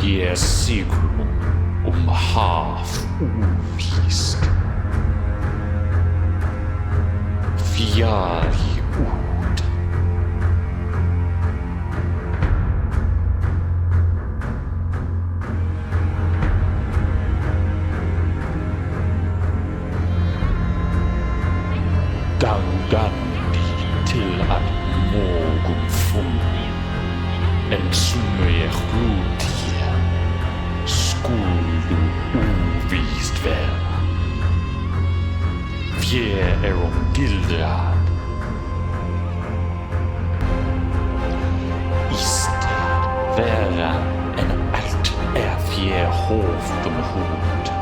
Ég siglum haf úvíst. Fjari út. Gangandi til að morgun fundi, en som er hluti skulle uvíst vera. Fjær er gildrad. Istad vera en allt er fjær hovdom hod.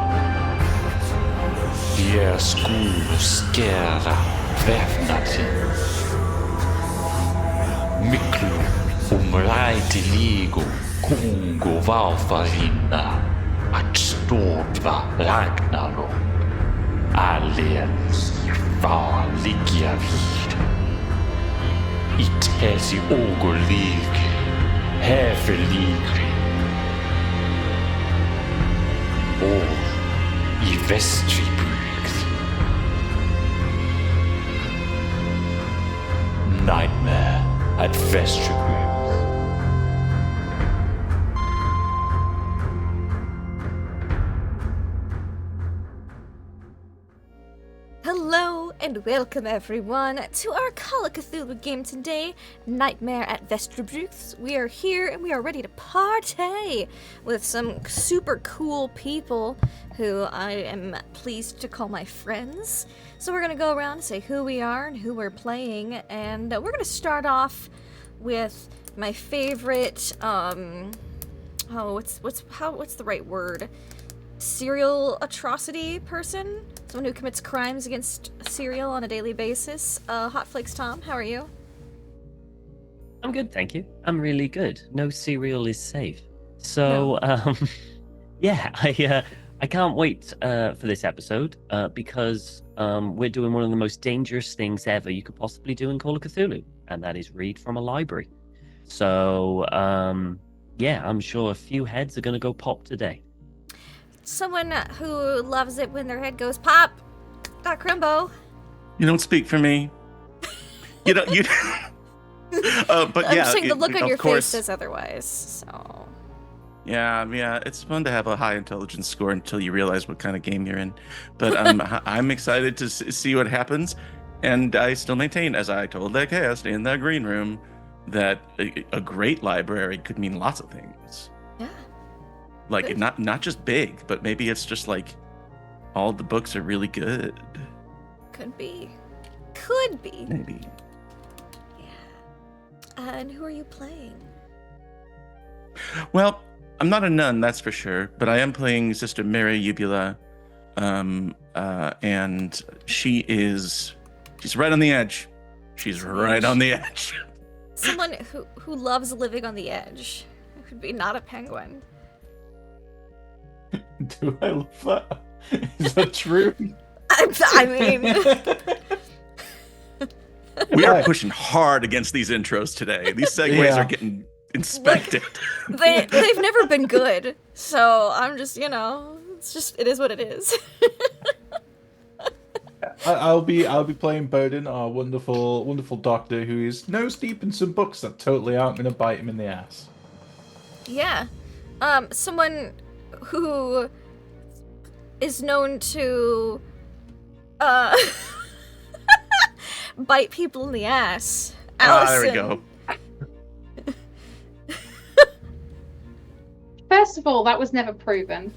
Fjær skulle skæra vävnaden. Miklu räteligo Kongo varfarinna att stådva Ragnarok. Alldeles farliga vid. It är i ågolig, häfelig. Och i Vestribyggð. Nightmare at Vestribyggð. Hello and welcome everyone to our Call of Cthulhu game today, Nightmare at Vestribyggð. We are here and we are ready to party with some super cool people who I am pleased to call my friends. So we're gonna go around and say who we are and who we're playing, and we're gonna start off with my favorite what's the right word? Serial atrocity person? Someone who commits crimes against cereal on a daily basis. Hot Flakes Tom, how are you? I'm good, thank you. I'm really good. No cereal is safe. So, yeah, I can't wait for this episode because we're doing one of the most dangerous things ever you could possibly do in Call of Cthulhu, and that is read from a library. So, yeah, I'm sure a few heads are going to go pop today. Someone who loves it when their head goes pop. Doc Crimbo. You don't speak for me. You don't. You. But I'm yeah, saying the look on your course, face says otherwise. So. Yeah, it's fun to have a high intelligence score until you realize what kind of game you're in. But I'm excited to see what happens, and I still maintain, as I told that cast in the green room, that a great library could mean lots of things. Yeah. Like Good. not just big, but maybe it's just like all the books are really good. Could be. Maybe. Yeah. And who are you playing? Well, I'm not a nun, that's for sure, but I am playing Sister Mary Ubula, and she's right on the edge. She's right on the edge. Someone who loves living on the edge. It would be NotAPenguin. Do I love that? Is that true? I mean... We are pushing hard against these intros today. These segues are getting inspected. They've never been good, so I'm just, it is what it is. I'll be playing Bowden, our wonderful doctor who is nose deep in some books that totally aren't going to bite him in the ass. Yeah. Someone who is known to bite people in the ass. Allison. There we go. First of all, that was never proven.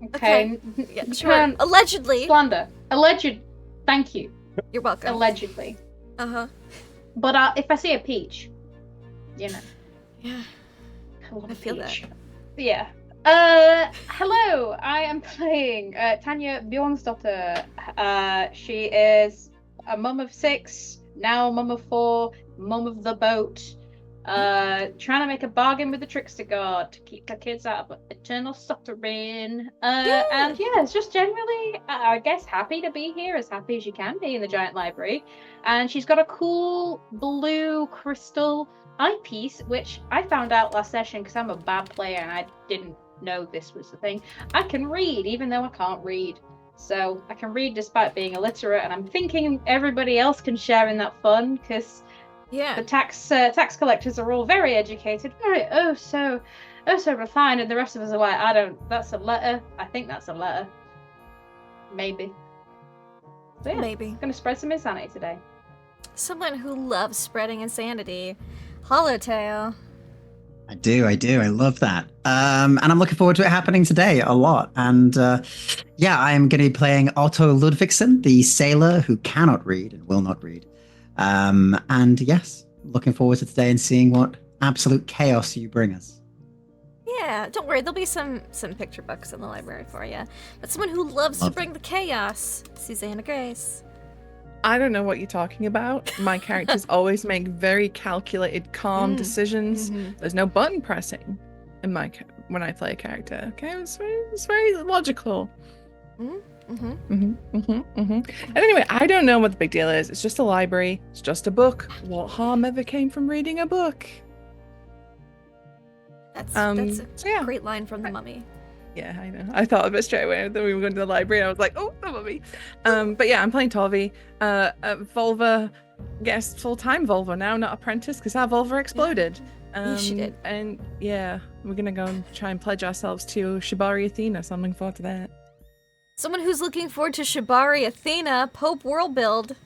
Okay. Yeah, sure. Allegedly. Slander. Alleged. Thank you. You're welcome. Allegedly. Uh-huh. But if I see a peach, Yeah. I feel peach. that. Yeah. Hello. I am playing Tanya Bjornsdotter. She is a mum of 6, now mum of 4, mum of the boat. Trying to make a bargain with the trickster god to keep her kids out of eternal suffering. And yeah, it's just generally, I guess, happy to be here, as happy as you can be in the giant library. And she's got a cool blue crystal eyepiece, which I found out last session because I'm a bad player and I didn't know this was the thing. I can read, even though I can't read. So I can read despite being illiterate, and I'm thinking everybody else can share in that fun, because the tax collectors are all very educated, very so refined, and the rest of us are like, that's a letter. I think that's a letter. Maybe. So yeah, Maybe. I'm gonna spread some insanity today. Someone who loves spreading insanity. HollowTale. I do. I love that. And I'm looking forward to it happening today a lot. And yeah, I am going to be playing Otto Ludvigsen, the sailor who cannot read and will not read. And yes, looking forward to today and seeing what absolute chaos you bring us. Yeah, don't worry, there'll be some picture books in the library for you. But someone who loves to bring the chaos, Susanna Grace. I don't know what you're talking about. My characters always make very calculated, calm decisions. Mm-hmm. There's no button pressing in when I play a character. Okay, it's very logical. And anyway, I don't know what the big deal is. It's just a library. It's just a book. What harm ever came from reading a book? That's a great line from the Mummy. Yeah, I know. I thought of it straight away. Then we were going to the library, and I was like, "Oh, the Mummy." But yeah, I'm playing Torvi, Volva, guest full-time Volva now, not apprentice, because our Volva exploded. She did. And yeah, we're gonna go and try and pledge ourselves to Shibari Athena. So I'm looking forward to that. Someone who's looking forward to Shibari Athena, Pope World Build.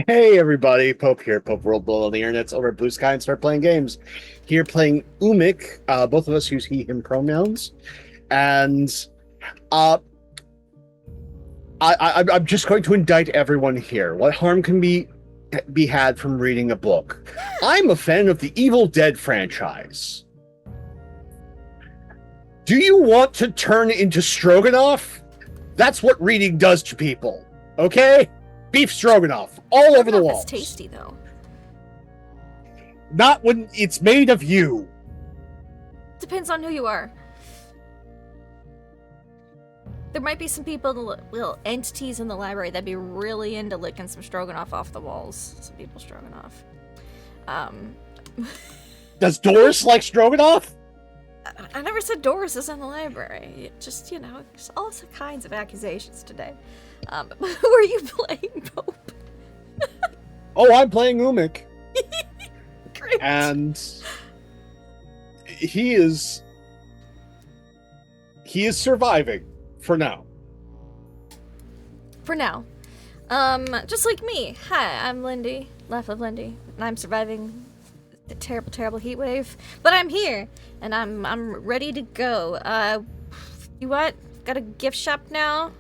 Hey everybody, Pope here, Pope World Build on the internet's over at Blue Sky and start playing games. Here playing Umik, both of us use he, him pronouns. And I'm just going to indict everyone here. What harm can be had from reading a book? I'm a fan of the Evil Dead franchise. Do you want to turn into Stroganoff? That's what reading does to people, okay? Beef stroganoff, all over the walls. It's tasty, though. Not when it's made of you. Depends on who you are. There might be some people, little entities in the library that'd be really into licking some stroganoff off the walls. Some people stroganoff. Does Doris like stroganoff? I never said Doris is in the library. It just, just all kinds of accusations today. Who are you playing, Pope? Oh, I'm playing Umik. Great. And he is surviving for now. For now. Just like me. Hi, I'm Lindy, Laugh of Lindy, and I'm surviving the terrible, terrible heat wave. But I'm here, and I'm ready to go. You what? Got a gift shop now.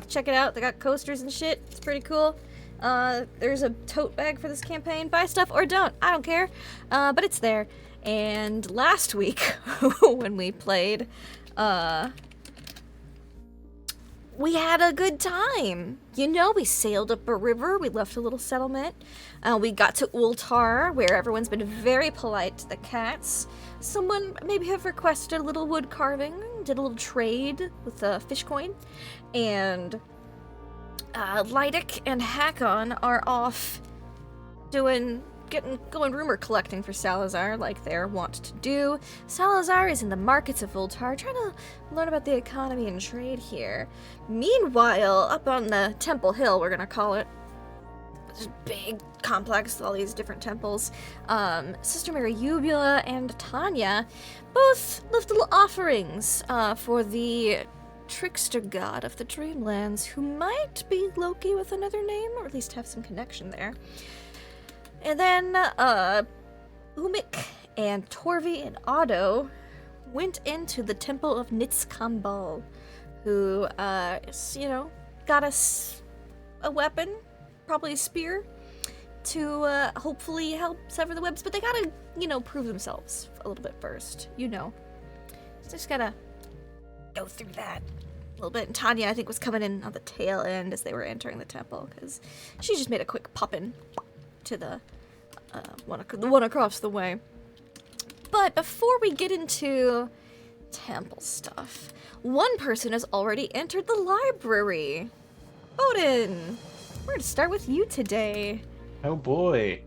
Check it out. They got coasters and shit. It's pretty cool. There's a tote bag for this campaign. Buy stuff or don't. I don't care. But it's there. And last week, when we played, we had a good time. We sailed up a river. We left a little settlement. We got to Ultar, where everyone's been very polite to the cats. Someone maybe have requested a little wood carving, did a little trade with a fish coin, and Lydic and Hakon are off going rumor collecting for Salazar like they're wont to do. Salazar is in the markets of Ultar, trying to learn about the economy and trade here. Meanwhile, up on the Temple Hill, we're gonna call it, this big complex with all these different temples, Sister Mary Eubula and Tanya both left little offerings for the trickster god of the Dreamlands, who might be Loki with another name, or at least have some connection there. And then Umik and Torvi and Otto went into the temple of Nitzkambal, who got us a weapon, probably a spear, to hopefully help sever the webs, but they gotta, prove themselves a little bit first, Just gotta go through that a little bit. And Tanya, I think, was coming in on the tail end as they were entering the temple, because she just made a quick pop-in to the one across the way. But before we get into temple stuff, one person has already entered the library. Odin, we're going to start with you today. Oh boy.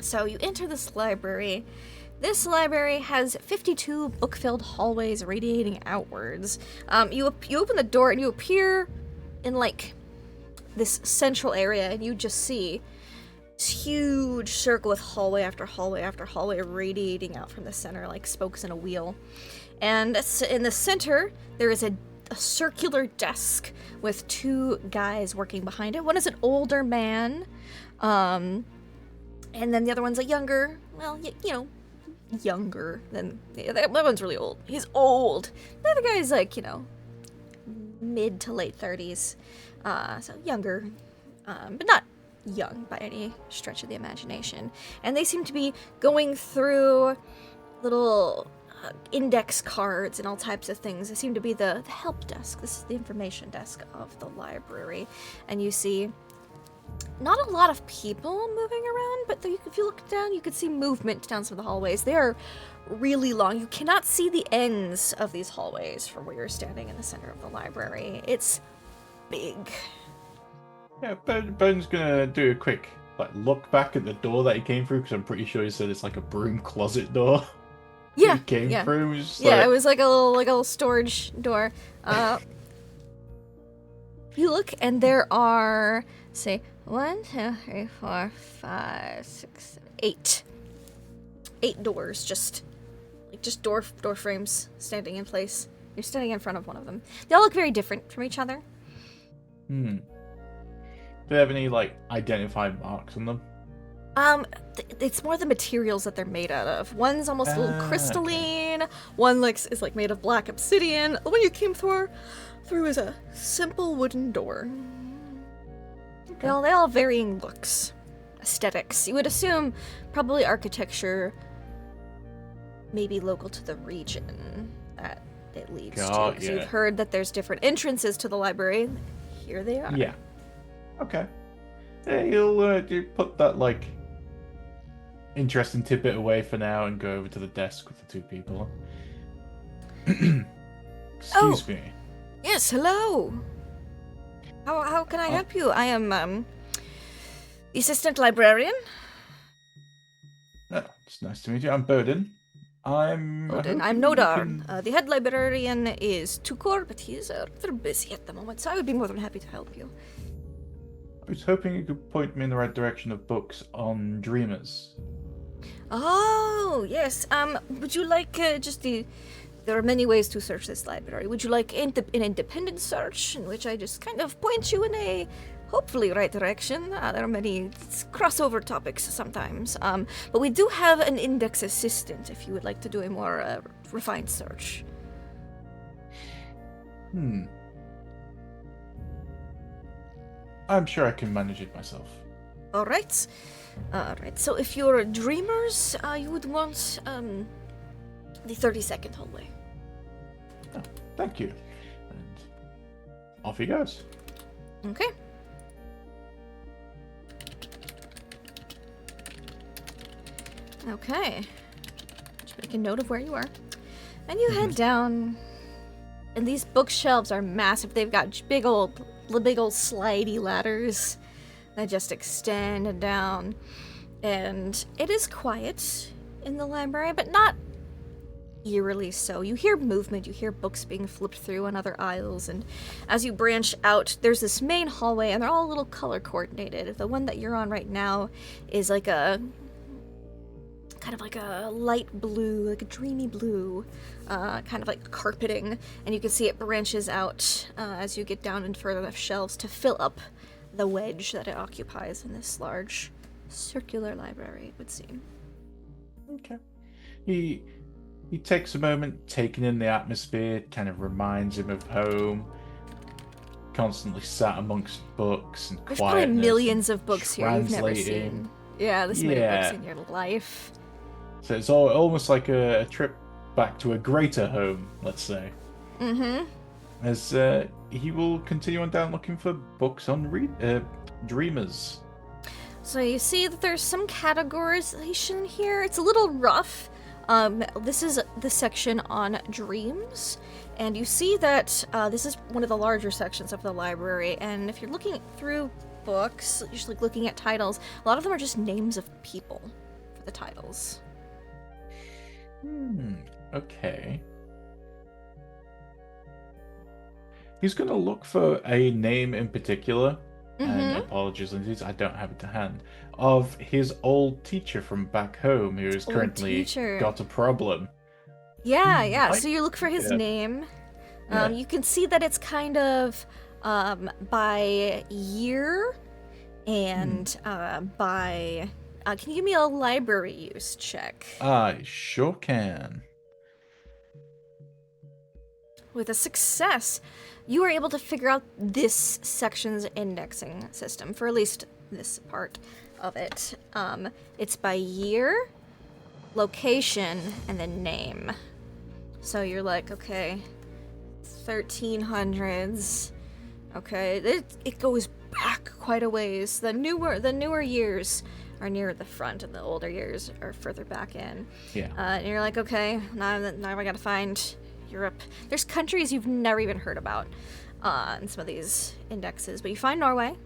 So you enter this library. This library has 52 book-filled hallways radiating outwards. You open the door and you appear in, like, this central area, and you just see this huge circle with hallway after hallway after hallway radiating out from the center like spokes in a wheel. And in the center, there is a circular desk with two guys working behind it. One is an older man, and then the other one's a younger, well, you know, younger than, that one's really old. He's old. The other guy's like, you know, mid to late 30s, so younger, but not young by any stretch of the imagination. And they seem to be going through little index cards and all types of things. They seem to be the help desk. This is the information desk of the library. And you see not a lot of people moving around, but if you look down, you could see movement down some of the hallways. They are really long. You cannot see the ends of these hallways from where you're standing in the center of the library. It's big. Yeah, Ben's gonna do a quick look back at the door that he came through, because I'm pretty sure he said it's like a broom closet door. Yeah, he came through. It was it was like a little storage door. You look, and there are, say, 1, 2, 3, 4, 5, 6, 7, 8. 8 doors, just door frames standing in place. You're standing in front of one of them. They all look very different from each other. Do they have any identified marks on them? It's more the materials that they're made out of. One's almost a little crystalline. Okay. One is made of black obsidian. The one you came through is a simple wooden door. Okay. They all varying looks, aesthetics. You would assume probably architecture, maybe local to the region that it leads to. Because you've heard that there's different entrances to the library. Here they are. Yeah. Okay. Yeah, you'll put that interesting tidbit away for now and go over to the desk with the two people. Excuse me. Yes, hello. How can I help you? I am the assistant librarian. It's nice to meet you. I'm Bowden. I'm Nodar. The head librarian is Tukor, but he's rather busy at the moment, so I would be more than happy to help you. I was hoping you could point me in the right direction of books on dreamers. Oh, yes. Would you like there are many ways to search this library. Would you like an independent search, in which I just kind of point you in a hopefully right direction? There are many crossover topics sometimes. But we do have an index assistant if you would like to do a more refined search. I'm sure I can manage it myself. All right. So if you're dreamers, you would want the 32nd hallway. Oh, thank you. And off he goes. Okay. Okay. Just make a note of where you are. And you head down. And these bookshelves are massive. They've got big old slidey ladders that just extend down. And it is quiet in the library, but not eerily so. You hear movement, you hear books being flipped through on other aisles, and as you branch out, there's this main hallway, and they're all a little color coordinated. The one that you're on right now is like a kind of like a light blue, like a dreamy blue, kind of like carpeting, and you can see it branches out as you get down and further enough shelves to fill up the wedge that it occupies in this large circular library, it would seem. Okay. He takes a moment, taking in the atmosphere, kind of reminds him of home. Constantly sat amongst books and quietness. There's probably millions of books here you've never seen. Yeah, this many books in your life. So it's almost like a trip back to a greater home, let's say. Mm-hmm. As he will continue on down looking for books on dreamers. So you see that there's some categorization here. It's a little rough. This is the section on dreams, and you see that this is one of the larger sections of the library, and if you're looking through books, usually looking at titles, a lot of them are just names of people for the titles. Okay. He's going to look for a name in particular. And apologies, Lindsay, I don't have it to hand. Of his old teacher from back home who has currently got a problem. Yeah. So you look for his name. You can see that it's kind of by year and by... can you give me a library use check? I sure can. With a success, you are able to figure out this section's indexing system, for at least this part of it. It's by year, location, and then name. So you're like, okay, 1300s. Okay, it goes back quite a ways. The newer years are near the front, and the older years are further back in. Yeah. And you're like, okay, now I gotta find Europe. There's countries you've never even heard about in some of these indexes, but you find Norway.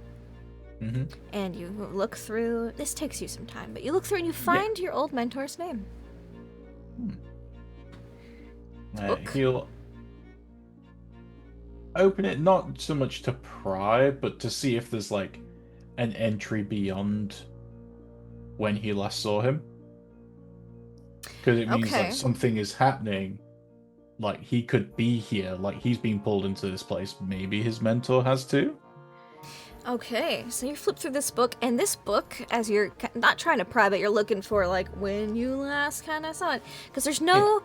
And you look through. This takes you some time, but you look through and you find your old mentor's name. He'll open it not so much to pry, but to see if there's like an entry beyond when he last saw him, because it means that something is happening. Like, he could be here, like he's being pulled into this place. Maybe his mentor has too. Okay, so you flip through this book, and this book, as you're not trying to pry, but you're looking for like when you last kind of saw it, because there's no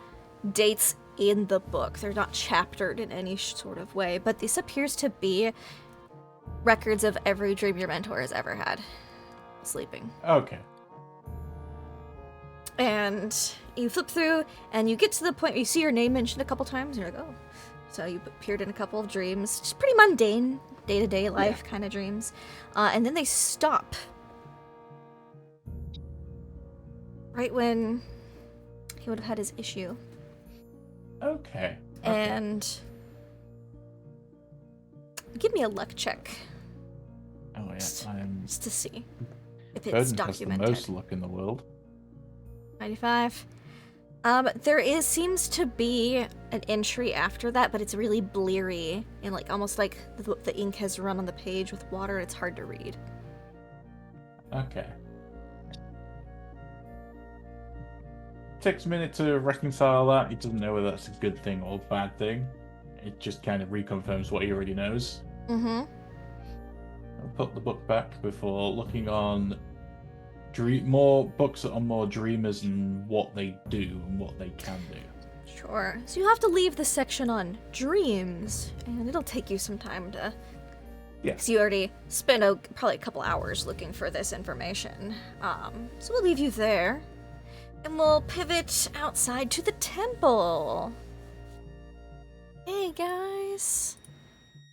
dates in the book. They're not chaptered in any sort of way, but this appears to be records of every dream your mentor has ever had sleeping. Okay. And you flip through, and you get to the point where you see your name mentioned a couple times, and you're like, oh. So you appeared in a couple of dreams, just pretty mundane, day-to-day life kind of dreams. And then they stop. Right when he would have had his issue. Okay. And give me a luck check. Oh yeah, just to see if it's Bowden documented. has the most luck in the world. 95. Seems to be an entry after that, but it's really bleary and like almost like the ink has run on the page with water. It's hard to read. Okay. Takes a minute to reconcile that. He doesn't know whether that's a good thing or bad thing. It just kind of reconfirms what he already knows. I'll put the book back before looking on more books on more dreamers and what they do and what they can do. Sure. So you have to leave the section on dreams, and it'll take you some time to... Yeah. Because you already spent probably a couple hours looking for this information. So we'll leave you there, and we'll pivot outside to the temple. Hey guys,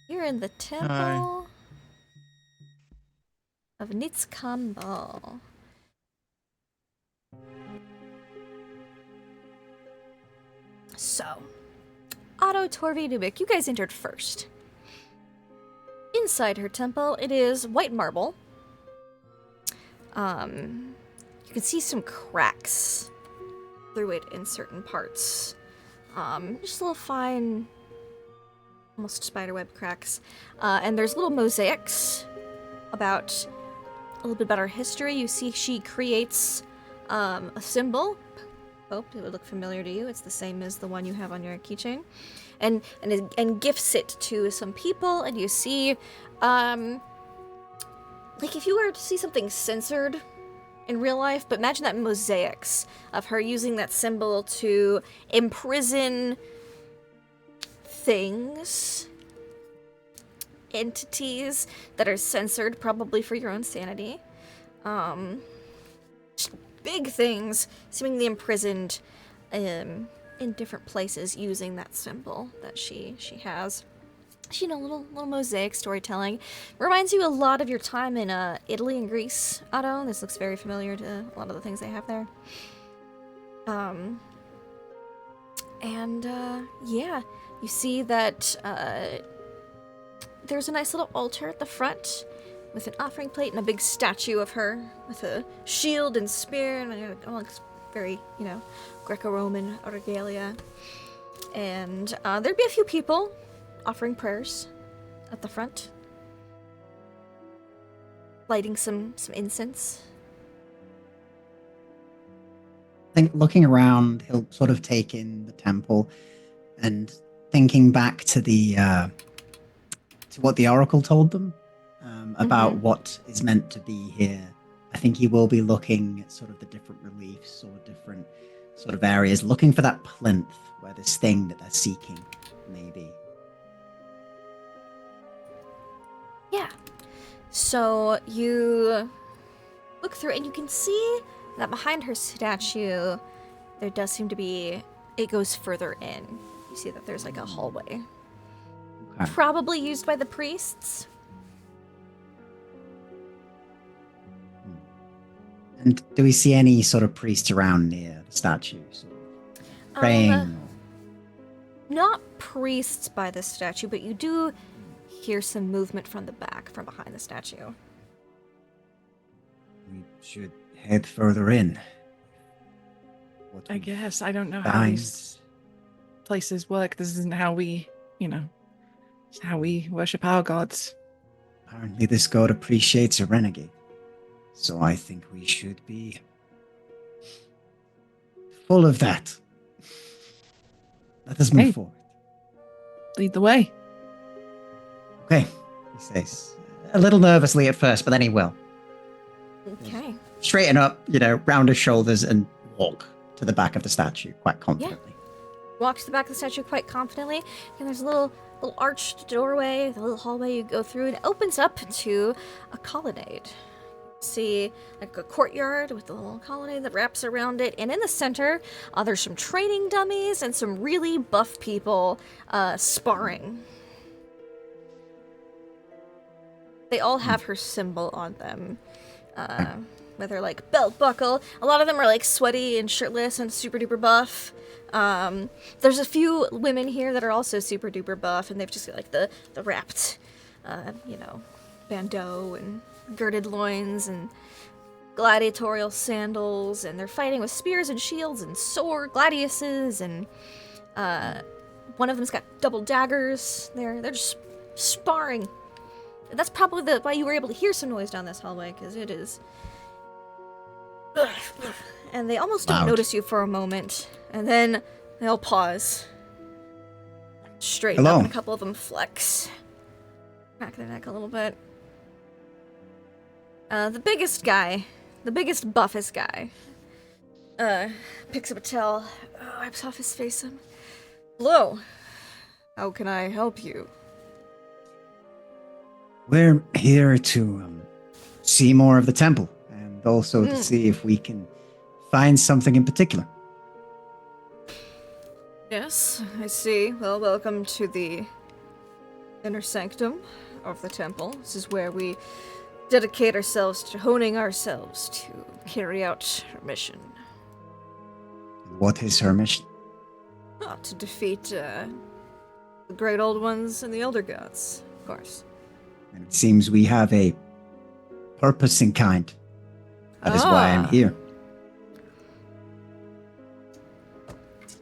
you're in the temple of Nitskambal. So, Otto, Torvi, Dubik, you guys entered first. Inside her temple, it is white marble. You can see some cracks through it in certain parts. Just little fine, almost spiderweb cracks. And there's little mosaics about a little bit about her history. You see she creates a symbol. Hope it would look familiar to you. It's the same as the one you have on your keychain, and gifts it to some people. And you see, like if you were to see something censored in real life, but imagine that mosaics of her using that symbol to imprison things, entities that are censored, probably for your own sanity. Big things seemingly imprisoned in different places using that symbol that she has. You know, little mosaic storytelling. Reminds you a lot of your time in Italy and Greece, Otto. This looks very familiar to a lot of the things they have there. Yeah, you see that there's a nice little altar at the front with an offering plate and a big statue of her with a shield and spear, and you're like, oh, looks very, Greco-Roman regalia. And there'd be a few people offering prayers at the front, lighting some incense. I think looking around, he'll sort of take in the temple and thinking back to to what the oracle told them about what is meant to be here. I think he will be looking at sort of the different reliefs or different sort of areas, looking for that plinth where this thing that they're seeking may be. Yeah. So you look through and you can see that behind her statue, there does seem to be, it goes further in. You see that there's like a hallway. Okay. Probably used by the priests. And do we see any sort of priests around near the statue, sort of praying? Not priests by the statue, but you do hear some movement from the back, from behind the statue. We should head further in. I guess. I don't know how these places work. This isn't how we, it's how we worship our gods. Apparently this god appreciates a renegade. So I think we should be full of that. Let us move forward. Lead the way. Okay, he says, a little nervously at first, but then he will. Okay. Straighten up, round his shoulders and walk to the back of the statue quite confidently. Walk to the back of the statue quite confidently, and there's a little arched doorway, the little hallway you go through, and it opens up to a colonnade. See like a courtyard with a little colonnade that wraps around it, and in the center there's some training dummies and some really buff people sparring. They all have her symbol on them, whether like belt buckle. A lot of them are like sweaty and shirtless and super duper buff. There's a few women here that are also super duper buff, and they've just got like the wrapped bandeau and girded loins and gladiatorial sandals, and they're fighting with spears and shields and gladiuses, and one of them's got double daggers. They're just sparring. And that's probably why you were able to hear some noise down this hallway, because it is. And they almost don't notice you for a moment, and then they'll pause, straighten up, and a couple of them flex, crack their neck a little bit. The biggest guy, the biggest, buffest guy, picks up a towel, wipes off his face. Hello, how can I help you? We're here to see more of the temple, and also to see if we can find something in particular. Yes, I see. Well, welcome to the inner sanctum of the temple. This is where we dedicate ourselves to honing ourselves to carry out our mission. What is her mission? To defeat the great old ones and the elder gods, of course. And it seems we have a purpose in kind. That is why I'm here.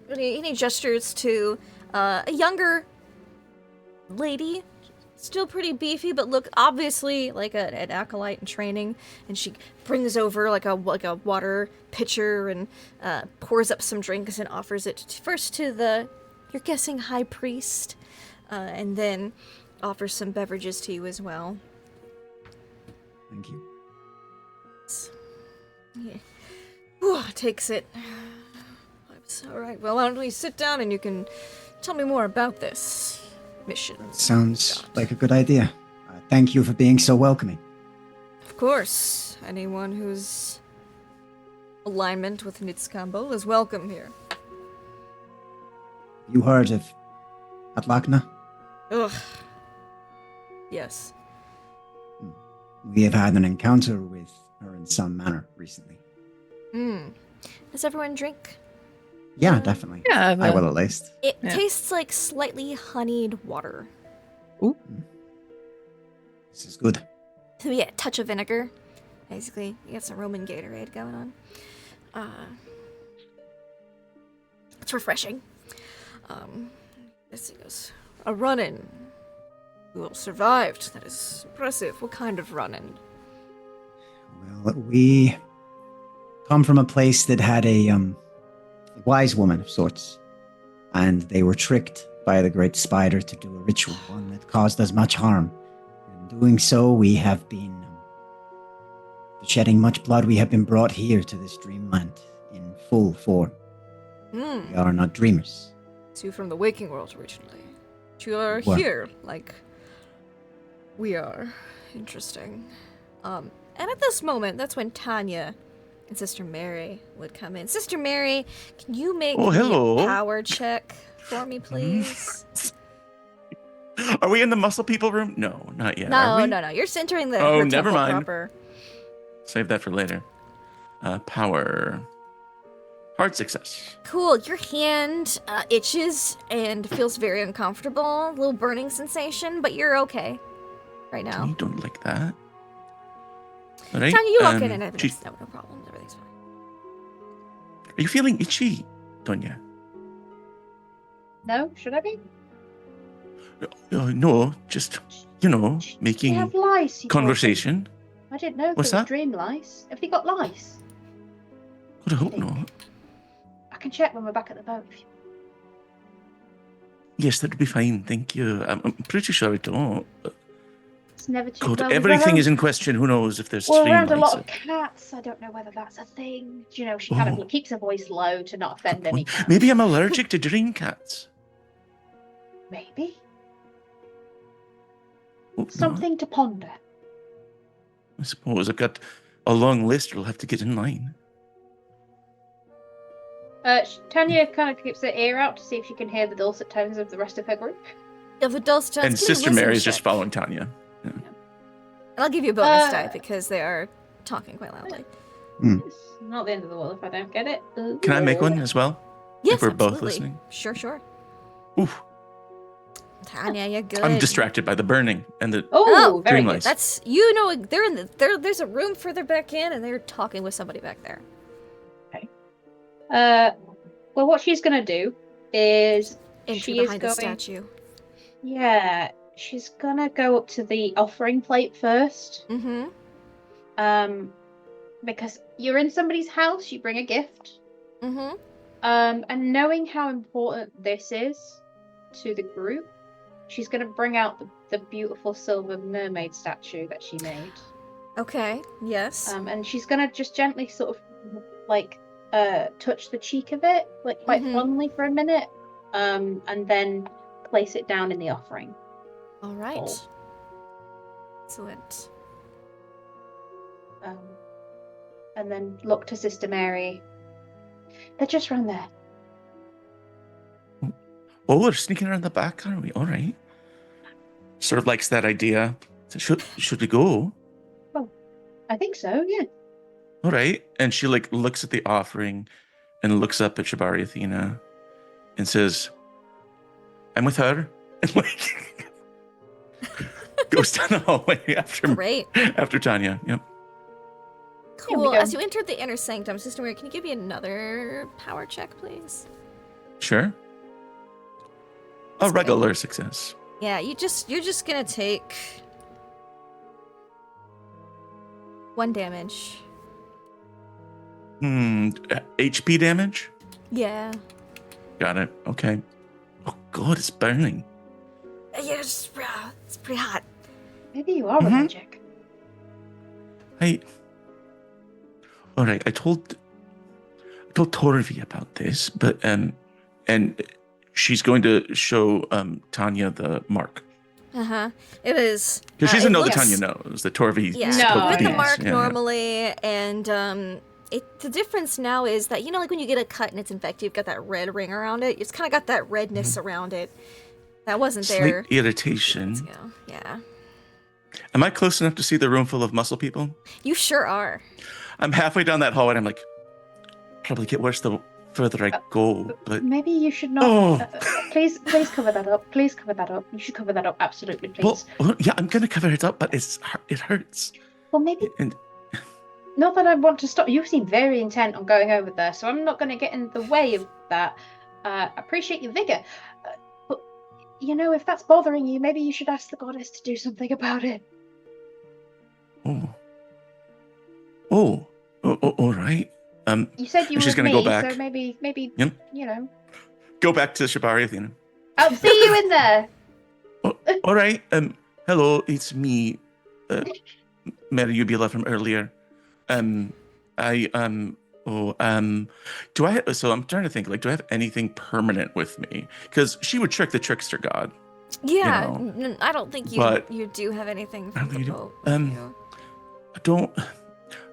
And he gestures to a younger lady, still pretty beefy, but look obviously like an acolyte in training. And she brings over like a water pitcher and pours up some drinks and offers it first to you're guessing, high priest, and then offers some beverages to you as well. Thank you. Yeah. Whew, takes it. All right, well, why don't we sit down and you can tell me more about this mission. Sounds like a good idea. Thank you for being so welcoming. Of course. Anyone who's alignment with Nitskambol is welcome here. You heard of Atlach-Nacha? Ugh. Yes. We have had an encounter with her in some manner recently. Does everyone drink? Yeah, definitely. Yeah, I will at least. It tastes like slightly honeyed water. Ooh. This is good. So yeah, a touch of vinegar. Basically, you got some Roman Gatorade going on. It's refreshing. This goes. A run-in. You all survived. That is impressive. What kind of run-in? Well, we come from a place that had a wise woman of sorts, and they were tricked by the great spider to do a ritual, one that caused us much harm. In doing so, we have been shedding much blood. We have been brought here to this dreamland in full form. We are not dreamers. So you're from the waking world originally. But you are What? here, like we are. Interesting. And at this moment, that's when Tanya and Sister Mary would come in. Sister Mary, can you make me hello. a power check for me, please? Are we in the muscle people room? No, not yet. No, are we? no. You're centering the Oh, her never temple mind. proper. Save that for later. Power. Hard success. Cool. Your hand itches and feels very uncomfortable. A little burning sensation, but you're okay right now. You don't like that. All right. Tanya, you walk in and everything's no problem. Everything's fine. Are you feeling itchy, Tonya? No, should I be? No, just, We making have lice. you conversation. told me. I didn't know What's there was that? dream lice. Have they got lice? God, I hope not. I can check when we're back at the boat. If you... Yes, that'd be fine. Thank you. I'm pretty sure I don't. But It's never too God, well, everything we're is in question. Who knows if there's We're stream around a lot lights? of cats. I don't know whether that's a thing. She kind Oh. of keeps her voice low to not offend Good any point. cats. Maybe I'm allergic to dream cats. Maybe. Hope not. Something to ponder. I suppose I've got a long list. We'll have to get in line. Tanya kind of keeps her ear out to see if she can hear the dulcet tones of the rest of her group. Of the dulcet tones, And give me a Sister wisdom Mary's just check. following Tanya. And I'll give you a bonus Uh, die because they are talking quite loudly. It's not the end of the world if I don't get it. Can I make one as well? Yes, if we're both absolutely. listening. Sure. Oof. Tanya, you're good. I'm distracted by the burning and the Oh, very dream good. lights. That's they're in the there's a room further back in and they're talking with somebody back there. Well, what she's gonna do is Enter she is behind going. the statue. Yeah, she's gonna go up to the offering plate first. Mm-hmm. Because you're in somebody's house, you bring a gift. Mm-hmm. And knowing how important this is to the group, she's gonna bring out the beautiful silver mermaid statue that she made. Okay. Yes. And she's gonna just gently sort of like touch the cheek of it, like quite fondly for a minute, and then place it down in the offering. All right. bowl. Excellent. And then look to Sister Mary. They're just round there. Oh, we're sneaking around the back, aren't we? All right. Sort of likes that idea. So should we go? I think so, yeah. All right. And she looks at the offering and looks up at Shabari Athena and says, I'm with her. And goes down the hallway Great. after Tanya. Yep. Here we Cool. go. As you enter the inner sanctum, Sister Mary, can you give me another power check, please? Sure. That's A regular success. Yeah, you're just gonna take 1 damage. HP damage? Yeah. Got it. Okay. Oh god, it's burning. Yeah, it's pretty hot. Maybe you are Mhm. allergic. All right. I told Torvi about this, but and she's going to show Tanya the mark Uh-huh. It is. because she doesn't it know looks- that Tanya knows that Torvi. Yeah, No, you spoke get the these. mark Yeah. normally, and the difference now is that like when you get a cut and it's infected, you've got that red ring around it. It's kind of got that redness around it. That wasn't there. Slight irritation. Let's go. Yeah. Am I close enough to see the room full of muscle people? You sure are. I'm halfway down that hallway and I'm like, probably get worse the further I go. But Maybe you should not. Oh. Please cover that up. Please cover that up. You should cover that up. Absolutely, please. well, yeah, I'm gonna cover it up, but it hurts. Well, maybe. And Not that I want to stop. You seem very intent on going over there, so I'm not going to get in the way of that. appreciate your vigor. But, you know, if that's bothering you, maybe you should ask the goddess to do something about it. Oh, all right. You said you were she's with gonna me, go back. so maybe, Yep. you know. Go back to Shibari Athena. I'll see you in there. All right. Hello, it's me, Mary Ubula from earlier. Do I? So I'm trying to think. Like, do I have anything permanent with me? Because she would trick the trickster god. Yeah, You know, I don't think you do have anything. I don't think you do. physical with you.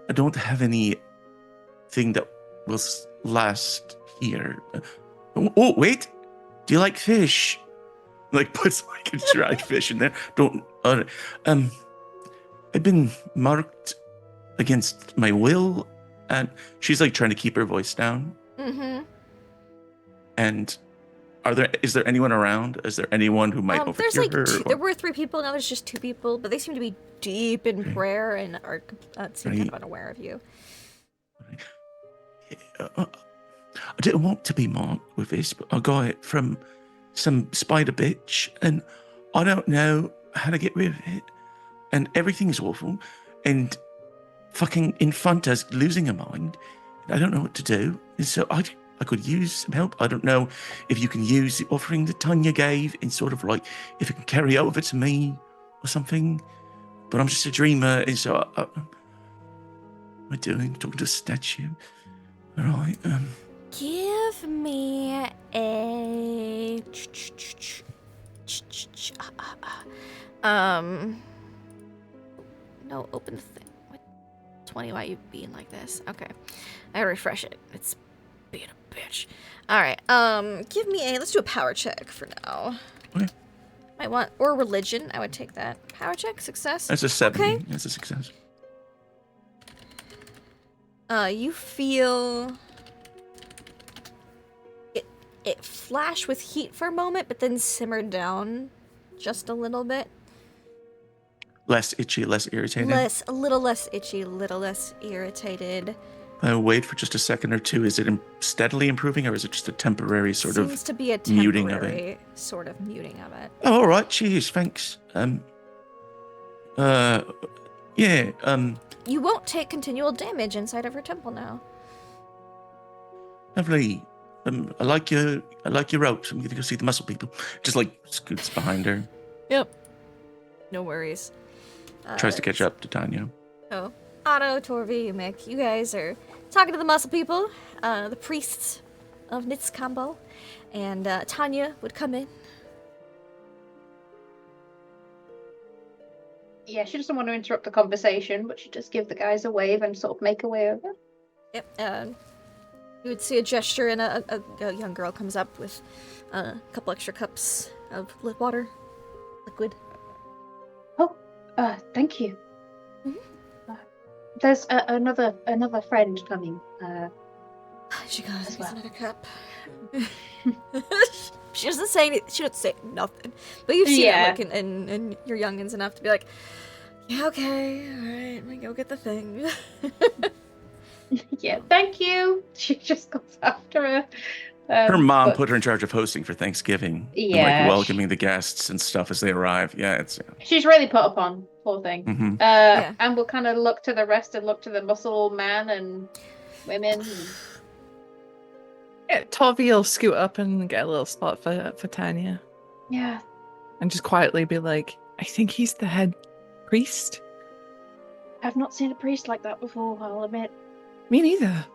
I don't have anything that will last here. Oh, wait. Do you like fish? Like, puts like a dried fish in there. I've been marked against my will, and she's like trying to keep her voice down. Mm-hmm. And is there anyone around? Is there anyone who might overhear There's like her? there were 3 people, now there's just 2 people, but they seem to be deep in prayer and are seem kind of unaware of you. I didn't want to be marked with this, but I got it from some spider bitch, and I don't know how to get rid of it. And everything's awful, and fucking Infanta's losing her mind. I don't know what to do. And so I could use some help. I don't know if you can use the offering that Tanya gave and sort of like, if it can carry over to me or something. But I'm just a dreamer, and so what am I doing? Talking to a statue. All right. Give me a no, open the thing. What? 20, why are you being like this? Okay. I refresh it. It's being a bitch. Alright, give me let's do a power check for now. Okay. I want, or religion, I would take that. Power check, success. That's a 7. Okay. That's a success. You feel it flash with heat for a moment, but then simmer down just a little bit. Less itchy, less irritating. A little less itchy, a little less irritated. Wait for just a second or two. Is it steadily improving, or is it just a temporary sort Seems of to be a muting of temporary it? sort of muting of it. Oh, all right. Cheers. Thanks. Yeah. You won't take continual damage inside of her temple now. Lovely. I like your ropes. I'm gonna go see the muscle people. Just like scoots behind her. Yep. No worries. Tries to catch up to Tanya. Oh, Otto, Torvi, Mick, you guys are talking to the muscle people, the priests of Nitskambo, and Tanya would come in. Yeah, she doesn't want to interrupt the conversation, but she does give the guys a wave and sort of make her way over. Yep, you would see a gesture, and a young girl comes up with a couple extra cups of liquid. Oh, thank you. Mm-hmm. There's another friend coming. She goes, as well. another cup. She doesn't say anything. She doesn't say nothing. But you've seen it, like, and you're youngins enough to be like, yeah, okay, all right, let me go get the thing. Yeah, thank you. She just goes after her. Her mom put her in charge of hosting for Thanksgiving. Yeah. And, like, welcoming the guests and stuff as they arrive. Yeah, it's... She's really put upon, poor thing. Mm-hmm. And we'll kind of look to the rest and look to the muscle man and women. Yeah, Torvi will scoot up and get a little spot for Tanya. Yeah. And just quietly be like, I think he's the head priest. I've not seen a priest like that before, I'll admit. Me neither.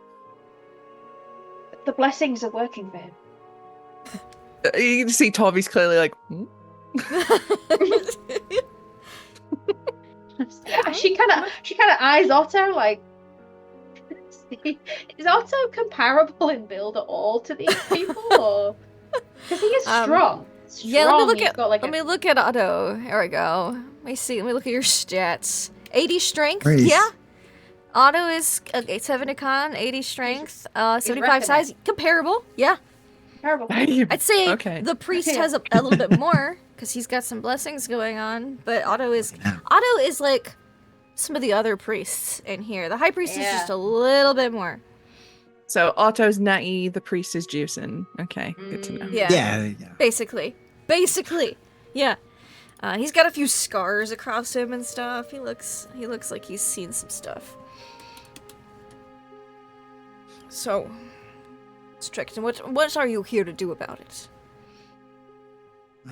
The blessings are working for him. You can see Torvi's clearly like, hmm? She kind of eyes Otto like, is Otto comparable in build at all to these people, or because he is strong? Yeah, let me look at Otto. Here we go. Let me look at your stats. 80 strength. Praise. Yeah. Otto is 70 con, 80 strength, 75 size. Comparable. Yeah. Comparable. I'd say Okay. the priest has a little bit more because he's got some blessings going on, but Otto is like some of the other priests in here. The high priest is just a little bit more. So Otto's nutty, the priest is juicing. Okay, good to know. Yeah. Yeah. Basically. Yeah. He's got a few scars across him and stuff. He looks like he's seen some stuff. So, Strickton, what are you here to do about it?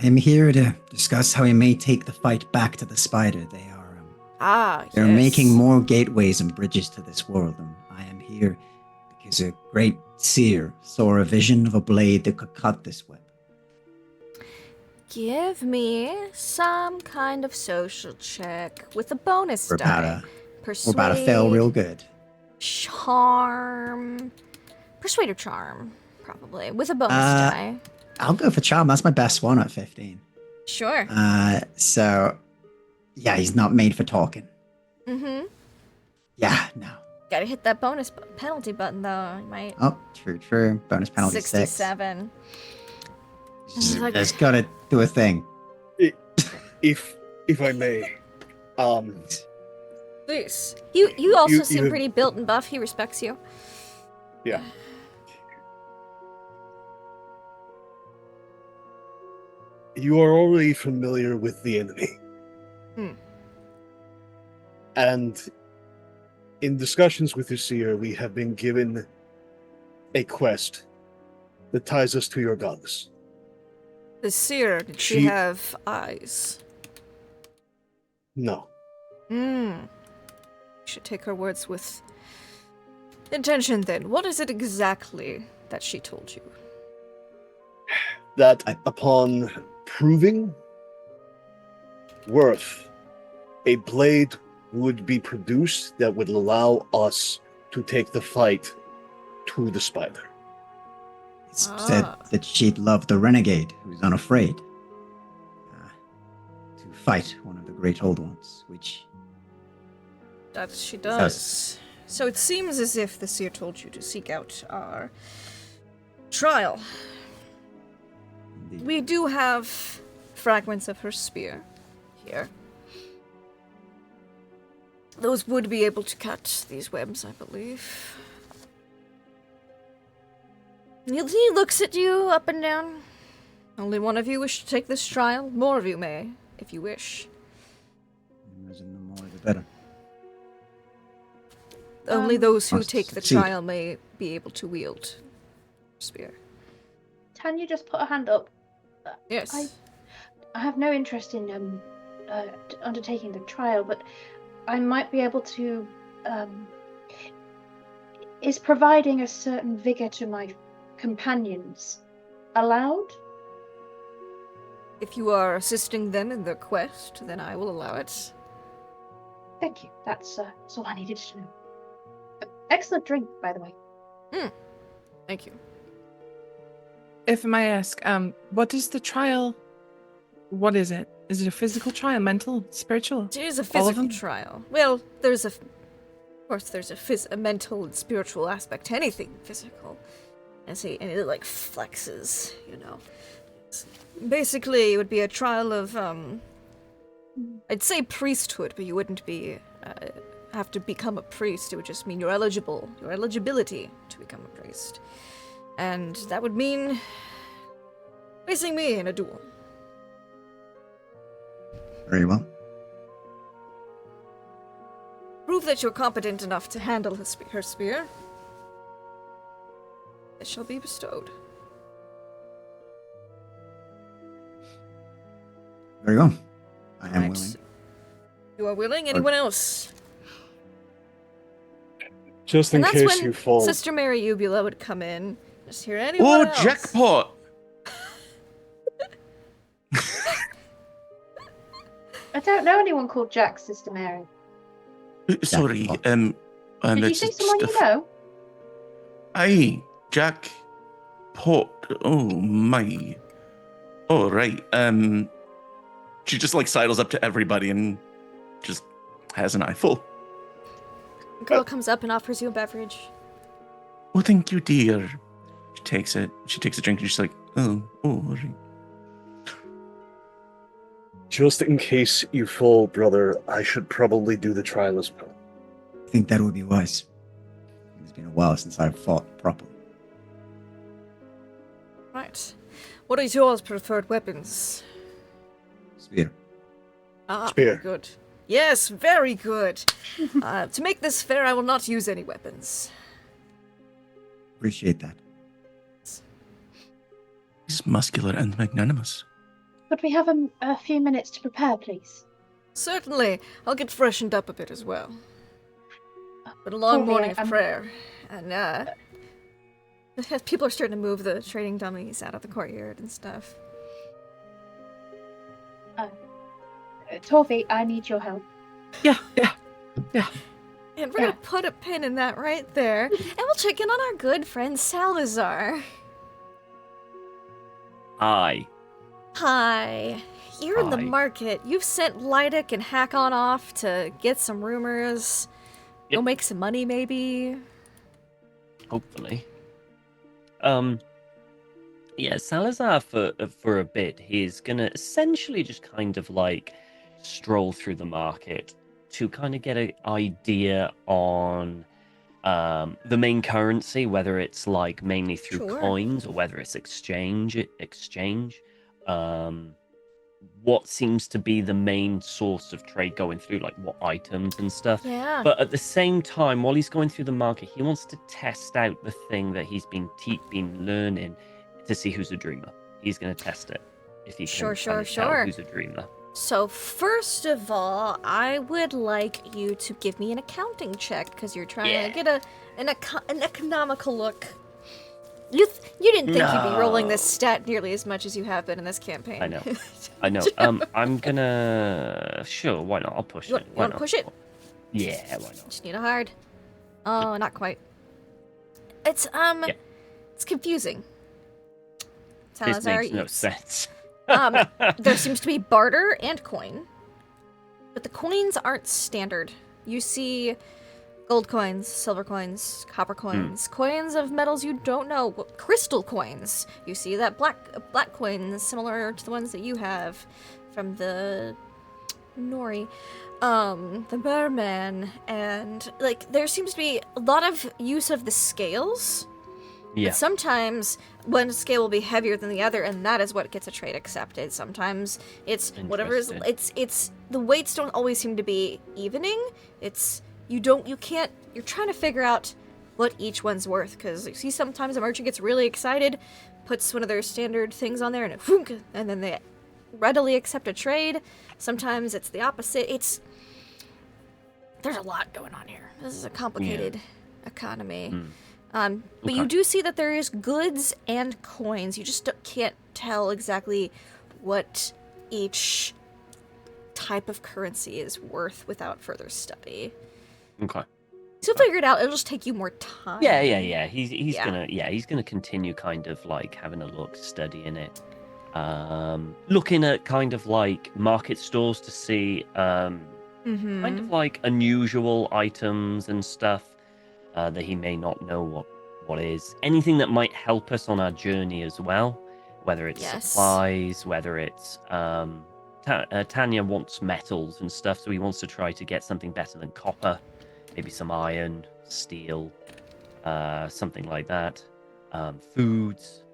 I am here to discuss how we may take the fight back to the spider. They're making more gateways and bridges to this world, and I am here because a great seer saw a vision of a blade that could cut this web. Give me some kind of social check with a bonus We're die. we're about to fail real good. Charm. Persuade or charm, probably, with a bonus die. I'll go for charm. That's my best one at 15. Sure. So, yeah, he's not made for talking. Mm-hmm. Yeah, no. Gotta hit that bonus penalty button, though. You might. Oh, true. Bonus penalty 67. 6. Just gotta do a thing. If I may, Please. You also you seem have- pretty built and buff. He respects you. yeah. You are already familiar with the enemy. And in discussions with your seer, we have been given a quest that ties us to your goddess. The seer, did she She- have eyes? No. Should take her words with intention then. What is it exactly that she told you? That upon proving worth, a blade would be produced that would allow us to take the fight to the spider. It's said that she'd love the renegade who's unafraid to fight one of the great old ones, which... That she does. So it seems as if the seer told you to seek out our trial. Indeed. We do have fragments of her spear here. Those would be able to cut these webs, I believe. He looks at you up and down. Only one of you wish to take this trial. More of you may, if you wish. Imagine the more the better. Only those who must take the succeed. trial may be able to wield spear. Tanya just put her hand up. Yes. I have no interest in undertaking the trial, but I might be able to. Is providing a certain vigor to my companions allowed? If you are assisting them in their quest, then I will allow it. Thank you. That's all I needed to know. Excellent drink, by the way. Thank you. If I may ask, what is the trial? What is it? Is it a physical trial, mental, spiritual? It is a All of physical them? trial. Well, there's a mental and spiritual aspect to anything physical. And it like flexes, you know. Basically, it would be a trial of, I'd say priesthood, but you wouldn't be, have to become a priest. It would just mean your eligibility to become a priest. And that would mean facing me in a duel. Very well. Prove that you're competent enough to handle her spear. It shall be bestowed. Very well. I am Right. willing. You are willing? Anyone else? Just in And that's case when you fall. Sister Mary Ubula would come in. Just hear anyone Oh, else. jackpot! I don't know anyone called Jack, Sister Mary. Sorry, Jackpot. Did you say someone you know? Aye, Jack Pot. Oh my. Oh right. She just like sidles up to everybody and just has an eyeful. A girl comes up and offers you a beverage. Oh, thank you, dear. She takes it. She takes a drink and she's like, oh, all right. Just in case you fall, brother, I should probably do the trial as well. I think that would be wise. It's been a while since I've fought properly. Right. What is yours preferred weapons? Spear. Ah, Spear. very good. Yes, very good. To make this fair, I will not use any weapons. Appreciate that. He's muscular and magnanimous. Could we have a few minutes to prepare, please? Certainly. I'll get freshened up a bit as well. But a long morning of prayer. And, people are starting to move the trading dummies out of the courtyard and stuff. Torvi, I need your help. Yeah. And we're gonna put a pin in that right there. And we'll check in on our good friend Salazar. Hi. Hi. You're in the Hi. market. You've sent Lydic and Hackon off to get some rumors. Go Yep. make some money, maybe. Hopefully. Yeah, Salazar for a bit, he's gonna essentially just kind of like stroll through the market to kind of get an idea on the main currency, whether it's like mainly through Sure. coins or whether it's exchange. What seems to be the main source of trade going through, like what items and stuff. Yeah. But at the same time, while he's going through the market, he wants to test out the thing that he's been learning to see who's a dreamer. He's going to test it if he can Sure, kind of tell sure. who's a dreamer. So first of all, I would like you to give me an accounting check because you're trying to get an economical look. You didn't think you'd be rolling this stat nearly as much as you have been in this campaign. I know. I'm gonna. Sure, why not? I'll push You it. want to push it? Yeah, why not? Just need a hard. Oh, not quite. It's it's confusing. This Salazar, makes no sense. there seems to be barter and coin, but the coins aren't standard. You see gold coins, silver coins, copper coins, coins of metals you don't know, crystal coins. You see that black coins similar to the ones that you have from the Nori, the merman, and like there seems to be a lot of use of the scales. Yeah. But sometimes one scale will be heavier than the other, and that is what gets a trade accepted. Sometimes it's whatever is it's the weights don't always seem to be evening. You're trying to figure out what each one's worth, because you see sometimes a merchant gets really excited, puts one of their standard things on there, and then they readily accept a trade. Sometimes it's the opposite. There's a lot going on here. This is a complicated economy. But you do see that there is goods and coins. You just can't tell exactly what each type of currency is worth without further study. Okay. So figure it out. It'll just take you more time. Yeah. He's gonna continue kind of like having a look, studying it, looking at kind of like market stores to see kind of like unusual items and stuff that he may not know what is. Anything that might help us on our journey as well, whether it's supplies, whether it's Tanya wants metals and stuff, so he wants to try to get something better than copper. Maybe some iron, steel, something like that. Foods.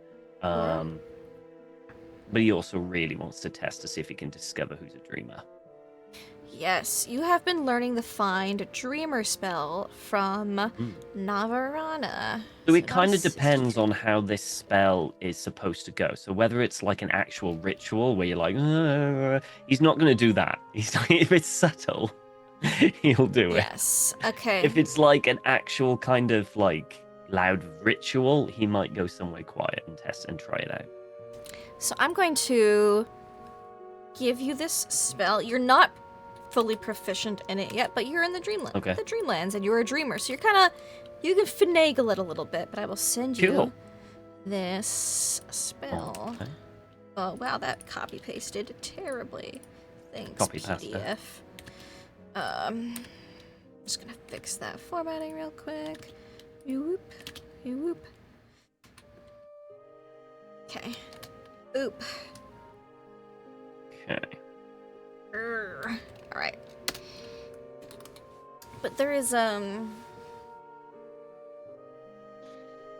But he also really wants to test to see if he can discover who's a dreamer. Yes, you have been learning the Find Dreamer spell from Navarana. So it kind of depends on how this spell is supposed to go. So whether it's like an actual ritual where you're like, he's not going to do that. If it's subtle, he'll do it. Yes, okay. If it's like an actual kind of like loud ritual, he might go somewhere quiet and test and try it out. So I'm going to give you this spell. You're not fully proficient in it yet, but you're in the Dreamland, the Dreamlands, and you're a dreamer, so you can finagle it a little bit. But I will send you this spell. Okay. Oh wow, that copy pasted terribly. Thanks, Copy PDF. Just gonna fix that formatting real quick. You whoop. Okay. Oop. Okay. Alright. But there is,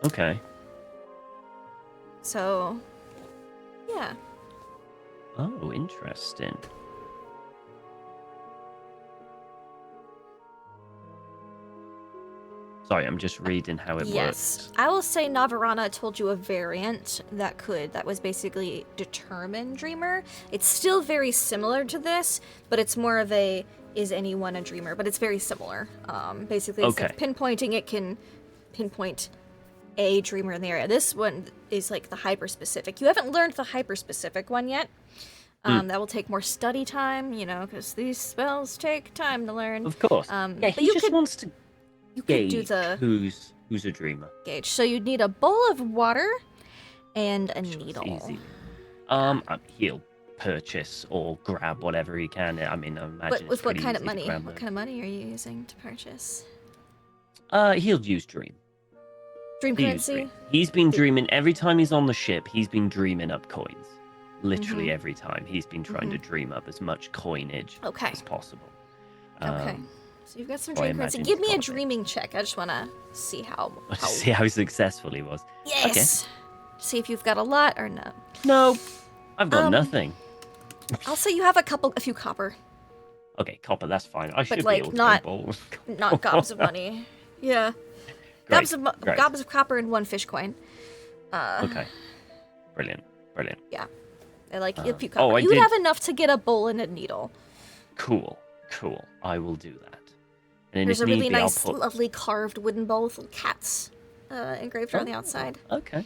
Okay. So, yeah. Oh, interesting. Sorry, I'm just reading how it Yes. works. I will say Navarana told you a variant that was basically determine dreamer. It's still very similar to this, but it's more of a is anyone a dreamer, but it's very similar. Basically, instead of pinpointing, it can pinpoint a dreamer in the area. This one is like the hyper-specific. You haven't learned the hyper-specific one yet. That will take more study time, because these spells take time to learn. Of course. Yeah, but he just wants to you could do gauge the who's a dreamer. gauge. So you'd need a bowl of water and a needle. Easy. He'll purchase or grab whatever he can. I mean, I imagine it's With what pretty kind of easy to money? grab What those. kind of money are you using to purchase? He'll use dream. Dream He'll use currency? dream. He's been dreaming every time he's on the ship. He's been dreaming up coins. Literally every time he's been trying to dream up as much coinage Okay. as possible. Okay. So you've got some so I dream currency. imagine Give he's me a got a bit. dreaming check. I just want to see how. See how successful he was. Yes. See if you've got a lot or no. No, I've got nothing. I'll say you have a few copper, Okay, copper, that's fine. I should like, be able to not- bowl. not gobs of money. Yeah. Great, great. Gobs of copper and one fish coin. Okay. Brilliant. I like a few oh, copper. I You would did- have enough to get a bowl and a needle. Cool. I will do that. And then There's if a really need be, nice, I'll put... lovely carved wooden bowl with little cats engraved on the outside. Okay.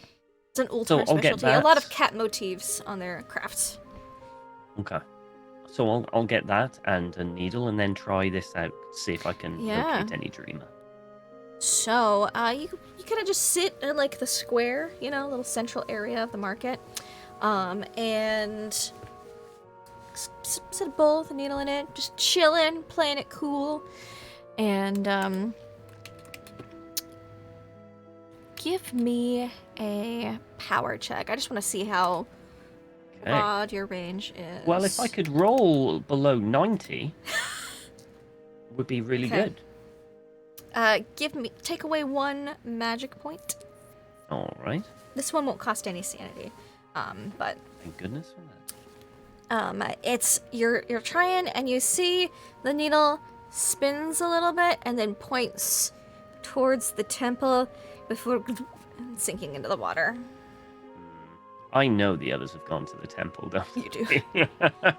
It's an So Ultar I'll get specialty. A lot of that. cat motifs on their crafts. Okay. So I'll get that and a needle and then try this out. See if I can Yeah. locate any dreamer. So, you kind of just sit in like the square, little central area of the market, and set a bowl with a needle in it, just chilling, playing it cool, and give me a power check. I just want to see how Okay. broad your range is. Well, if I could roll below 90, would be really Okay. good. Take away one magic point. All right. This one won't cost any sanity, but Thank goodness for that. it's you're trying and you see the needle spins a little bit and then points towards the temple before sinking into the water. I know the others have gone to the temple, don't You do. they?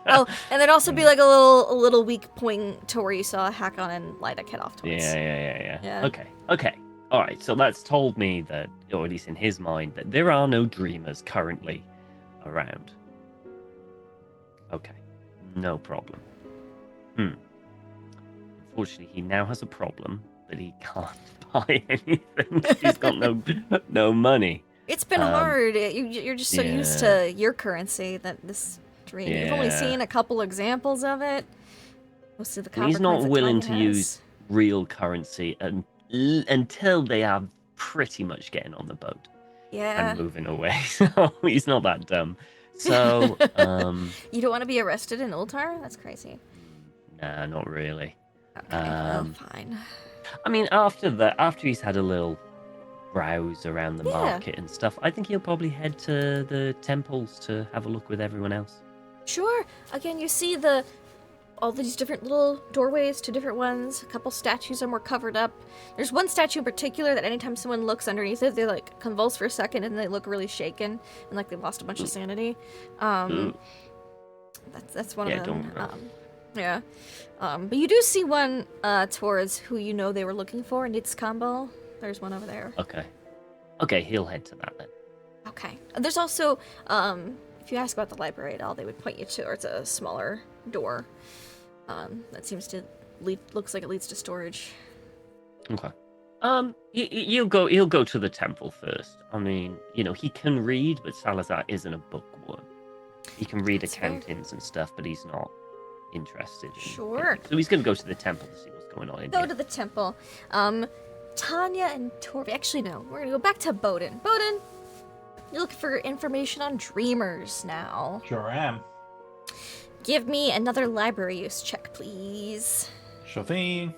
Oh, and there'd also be like a little weak point to where you saw Hakon and Lydic head off towards. Yeah. Yeah. Okay. All right. So that's told me that, or at least in his mind, that there are no dreamers currently around. Okay. No problem. Unfortunately, he now has a problem that he can't buy anything. He's got no money. It's been hard. You're just so used to your currency that this dream. You've only Yeah. seen a couple examples of it. Most of the copper He's not coins that willing Tanya to has. use real currency until they are pretty much getting on the boat Yeah. and moving away. So he's not that dumb. So, You don't want to be arrested in Ultar? That's crazy. nah, not really. Okay, fine. I mean, after he's had a little browse around the Yeah. market and stuff, I think he'll probably head to the temples to have a look with everyone else. Sure. Again, you see all these different little doorways to different ones. A couple statues are more covered up. There's one statue in particular that anytime someone looks underneath it, they like convulse for a second and they look really shaken and like they've lost a bunch of sanity. That's one Yeah, of them. don't Yeah. But you do see one towards who you know they were looking for, and it's combo. There's one over there. Okay, he'll head to that then. Okay. There's also, if you ask about the library at all, they would point you towards a smaller door. That seems to looks like it leads to storage. Okay. He'll go to the temple first. I mean, he can read, but Salazar isn't a bookworm. He can read That's fair. accountings and stuff, but he's not interested. Sure. So he's going to go to the temple to see what's going on in Go here. to the temple. Tanya and Torvi. Actually, no. We're gonna go back to Bowden. Bowden, you're looking for information on dreamers now. Sure am. Give me another library use check, please. Sure thing.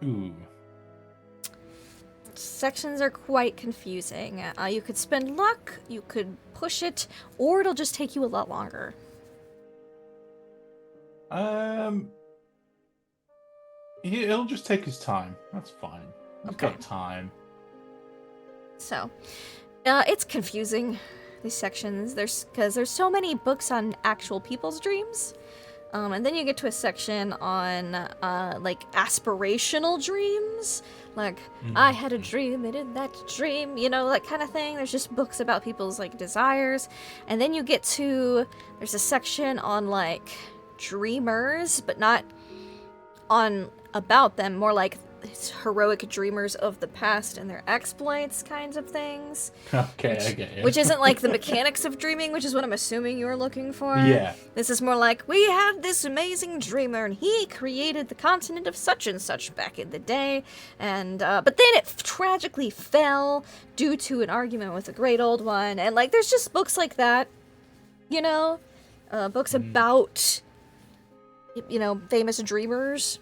Ooh. Sections are quite confusing. You could spend luck, you could push it, or it'll just take you a lot longer. He'll just take his time. That's fine. He's got time. So, it's confusing, these sections. Because there's so many books on actual people's dreams. And then you get to a section on, like, aspirational dreams. Like, I had a dream, and in that dream, you know, that kind of thing. There's just books about people's, like, desires. And then you get to, there's a section on, like, dreamers, but not on about them, more like heroic dreamers of the past and their exploits kinds of things. Okay, I get you. Which isn't like the mechanics of dreaming, which is what I'm assuming you were looking for. Yeah. This is more like, we had this amazing dreamer, and he created the continent of such and such back in the day, and, but then it tragically fell due to an argument with a great old one, and, like, there's just books like that, you know? Books about, you know, famous dreamers.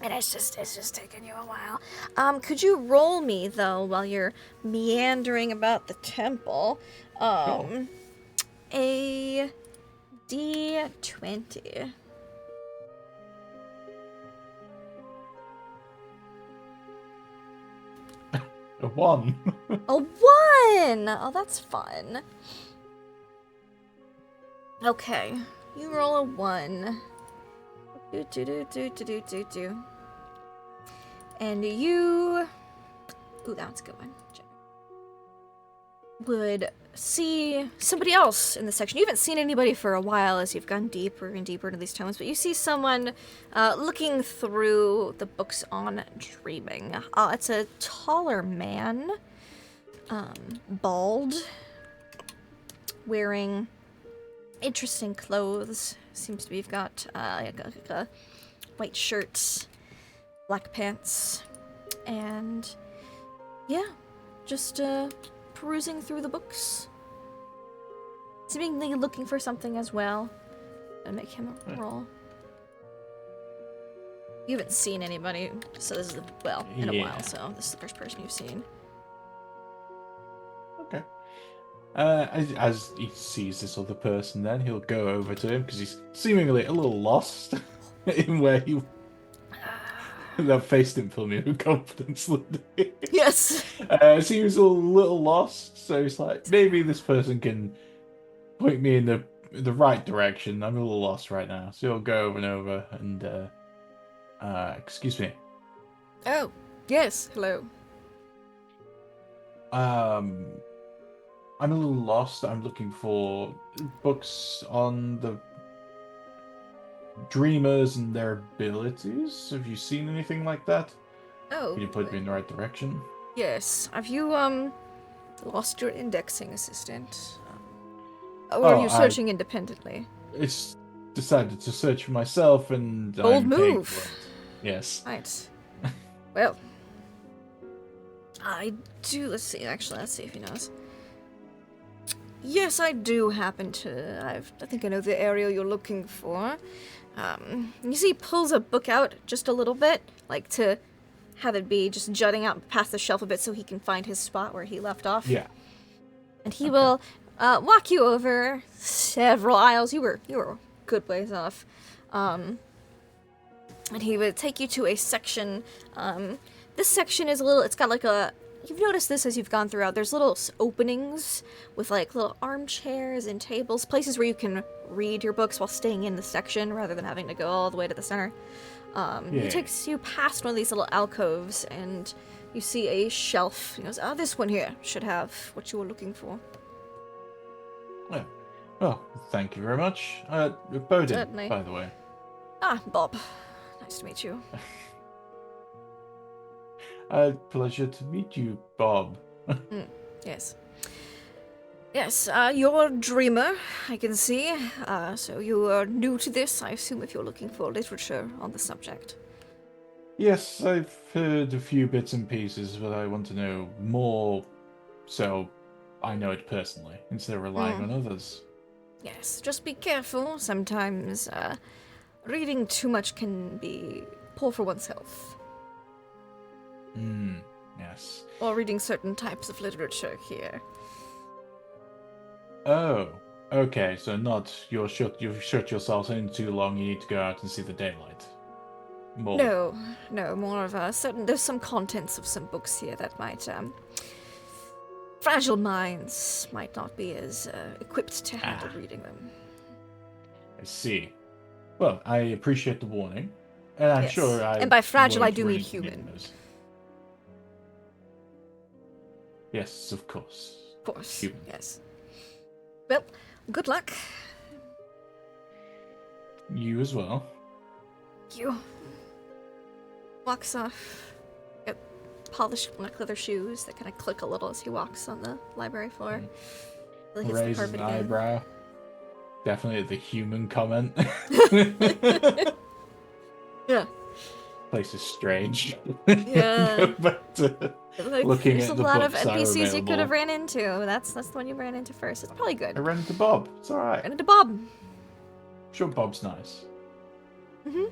And it's just taking you a while. Could you roll me, though, while you're meandering about the temple, a D20. A 1. A 1! Oh, that's fun. Okay, you roll a 1. Do. And you... Ooh, that's a good one. Would see somebody else in the section. You haven't seen anybody for a while as you've gone deeper and deeper into these tomes, but you see someone looking through the books on dreaming. It's a taller man, bald, wearing interesting clothes. Seems to be you've got a white shirt, black pants, and yeah, just perusing through the books. Seemingly looking for something as well. Gonna make him roll. You haven't seen anybody, so this is in a while, so this is the first person you've seen. Okay. As he sees this other person, then he'll go over to him because he's seemingly a little lost in where he. That face didn't fill me with confidence. Yes. Seems a little lost, so he's like, maybe this person can point me in the right direction. I'm a little lost right now, so he'll go over and over and excuse me. Oh, yes. Hello. I'm a little lost. I'm looking for books on the dreamers and their abilities. Have you seen anything like that? Oh. Can you point me in the right direction? Yes. Have you lost your indexing assistant? Or are you searching independently? It's decided to search for myself, and bold I'm paying move. for it. Yes. Right. Well, I do. Let's see if he knows. Yes, I do happen to. I think I know the area you're looking for. You see, he pulls a book out just a little bit, like to have it be just jutting out past the shelf a bit so he can find his spot where he left off. Yeah. And he will walk you over several aisles. You were a good ways off. And he would take you to a section. This section is it's got like a. You've noticed this as you've gone throughout. There's little openings with like little armchairs and tables, places where you can read your books while staying in the section rather than having to go all the way to the center. He takes you past one of these little alcoves and you see a shelf. He goes, this one here should have what you were looking for. Yeah. Well, thank you very much. Bowden, Certainly. by the way. Bob. Nice to meet you. Pleasure to meet you, Bob. Yes. Yes, you're a dreamer, I can see. So you are new to this, I assume, if you're looking for literature on the subject. Yes, I've heard a few bits and pieces, but I want to know more so I know it personally, instead of relying on others. Yes, just be careful. Sometimes reading too much can be poor for one's health. Yes. Or reading certain types of literature here. Oh, okay. So not you've shut yourselves in too long. You need to go out and see the daylight. More. No, more of a certain. There's some contents of some books here that might fragile minds might not be as equipped to handle reading them. I see. Well, I appreciate the warning, and I'm Yes. sure I. And by fragile, I won't do mean read human. those. Yes, of course. Of course. Human. Yes. Well, good luck. You as well. You. Walks off. Got polished black leather shoes that kind of click a little as he walks on the library floor. Really hits the Raises carpet an again. eyebrow. Definitely the human comment. Yeah. Place is strange. Yeah. But Like, looking there's at a the lot of books that are NPCs you could available. have ran into. That's the one you ran into first. It's probably good. I ran into Bob. It's all right. Ran into Bob. Sure, Bob's nice. Mhm.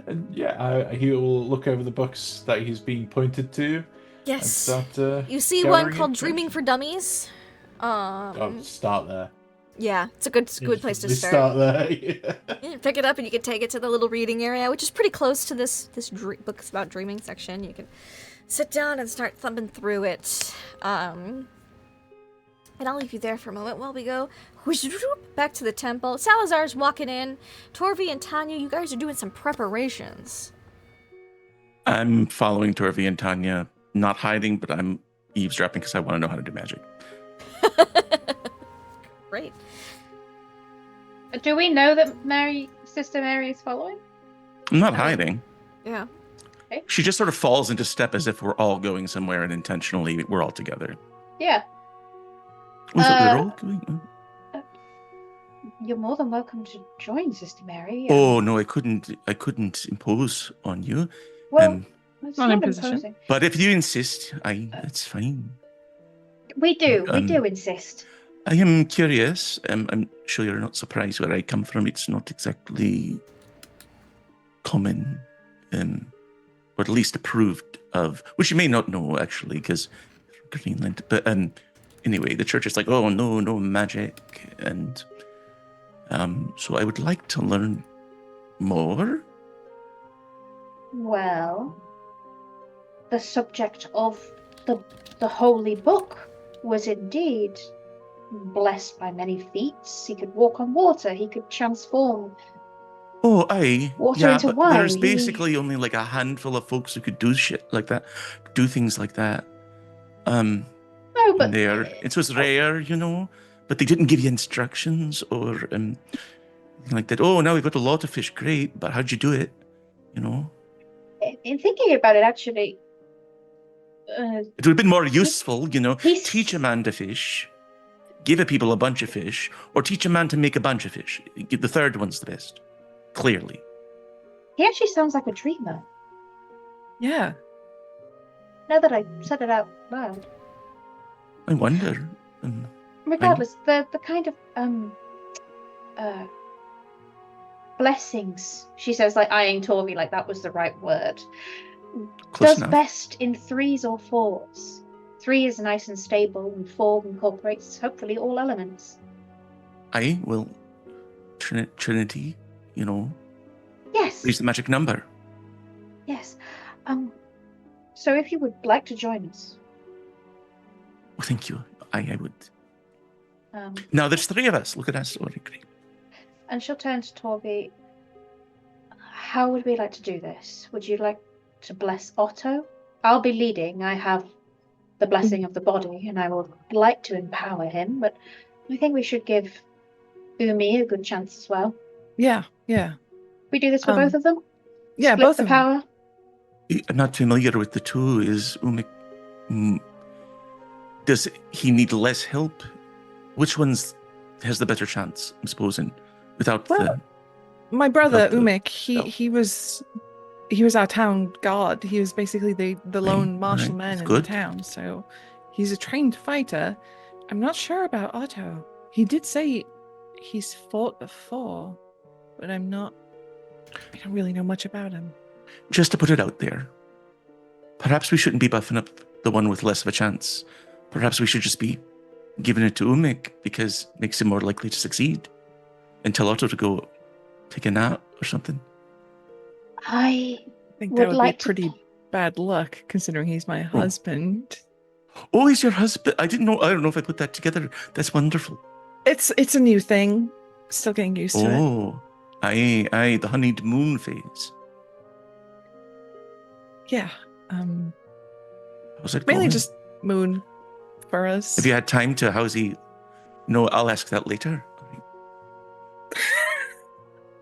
And yeah, he will look over the books that he's being pointed to. Yes. And start, You see one gathering called information. Dreaming for Dummies. Oh, start there. Yeah, it's a good place to Just start. there. Yeah. You pick it up and you can take it to the little reading area, which is pretty close to this books about dreaming section. You can sit down and start thumbing through it. And I'll leave you there for a moment while we go back to the temple. Salazar's walking in. Torvi and Tanya, you guys are doing some preparations. I'm following Torvi and Tanya, not hiding, but I'm eavesdropping because I want to know how to do magic. Great. Do we know that Sister Mary is following? I'm not hiding. Yeah. She just sort of falls into step as if we're all going somewhere and intentionally we're all together. Yeah. Was it we're all going? You're more than welcome to join, Sister Mary. Oh no, I couldn't impose on you. Well, it's Not not imposition. imposing. But if you insist, it's fine. We do insist. I am curious. I'm sure you're not surprised where I come from. It's not exactly common, or at least approved of, which you may not know actually, because Greenland. But anyway, the church is like, oh no magic, and so I would like to learn more. Well, the subject of the holy book was indeed blessed by many feats. He could walk on water. He could transform. Oh, aye. Water into but wine. There's basically only like a handful of folks who could do shit like that, do things like that. No, but There, it was rare, but they didn't give you instructions or anything like that. Oh, now we've got a lot of fish. Great, but how'd you do it? in thinking about it, actually, It would have been more useful, he's- teach a man to fish, give a people a bunch of fish, or teach a man to make a bunch of fish. The third one's the best, clearly. he actually sounds like a dreamer. Yeah. Now that I said it out loud. I wonder. Regardless, the kind of blessings, she says, like eyeing Torvi like that was the right word, Close does enough. best in 3s or 4s. 3 is nice and stable, and 4 incorporates hopefully all elements. Aye, well, Trinity, Yes, is the magic number. yes. So if you would like to join us, Well, thank you. I would. um, Now there's 3 of us. Look at us. Oh, great. and she'll turn to Torvi. How would we like to do this? Would you like to bless Otto? I'll be leading. I have the blessing of the body, and I would like to empower him, but I think we should give Umi a good chance as well. Yeah. We do this for both of them? Yeah, Split both the of them. power? I'm not familiar with the 2. Is Umik... Does he need less help? Which one's has the better chance, I'm supposing, without Well, My brother Help the- Umik, help. he was our town guard. He was basically the lone martial right, man that's in good. the town. So he's a trained fighter. I'm not sure about Otto. He did say he's fought before, but I don't really know much about him. just to put it out there, perhaps we shouldn't be buffing up the one with less of a chance. Perhaps we should just be giving it to Umik because it makes him more likely to succeed. And tell Otto to go take a nap or something. I think would that would like be pretty bad luck, considering he's my husband. Oh, he's your husband. I don't know if I put that together. That's wonderful. It's a new thing. Still getting used to it. Oh, aye, the honeyed moon phase. Yeah. How's it Mainly going? just moon for us. Have you had time to, how's he? No, I'll ask that later.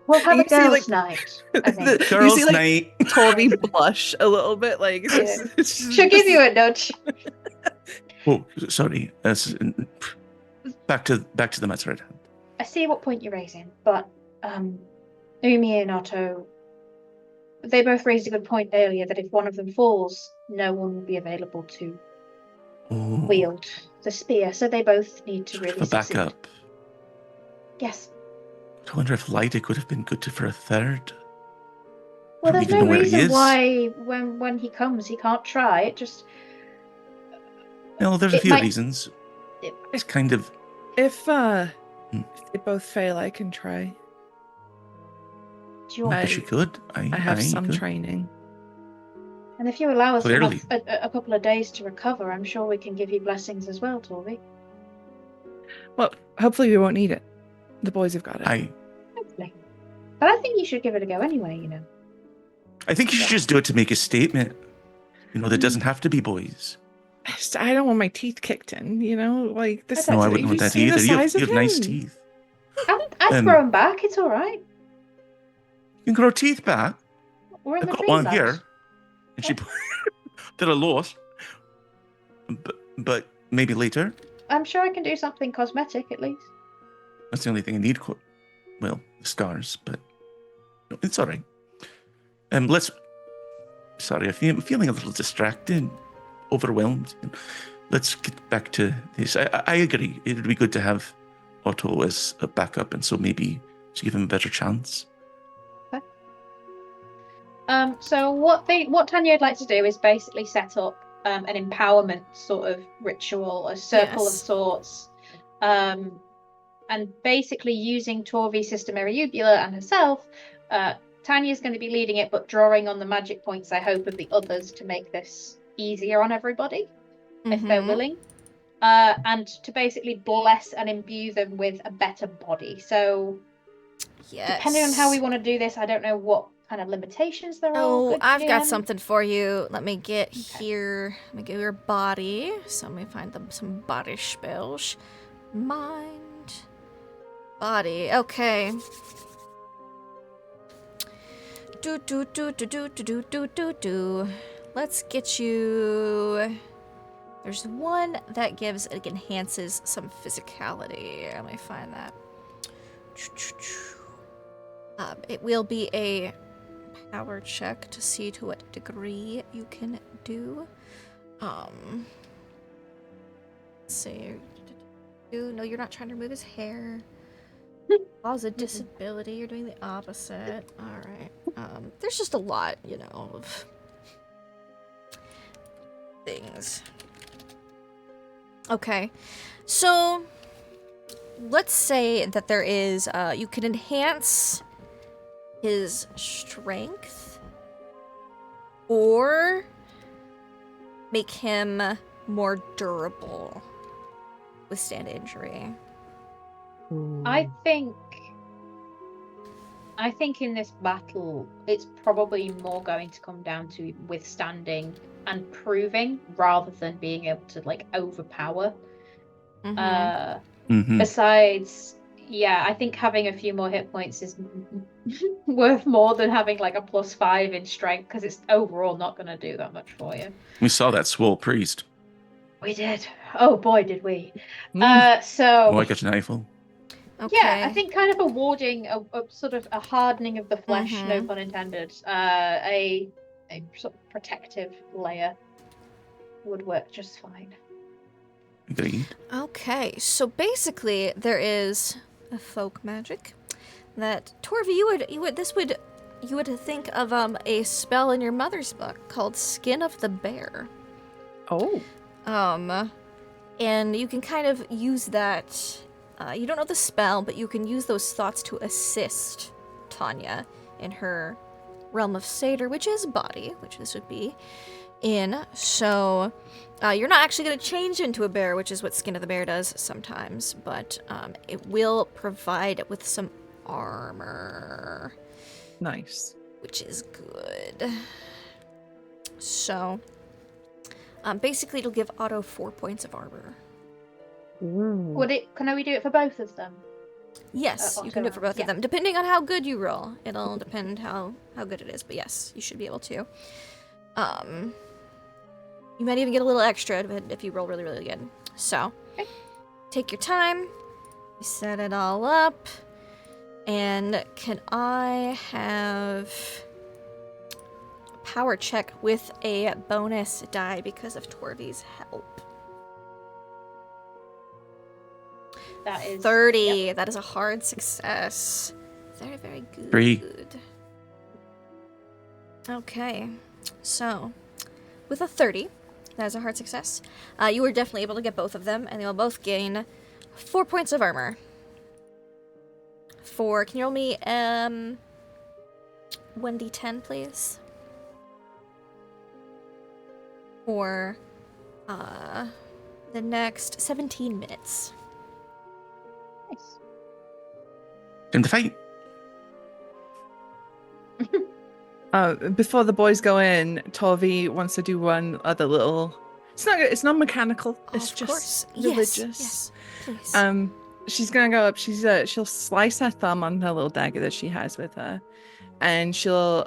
We'll have a You see, girls' night. I think. Girls' you see, like, night. Toby blush a little bit, like She'll give you a nudge. Oh, sorry. Back to the matter at hand. I see what point you're raising, but Umi and Otto, they both raised a good point earlier that if one of them falls, no one will be available to wield the spear. So they both need to really For succeed. backup. Yes. I wonder if Lydic would have been good for a third. Well, Do we there's even no know where he reason is? why when he comes he can't try. It just Well, there's a it few might- reasons. it- It's kind of. if they both fail, I can try. do you I want guess you could. I have some could. training. And if you allow us to Clearly. have a couple of days to recover, I'm sure we can give you blessings as well, Torby. Well, hopefully we won't need it. The boys have got it. Hopefully. But I think you should give it a go anyway, you know. I think you should just do it to make a statement. You know, there doesn't have to be boys. I don't want my teeth kicked in, you know? Like this. No, I have wouldn't want you that seen the either. You size have of nice him? teeth. I'd grow them back. It's all right. You can grow teeth back. We're in I've the got one Greenlands. here. And she that I lost. But maybe later. I'm sure I can do something cosmetic at least. That's the only thing I need. Well, the scars, but it's all right. Sorry, I'm feeling a little distracted, overwhelmed. Let's get back to this. I agree. It would be good to have Otto as a backup, and so maybe to give him a better chance. So what Tanya would like to do is basically set up an empowerment sort of ritual, a circle of Yes. sorts, and basically using Torvi's sister Meriubula and herself. Tanya's going to be leading it, but drawing on the magic points, I hope, of the others to make this easier on everybody, if they're willing. And to basically bless and imbue them with a better body. So, Yes. depending on how we want to do this, I don't know what kind of limitations there are. Oh, Good I've got GM. something for you. Let me get here. Let me get your body. So let me find some body spells. Mind. Body. Okay. Do. Let's get you. There's one that enhances some physicality. Let me find that. It will be a power check to see to what degree you can do. Let's see. No, you're not trying to remove his hair. Cause a disability. You're doing the opposite. All right. There's just a lot, of things. Okay. So let's say that there is. You can enhance his strength or make him more durable, withstand injury. I think in this battle, it's probably more going to come down to withstanding and proving rather than being able to overpower. Besides, yeah, I think having a few more hit points is worth more than having a +5 in strength, because it's overall not going to do that much for you. We saw that swole priest. We did. Oh boy, did we. Oh, So I got an eyeful. Okay. yeah, I think kind of a warding, a sort of a hardening of the flesh, no pun intended, a sort of protective layer would work just fine. Agreed. Okay, so basically there is a folk magic that Torvi, you would you would think of a spell in your mother's book called Skin of the Bear. Oh. And you can kind of use that. You don't know the spell, but you can use those thoughts to assist Tanya in her realm of Satyr, which is body, which this would be in. So you're not actually going to change into a bear, which is what Skin of the Bear does sometimes, but it will provide with some armor. Nice. Which is good. So, basically it'll give Otto 4 points of armor. Can we do it for both of them? Yes, you can do it for both of them. Depending on how good you roll. It'll depend how good it is, but yes, you should be able to. You might even get a little extra if you roll really, really good. So, take your time. You set it all up. And can I have a power check with a bonus die because of Torvi's help? That is 30. Yep. That is a hard success. Very, very good. 3. Okay. So, with a 30, that is a hard success. You were definitely able to get both of them, and they will both gain 4 points of armor. Can you roll me 1d10, please? For the next 17 minutes. Nice. Time to fight. Before the boys go in, Torvi wants to do one other little. It's not mechanical. It's of just course. religious. Yes, please. She's gonna go up. She'll slice her thumb on her little dagger that she has with her, and she'll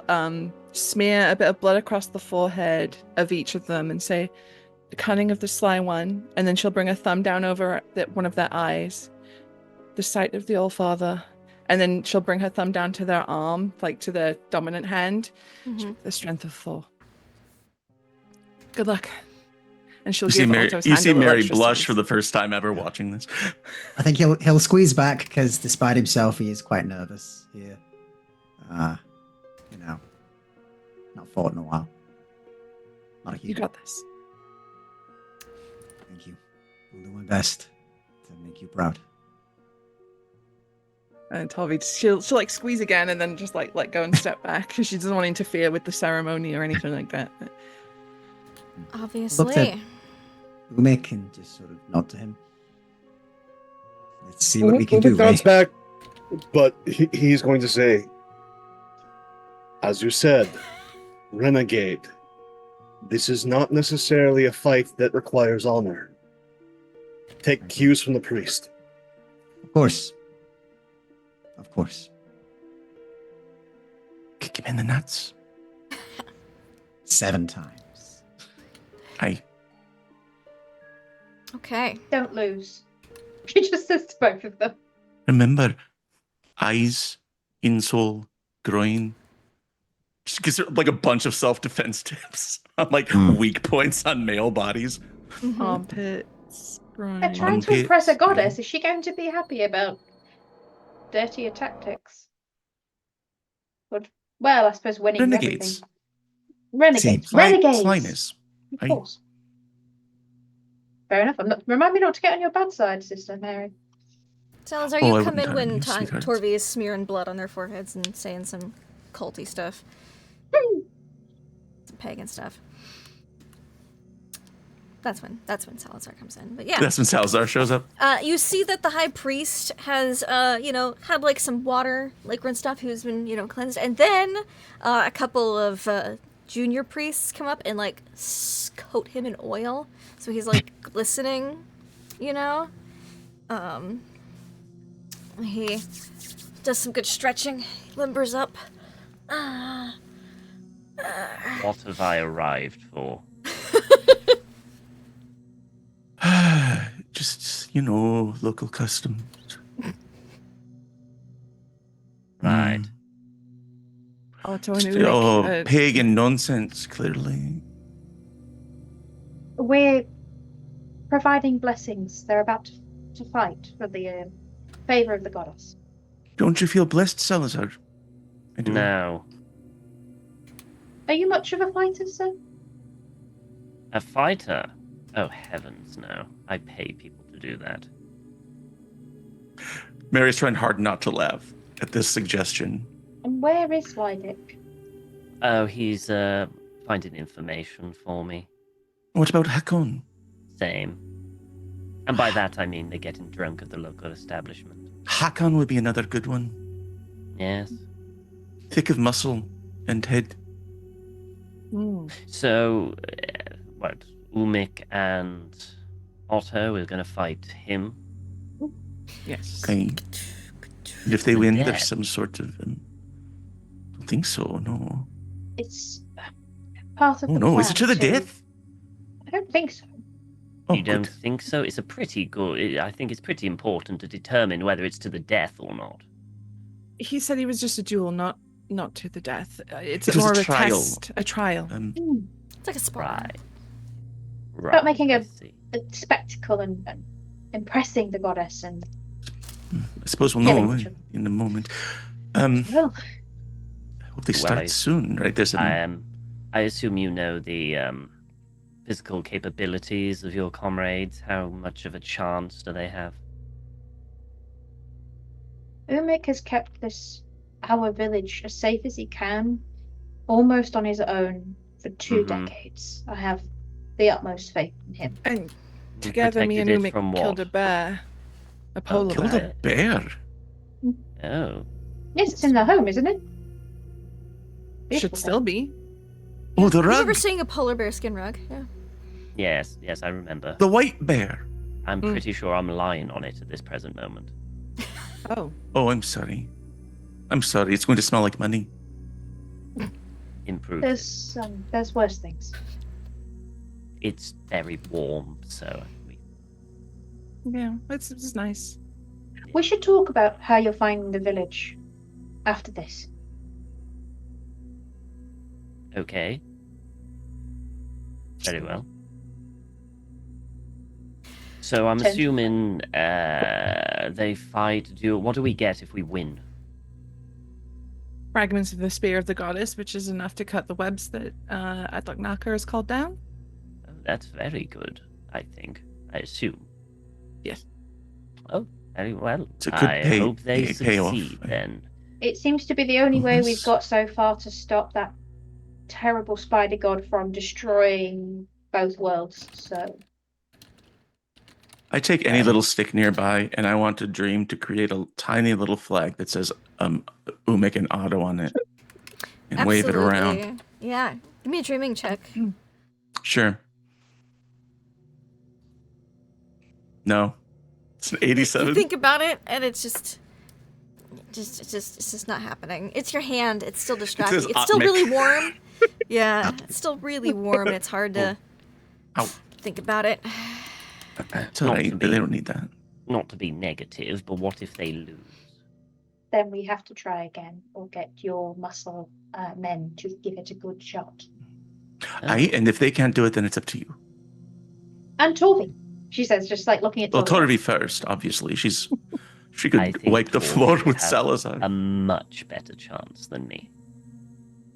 smear a bit of blood across the forehead of each of them and say, "The cunning of the sly one." And then she'll bring her thumb down over one of their eyes, "The sight of the All-Father." And then she'll bring her thumb down to their arm, like to the dominant hand. Mm-hmm. The strength of Thor. Good luck. And she'll You see give Mary, Otto's you hand see a little Mary extra blush squeeze. for the first time ever watching this. I think he'll squeeze back because despite himself, he is quite nervous here. Not fought in a while. Not a You huge. got this. Thank you. I'll do my best to make you proud. And Torvi, she'll like squeeze again and then just like let go and step back because she doesn't want to interfere with the ceremony or anything like that. Obviously. Looked at Umik and just sort of nod to him. Let's see what we can do. Nods back, but he's going to say, as you said, renegade. This is not necessarily a fight that requires honor. Take cues from the priest. Of course. Of course. Kick him in the nuts. 7 times. Aye. Okay. Don't lose. She just says to both of them. Remember, eyes, insole, groin. Just gives her like a bunch of self-defense tips on like weak points on male bodies. Mm-hmm. Armpits. They're trying to impress a goddess. Is she going to be happy about dirtier tactics? Well, I suppose winning Renegades. everything. Renegades. Renegades. Slyness. Of course. Fair enough. Remind me not to get on your bad side, Sister Mary. Salazar, Oh, you I come in wouldn't when harm you, sweetheart. Torvi is smearing blood on their foreheads and saying some culty stuff. Some pagan stuff. That's when Salazar comes in. But yeah. That's when Salazar shows up. You see that the high priest has, had like some water, like rinsed off, who's been, cleansed, and then a couple of junior priests come up and like coat him in oil, so he's like glistening, He does some good stretching, limbers up. What have I arrived for? Just, local customs. Right. Otto and Ulrich, Pagan nonsense, clearly. We're providing blessings. They're about to fight for the favor of the goddess. Don't you feel blessed, Salazar? I do. No. Are you much of a fighter, sir? A fighter? Oh, heavens, no. I pay people to do that. Mary's trying hard not to laugh at this suggestion. And where is Wydick? Oh, he's finding information for me. What about Hakon? Same. And by that I mean they're getting drunk at the local establishment. Hakon would be another good one. Yes. Thick of muscle and head. So, what? Umik and Otto is going to fight him? Yes. Okay. And if they win, Dead. there's some sort of... I don't think so, no. It's part of Oh the no, is it to plan the death? I don't think so. Oh, You don't good. think so? It's a pretty good... I think it's pretty important to determine whether it's to the death or not. He said he was just a duel, not to the death. It's It was more a of a trial. test, a trial. It's like a spot. Right. About making I see. a spectacle and impressing the goddess and I suppose we'll Killing know each other. in a moment. well, I hope they Well, start I- soon, right? There's some... I assume you know the physical capabilities of your comrades. How much of a chance do they have? Umik has kept our village as safe as he can, almost on his own for 2 Mhm. decades. I have the utmost faith in him. And You together, me and protected it Umik from killed a what? bear. A polar Killed bear. a bear? Oh. Yes, it's in the home, isn't it? Should still be. Oh, the I remember rug! seeing a polar bear skin rug. Yeah. Yes, I remember. The white bear! I'm pretty sure I'm lying on it at this present moment. Oh. Oh, I'm sorry. I'm sorry, it's going to smell like money. Improved. There's worse things. It's very warm, so Yeah, it's nice. We should talk about how you're finding the village after this. okay. Very well. So I'm Ten. assuming they fight. What do we get if we win? Fragments of the spear of the goddess, which is enough to cut the webs that Atlach-Nacha has called down. Oh, that's very good, I think. I assume. Yes. Oh, very well. It's a good I hope they payoff. succeed then. It seems to be the only way we've Yes. got so far to stop that terrible spider god from destroying both worlds. So I take any little stick nearby, and I want to dream to create a tiny little flag that says Umik and Otto on it, and wave it around. Absolutely. Yeah. Give me a dreaming check. Sure. No, it's an You 87. think about it, and it's just not happening. It's your hand. It's still distracting. says It's still Otmic. really warm. Yeah, it's still really warm, and it's hard to Ow. think about it. It's Not alright, to but they be- don't need that. Not to be negative, but what if they lose? then we have to try again, or get your muscle men to give it a good shot. And if they can't do it, then it's up to you. And Torvi, she says, just like looking at Well, Torvi. Torvi first, obviously. She I could think wipe the Torvi floor would with have Salazar. A much better chance than me.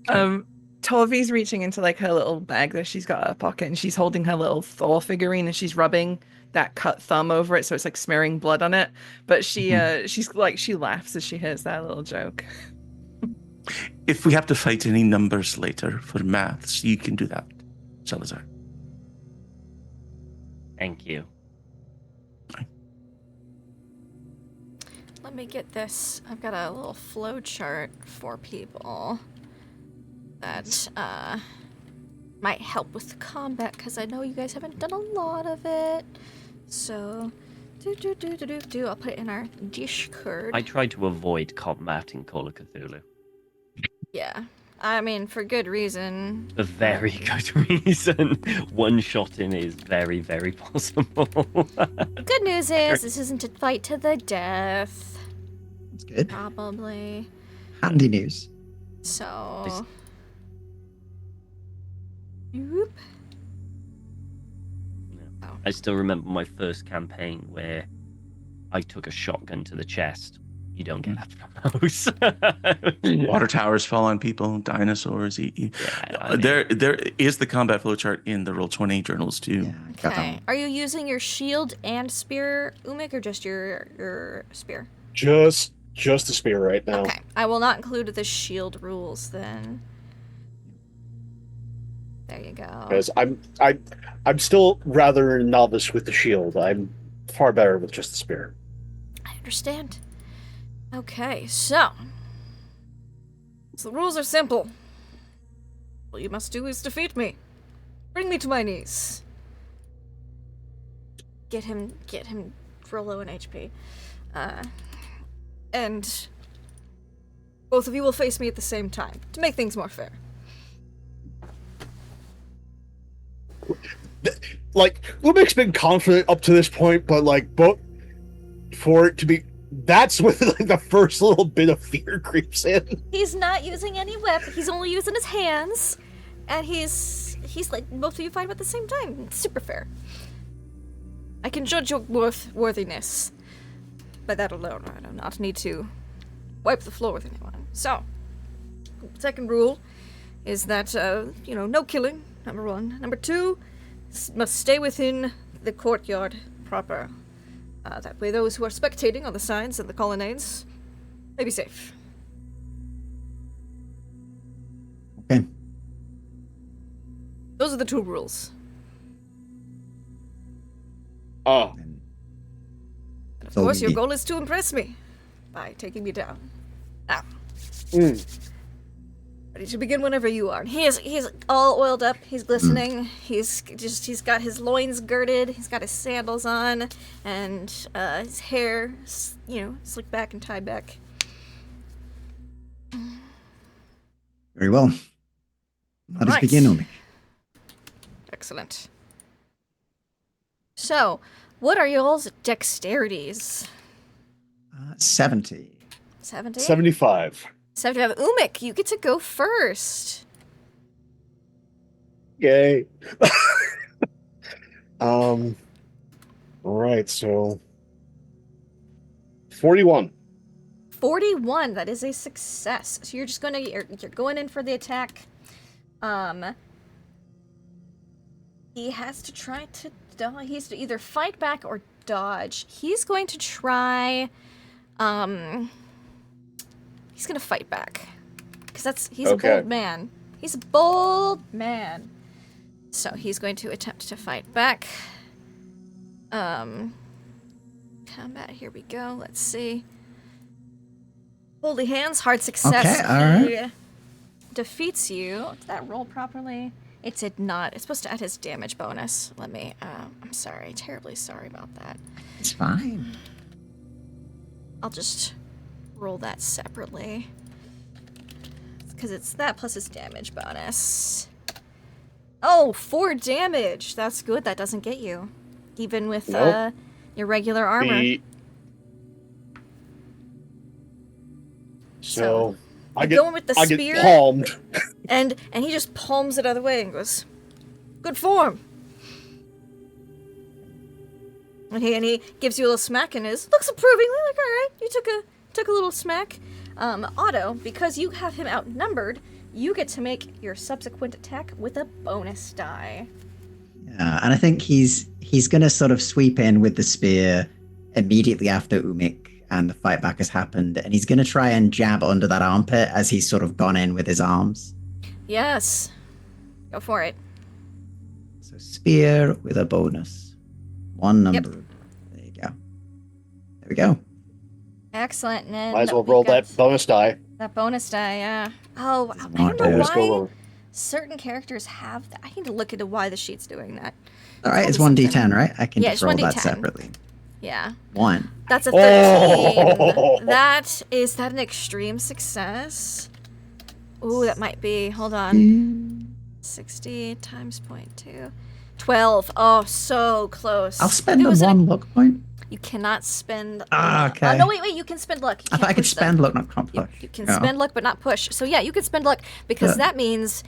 Tolvi's reaching into like her little bag that she's got in her pocket, and she's holding her little Thor figurine, and she's rubbing that cut thumb over it, so it's like smearing blood on it. But she she laughs as she hears that little joke. If we have to fight any numbers later for maths, you can do that, Salazar. Thank you. Let me get this. I've got a little flow chart for people that might help with combat, because I know you guys haven't done a lot of it. So, I'll put it in our Discord. I try to avoid combat in Call of Cthulhu. Yeah. I mean, for good reason. For very good reason. One-shotting is very, very possible. Good news is, this isn't a fight to the death. That's good. Probably. Handy news. So. Whoop. I still remember my first campaign where I took a shotgun to the chest you don't get from those. Water towers fall on people. Dinosaurs eat you. There is the combat flowchart in the Roll20 journals too. Yeah, got that Okay. one. Are you using your shield and spear, Umik, or just your spear? Just the spear right now. Okay. I will not include the shield rules then. There you go. Because I'm still rather novice with the shield. I'm far better with just the spear. I understand. Okay, so the rules are simple. All you must do is defeat me. Bring me to my knees. Get him real low in HP. And both of you will face me at the same time to make things more fair. Like, Lumik's been confident up to this point, but like, for it to be, that's when like the first little bit of fear creeps in. He's not using any weapon. He's only using his hands, and he's like both of you fight him at the same time. It's super fair. I can judge your worthiness by that alone. I do not need to wipe the floor with anyone. So, second rule is that no killing. Number 1. Number 2, must stay within the courtyard proper. That way those who are spectating on the sides and the colonnades may be safe. Okay. Those are the 2 rules. Oh, And of So course, your we- goal is to impress me by taking me down. Now, ready to begin whenever you are. He's all oiled up. He's glistening. He's got his loins girded. He's got his sandals on, and his hair, slicked back and tied back. Very well. Let us Right. begin, Umik. Excellent. So, what are y'all's dexterities? 70. 70? 75. 75. Umik, you get to go first. Yay. All right, so 41. 41. That is a success. So you're just gonna you're going in for the attack. He has to try to dodge. He has to either fight back or dodge. He's going to try. He's gonna fight back because he's a bold man. He's a bold man. So he's going to attempt to fight back. Combat. Here we go. Let's see. Holy hands, hard success. Okay, all right. He defeats you. Did that roll properly? It did not. It's supposed to add his damage bonus. Let me. I'm sorry. Terribly sorry about that. It's fine. I'll just roll that separately. Because it's that plus his damage bonus. Oh, 4 damage. That's good. That doesn't get you. Even with Nope. your regular armor. So I you're get going with the I spear? get palmed. And he just palms it out of the way and goes, good form. And he gives you a little smack and looks approvingly like, all right, you took a little smack. Otto, because you have him outnumbered, you get to make your subsequent attack with a bonus die. Yeah, and I think he's gonna sort of sweep in with the spear immediately after Umik and the fight back has happened, and he's gonna try and jab under that armpit as he's sort of gone in with his arms. Yes. Go for it. So spear with a bonus. 1 number. Yep. There you go. There we go. Excellent. And then Might as well we've roll got that bonus die. That bonus die, yeah. Oh, I Not don't know bad. Let's go why lower. certain characters have that. I need to look into why the sheet's doing that. All right, it's probably 1d10, something. right? I can Yeah, just it's roll that 1d10. separately. Yeah. 1. That's a 13. Oh! Is that an extreme success? Ooh, that might be. Hold on. 60 times 0.2. 12. Oh, so close. I'll spend It the was 1 luck point. You cannot spend. Okay. No, wait. You can spend luck. You I can't thought I could push, though. spend luck, not push. You can Oh. spend luck, but not push. So yeah, you could spend luck because Yeah. that means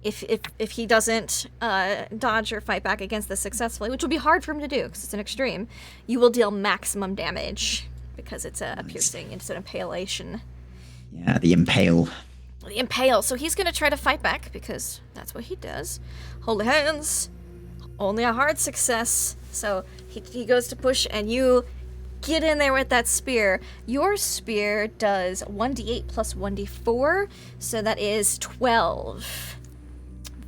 if he doesn't dodge or fight back against this successfully, which will be hard for him to do because it's an extreme, you will deal maximum damage because it's a piercing, it's an impalation. Yeah, the impale. The impale. So he's gonna try to fight back because that's what he does. Holy hands. Only a hard success. So he goes to push, and you get in there with that spear. Your spear does 1d8 plus 1d4, so that is 12.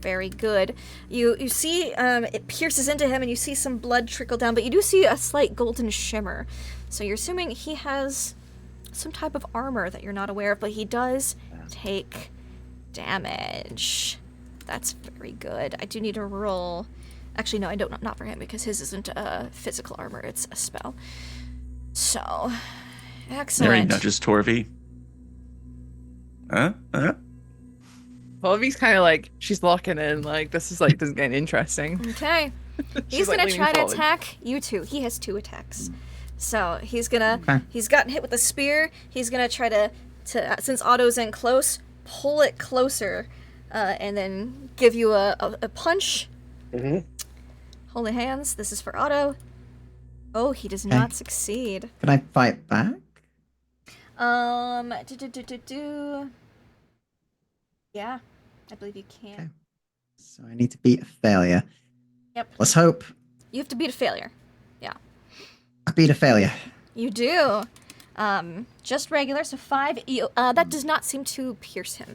Very good. You see it pierces into him, and you see some blood trickle down, but you do see a slight golden shimmer. So you're assuming he has some type of armor that you're not aware of, but he does take damage. That's very good. I do need to roll. Actually, no, I don't. Not for him, because his isn't physical armor. It's a spell. So, excellent. Mary nudges Torvi. Huh? Volvi's kind of like, she's locking in, like, this is getting interesting. Okay. He's like, gonna leaning try to forward. attack you two. He has 2 attacks. So, he's gotten hit with a spear. He's gonna try to since Otto's in close, pull it closer, and then give you a punch. Mm-hmm. Holy hands. This is for Otto. Oh, he does not succeed. Can I fight back? Yeah, I believe you can. Okay. So I need to beat a failure. Yep. Let's hope. You have to beat a failure. I beat a failure. You do. Just regular, so 5. That does not seem to pierce him.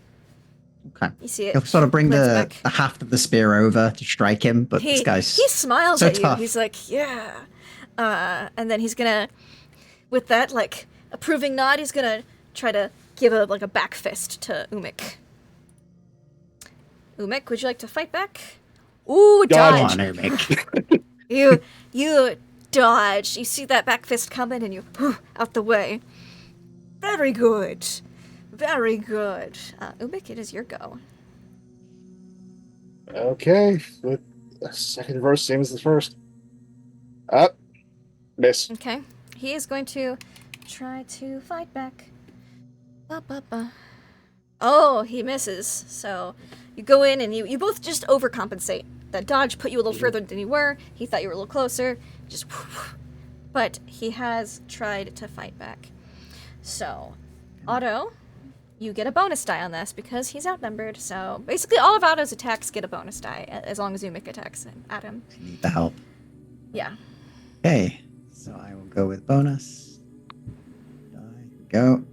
Okay. You see it. He'll sort of bring glares the back. haft of the spear over to strike him, but this guy's he smiles so at you. tough. He's like, yeah. And then he's gonna, with that approving nod, he's gonna try to give a back fist to Umik. Umik, would you like to fight back? Ooh, dodge! Come on, Umik. You dodge. You see that back fist coming, and you out the way. Very good. Very good. Umik, it is your go. Okay. The second verse, same as the first. Up. Miss. Okay. He is going to try to fight back. Oh, he misses. So you go in and you both just overcompensate. That dodge put you a little further than you were. He thought you were a little closer. Just, but he has tried to fight back. So, Otto, you get a bonus die on this because he's outnumbered. So basically, all of Otto's attacks get a bonus die as long as Umik attacks at him. Need the help. Yeah. Okay. So I will go with bonus. Go.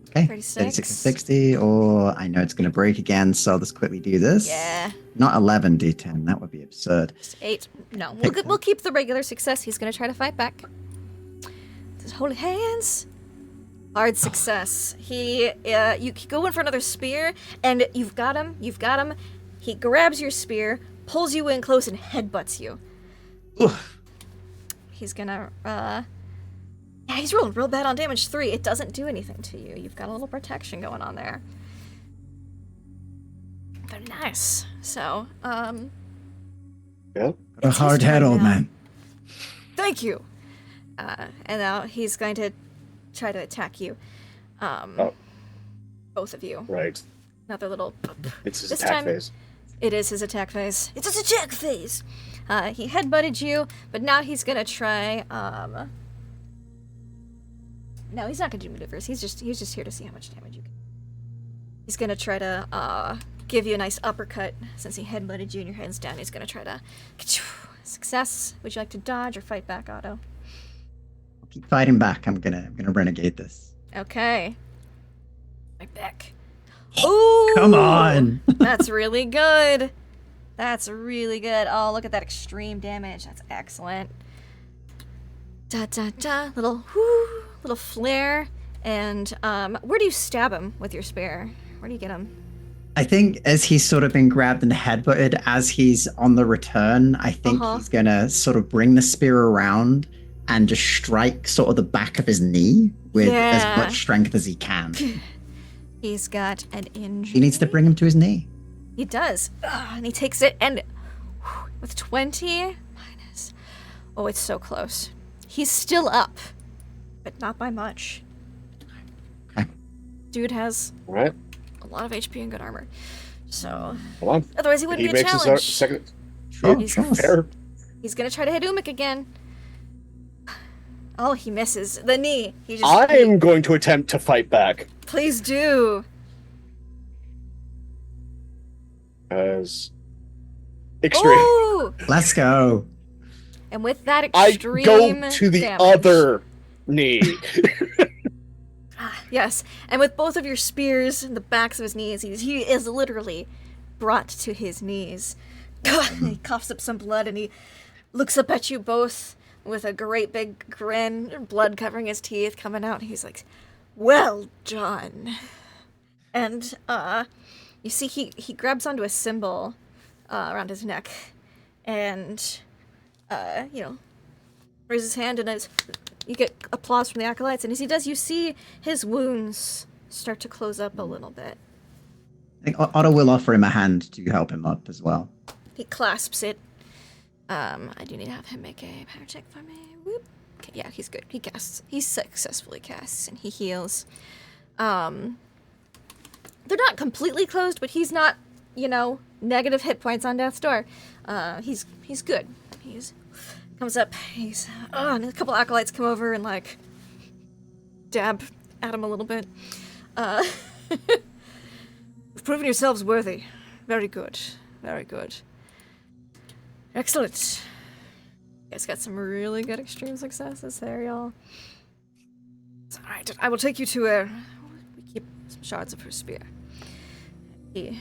Okay. 36 and 60, or I know it's going to break again, so let's quickly do this. Yeah. Not 11 d10. That would be absurd. Just 8. No, we'll keep the regular success. He's going to try to fight back. His holy hands. Hard success. You go in for another spear, and you've got him. He grabs your spear, pulls you in close, and headbutts you. Oof. He's gonna, yeah, he's rolling real bad on damage 3. It doesn't do anything to you. You've got a little protection going on there. Very nice. So, Yeah. Got a hard head, old man. Thank you. And now he's going to try to attack you. Both of you. Right. Another little... It's his This attack time- phase. It is his attack phase. It's his attack phase! He headbutted you, but now he's gonna try, No, he's not gonna do maneuvers. He's just here to see how much damage you can. He's gonna try to, give you a nice uppercut. Since he headbutted you and your head's down, he's gonna try to... Success. Would you like to dodge or fight back, Otto? I'll keep fighting back. I'm gonna renegade this. Okay. Fight back. Ooh! Come on! That's really good. That's really good. Oh, look at that extreme damage. That's excellent. Da da da. Little flare. And where do you stab him with your spear? Where do you get him? I think as he's sort of been grabbed and headbutted, as he's on the return, I think he's gonna sort of bring the spear around and just strike sort of the back of his knee with as much strength as he can. He's got an injury. He needs to bring him to his knee. He does. And he takes it, and with 20 minus... Oh, it's so close. He's still up, but not by much. Okay. Dude has All right. a lot of HP and good armor. So, Hold on. otherwise he wouldn't He be a makes his challenge. second. Sure, He's- sure. Fair. He's gonna try to hit Umik again. Oh, he misses. The knee. He just. I am going to attempt to fight back. Please do. As extreme. Ooh! Let's go. And with that I extreme go to the damage, other knee. Yes, and with both of your spears in the backs of his knees, he is literally brought to his knees. He coughs up some blood and he looks up at you both with a great big grin, blood covering his teeth, coming out. And he's like, "Well done." And you see he grabs onto a symbol around his neck, and raises his hand, and you get applause from the acolytes. And as he does, you see his wounds start to close up a little bit. I think Otto will offer him a hand to help him up as well. He clasps it. I do need to have him make a power check for me. Whoop. Okay, yeah, he's good. He casts. He successfully casts, and he heals. They're not completely closed, but he's not, negative hit points on death's door. He's good. He's comes up. And a couple acolytes come over and dab at him a little bit. You've proven yourselves worthy. Very good. Very good. Excellent. You guys got some really good extreme successes there, y'all. It's alright. I will take you to where we keep some shards of her spear. Yes,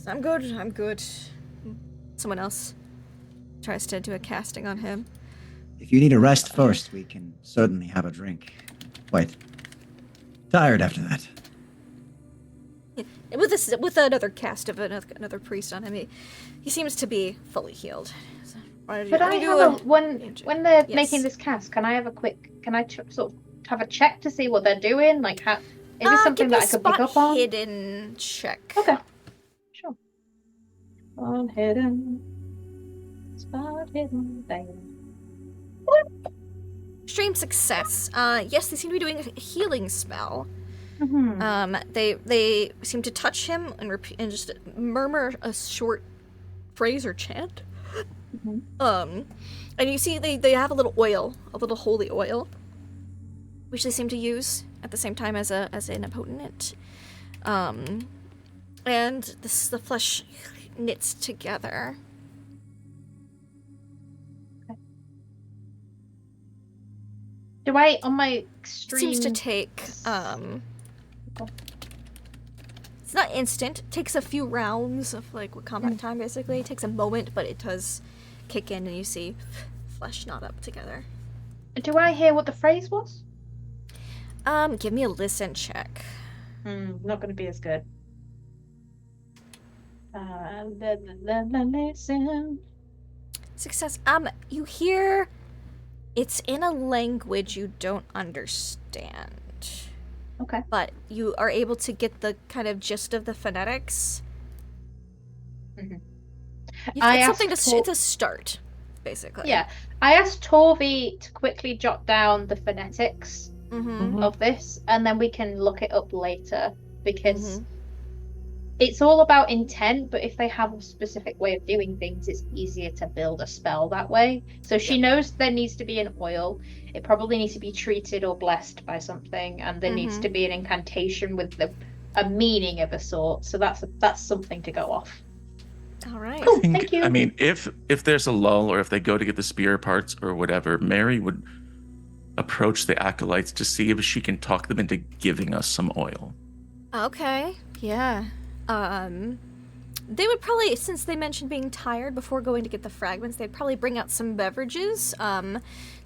I'm good. Someone else tries to do a casting on him. If you need a rest first, we can certainly have a drink. Quite tired after that. With another cast of another priest on him, he seems to be fully healed. So, when they're making this cast, can I sort of have a check to see what they're doing? Is this something that I could pick up on? Hidden check. Okay, sure. On hidden, spot hidden thing. Extreme success. Yes, they seem to be doing a healing spell. Mm-hmm. They seem to touch him and just murmur a short phrase or chant. Mm-hmm. And you see they have a little holy oil, which they seem to use at the same time as an opponent. And the flesh knits together. Do I, on my extreme... Seems to take, it's not instant. It takes a few rounds of, with combat time, basically. It takes a moment, but it does kick in, and you see flesh knot up together. Do I hear what the phrase was? Give me a listen check. Not going to be as good. Listen. Success. You hear... It's in a language you don't understand. Okay. But you are able to get the kind of gist of the phonetics. Mm-hmm. It's a start, basically. Yeah. I asked Torvi to quickly jot down the phonetics of this, and then we can look it up later, because it's all about intent, but if they have a specific way of doing things, it's easier to build a spell that way. So she knows there needs to be an oil. It probably needs to be treated or blessed by something, and there needs to be an incantation with a meaning of a sort. So that's something to go off. All right. Cool, thank you. I mean, if there's a lull, or if they go to get the spear parts or whatever, Mary would approach the acolytes to see if she can talk them into giving us some oil. Okay. Yeah. They would probably, since they mentioned being tired before going to get the fragments, they'd probably bring out some beverages.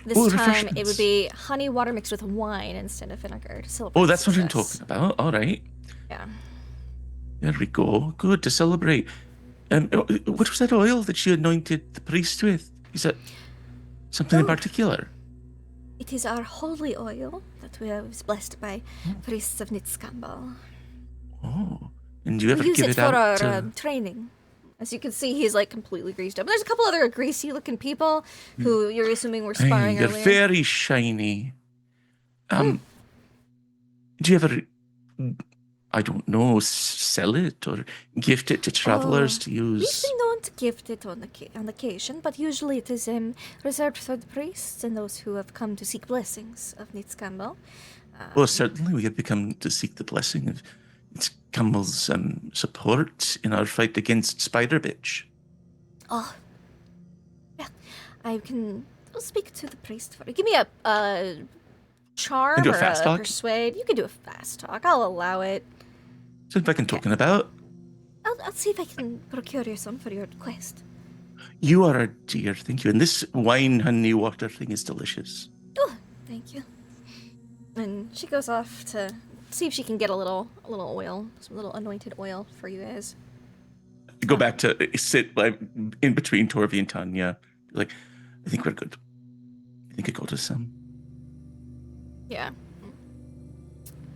This time it would be honey water mixed with wine instead of vinegar. Oh, that's what I'm talking about. All right. Yeah. There we go. Good to celebrate. What was that oil that she anointed the priest with? Is that something in particular? It is our holy oil that was blessed by priests of Nitskambal. Oh. And do you ever We use give it it for out? our training. As you can see, he's completely greased up. And there's a couple other greasy-looking people who you're assuming were sparring You're earlier. very shiny. Do you ever I don't know, sell it or gift it to travelers to use? We've been known to gift it on occasion, but usually it is reserved for the priests and those who have come to seek blessings of Nitz Campbell. Well, certainly we have come to seek the blessing of Nitz Campbell's support in our fight against Spider Bitch. Oh, yeah. I'll speak to the priest for you. Give me a charm do a or fast a talk? persuade. You can do a fast talk. I'll allow it. So if I can talking about. I'll see if I can procure you some for your quest. You are a dear, thank you. And this wine honey water thing is delicious. Oh, thank you. And she goes off to see if she can get a little oil, some little anointed oil for you guys. Go back to sit like in between Torvi and Tanya. Like, I think we're good. I think I got us some. Yeah.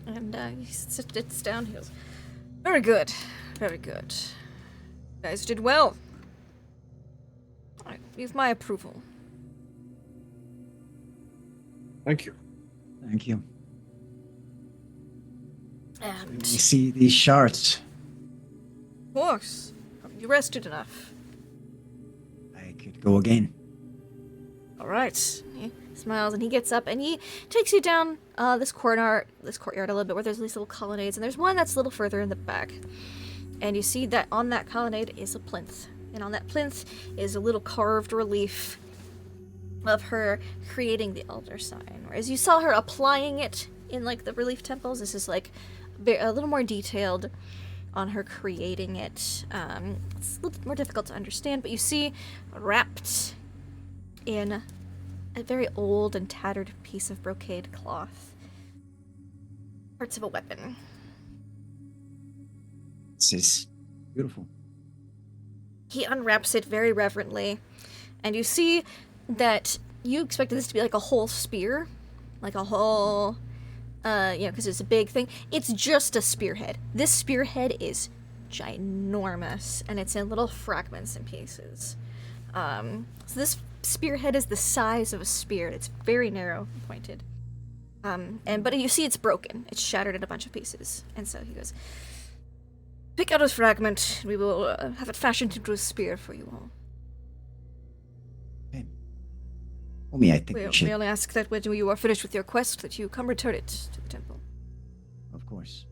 And he sits down. He goes, "Very good, very good. You guys did well. You have my approval." Thank you. Thank you. And You see these shards. of course, you rested enough. I could go again. All right. He smiles and he gets up and he takes you down this courtyard a little bit where there's these little colonnades, and there's one that's a little further in the back. And you see that on that colonnade is a plinth, and on that plinth is a little carved relief of her creating the elder sign. Whereas you saw her applying it in like the relief temples, this is like a little more detailed on her creating it. It's a little more difficult to understand, but you see wrapped in a very old and tattered piece of brocade cloth, parts of a weapon. This is beautiful. He unwraps it very reverently, and you see that you expected this to be like a whole spear, like a whole, because it's a big thing. It's just a spearhead. This spearhead is ginormous, and it's in little fragments and pieces. So this spearhead is the size of a spear. It's very narrow and pointed. But you see it's broken. It's shattered in a bunch of pieces. And so he goes, "Pick out a fragment. We will have it fashioned into a spear for you all." Okay. Only I think we should. We only ask that when you are finished with your quest, that you come return it to the temple. Of course.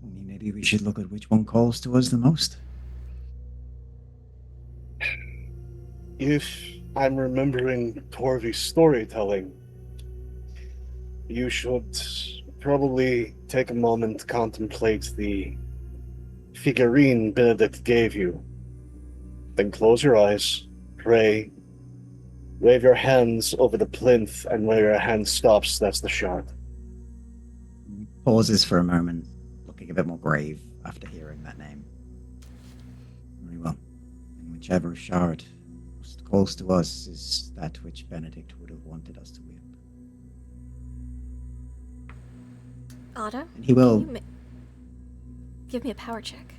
Only maybe we should look at which one calls to us the most. If I'm remembering Torvi's storytelling, you should probably take a moment to contemplate the figurine Benedict gave you. Then close your eyes, pray, wave your hands over the plinth, and where your hand stops, that's the shard. He pauses for a moment, looking a bit more grave after hearing that name. Very well. And whichever shard most calls to us is that which Benedict would have wanted us to wield. Ada, And he will, can you give me a power check?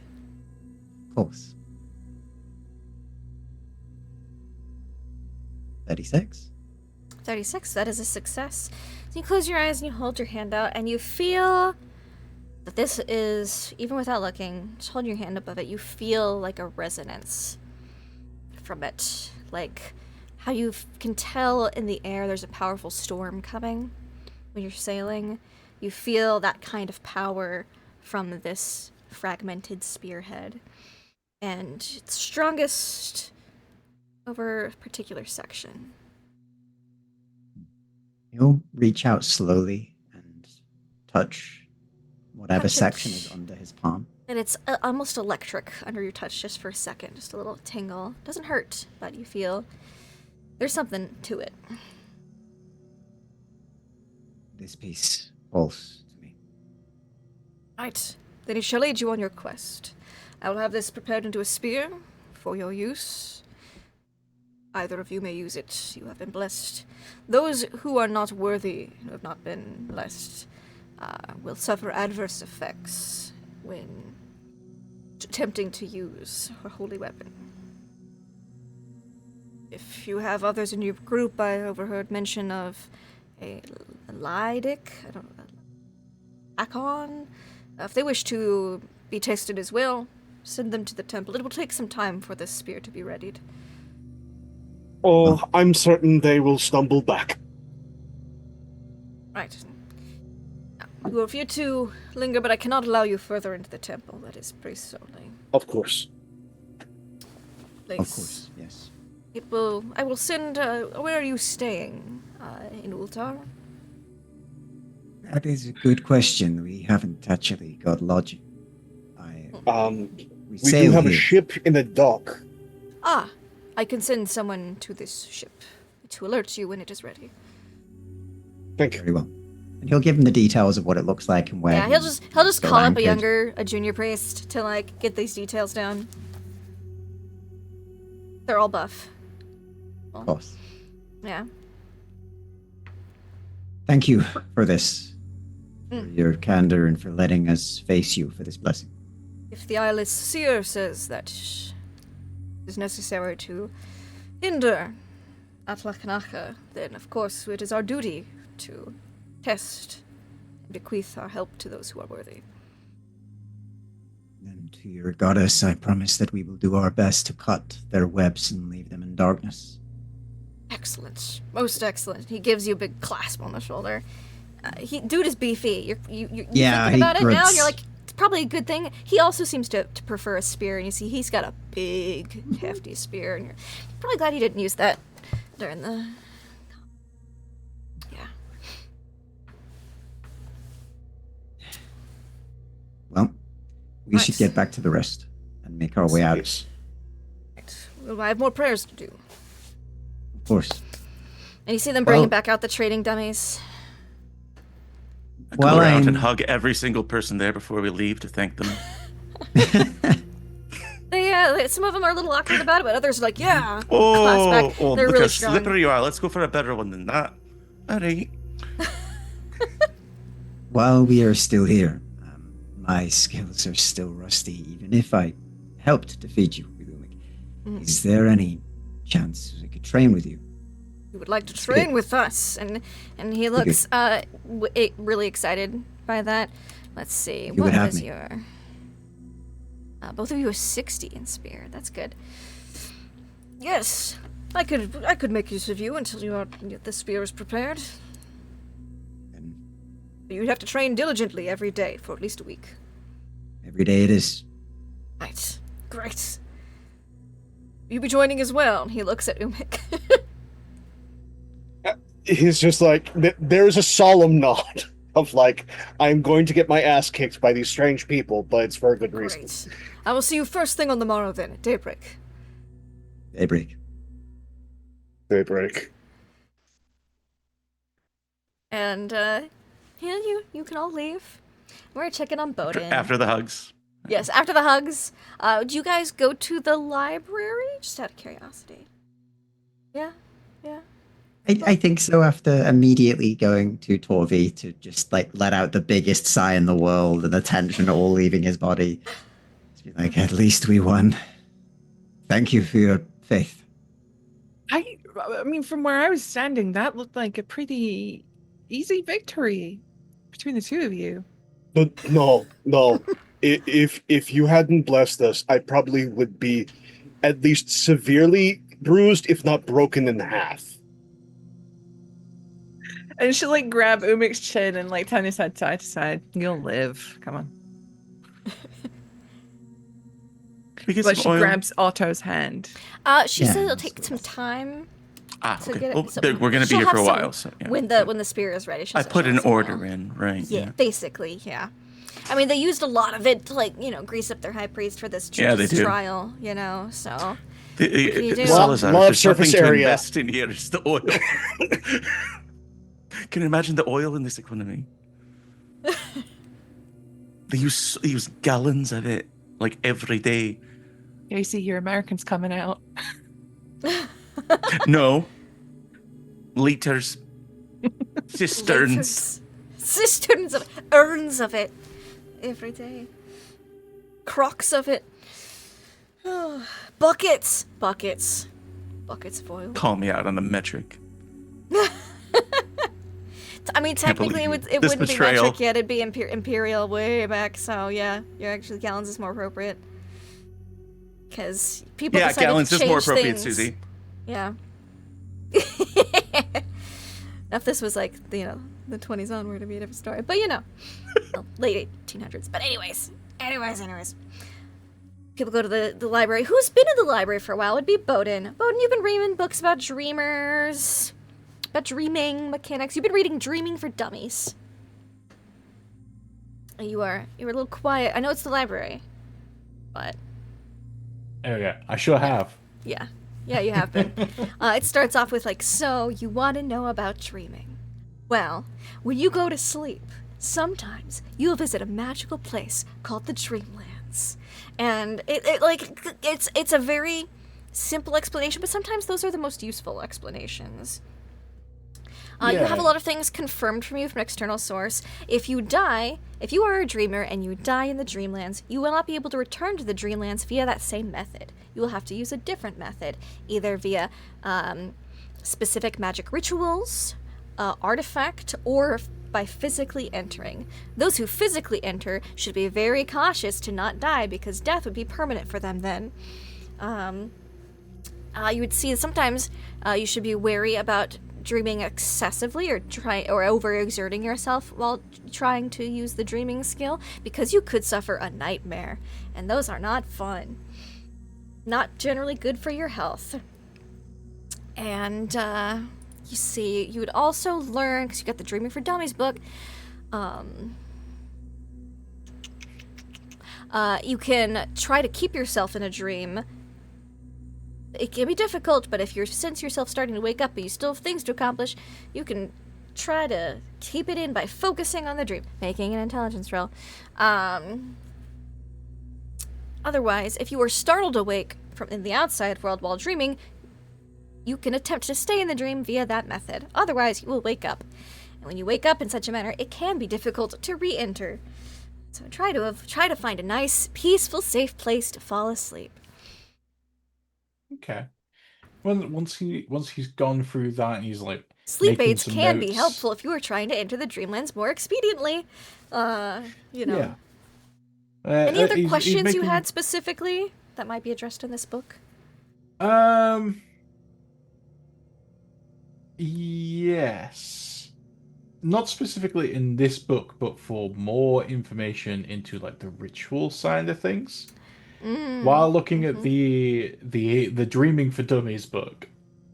of course. 36. 36, that is a success. So you close your eyes and you hold your hand out, and you feel that this is, even without looking, just hold your hand above it, you feel like a resonance from it. Like how you can tell in the air there's a powerful storm coming when you're sailing. You feel that kind of power from this fragmented spearhead. And it's strongest over a particular section. He'll reach out slowly and touch whatever Touch it. section is under his palm. And it's almost electric under your touch just for a second. Just a little tingle. Doesn't hurt, but you feel there's something to it. This piece calls to me. Right. Then he shall lead you on your quest. I will have this prepared into a spear for your use. Either of you may use it. You have been blessed. Those who are not worthy, who have not been blessed, will suffer adverse effects when attempting to use a holy weapon. If you have others in your group, I overheard mention of a Lydic, I don't know, Akon, If they wish to be tested as well, send them to the temple. It will take some time for this spear to be readied. Oh, I'm certain they will stumble back. Right. You are free to linger, but I cannot allow you further into the temple. That is priest only. Of course. Please. Of course, yes. I will send, where are you staying? In Ultar? That is a good question. We haven't actually got lodging. We do have a ship in the dock. Ah, I can send someone to this ship to alert you when it is ready. Thank you. Very well. And he'll give him the details of what it looks like and where. Yeah, he'll just go call up anchored. a junior priest to like get these details down. They're all buff. Of course. Yeah. Thank you for this, for your candor, and for letting us face you for this blessing. If the eyeless seer says that it is necessary to hinder Atlach-Nacha, then of course it is our duty to test and bequeath our help to those who are worthy. And to your goddess, I promise that we will do our best to cut their webs and leave them in darkness. Excellent. Most excellent. He gives you a big clasp on the shoulder. Dude is beefy. You're thinking about it now, and you're like, it's probably a good thing. He also seems to prefer a spear, and you see he's got a big, hefty spear, and you're probably glad he didn't use that during the... Yeah. Well, we should get back to the rest and make our way out. Right. Well, I have more prayers to do. Of course. And you see them bringing back out the trading dummies. I go around and hug every single person there before we leave to thank them. Some of them are a little awkward about it, but others are like, yeah. Oh, They're look really how strong. slippery you are. Let's go for a better one than that. All right. While we are still here, my skills are still rusty, even if I helped defeat you. Is there any chance I could train with you? You would like to train with us, and he looks really excited by that. Let's see, what is your? Both of you are 60 in spear. That's good. Yes, I could make use of you until the spear is prepared. You'd have to train diligently every day for at least a week. Every day it is. Right, great. You be joining as well. He looks at Umik. He's just like, there's a solemn nod of like, I'm going to get my ass kicked by these strange people, but it's for a good reason. Great. I will see you first thing on the morrow then, at daybreak. Daybreak. Daybreak. And, you can all leave. We're checking on Bowden. After the hugs. Yes, after the hugs. Do you guys go to the library? Just out of curiosity. Yeah? I think so, after immediately going to Torvi to just like let out the biggest sigh in the world and the tension all leaving his body. Just be like, at least we won. Thank you for your faith. I mean, from where I was standing, that looked like a pretty easy victory between the two of you. But no. If you hadn't blessed us, I probably would be at least severely bruised, if not broken in half. And she'll like grab Umik's chin and like turn his head side to side. You'll live. Come on. But she grabs Otto's hand. She said it'll take some time. Okay. Get it. Well, So we're going to be here for a while. So, yeah. When the spear is ready. I put an order in, right? Yeah, basically, yeah. I mean, they used a lot of it to, like, grease up their high priest for this trial, so... Salazar, lot of there's something surface to area. invest in here. It's the oil. Can you imagine the oil in this economy? They use gallons of it, like, every day. Yeah, you see your Americans coming out. No. Liters. Cisterns. Cisterns of urns of it. Every day. Crocks of it. Buckets of oil. Call me out on the metric. I mean, technically, believe it this wouldn't betrayal. be metric yet. It'd be imperial way back. So yeah, you're actually gallons is more appropriate. Because people Yeah, decided gallons to is more change appropriate, things. Susie. Yeah. If this was like, the 20s onward, it'd be a different story. But well, late 1800s. But anyways. People go to the library. Who's been in the library for a while would be Bowden. Bowden, you've been reading books about dreamers, about dreaming mechanics. You've been reading Dreaming for Dummies. You were a little quiet. I know it's the library, but... There we go. I sure have. Yeah. Yeah, you have been. It starts off with so you want to know about dreaming. Well, when you go to sleep, sometimes you'll visit a magical place called the Dreamlands. And it's a very simple explanation, but sometimes those are the most useful explanations. You have a lot of things confirmed from you from an external source. If you are a dreamer and you die in the Dreamlands, you will not be able to return to the Dreamlands via that same method. You will have to use a different method, either via specific magic rituals, artifact, or by physically entering. Those who physically enter should be very cautious to not die, because death would be permanent for them then. You would see sometimes you should be wary about dreaming excessively or overexerting yourself while trying to use the dreaming skill, because you could suffer a nightmare, and those are not fun. Not generally good for your health. And you see, you would also learn, because you got the Dreaming for Dummies book, you can try to keep yourself in a dream. It can be difficult, but if you sense yourself starting to wake up but you still have things to accomplish, you can try to keep it in by focusing on the dream, making an intelligence roll. Otherwise, if you are startled awake from in the outside world while dreaming, you can attempt to stay in the dream via that method. Otherwise, you will wake up. And when you wake up in such a manner, it can be difficult to re-enter. So try to find a nice, peaceful, safe place to fall asleep. Okay. Once he's gone through that and he's like sleep making aids some can be notes. helpful if you are trying to enter the Dreamlands more expediently. Yeah. Any other he's questions you making- had specifically that might be addressed in this book? Yes. Not specifically in this book, but for more information into like the ritual side of things. While looking at the Dreaming for Dummies book,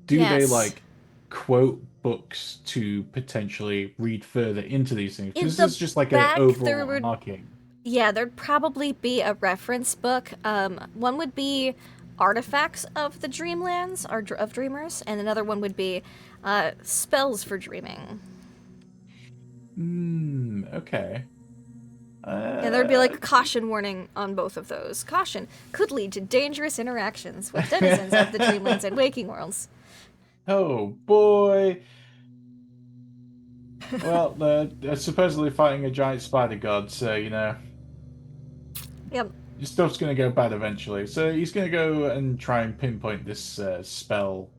do they like quote books to potentially read further into these things? In This the is just like back, an there overall would- marking. Yeah, there'd probably be a reference book. One would be Artifacts of the Dreamlands, or of Dreamers, and another one would be Spells for Dreaming. Okay. Yeah, there'd be like a caution warning on both of those. Caution could lead to dangerous interactions with denizens of the Dreamlands and waking worlds. Oh boy. Well, they're supposedly fighting a giant spider god, so Yep. your stuff's gonna go bad eventually. So he's gonna go and try and pinpoint this spell.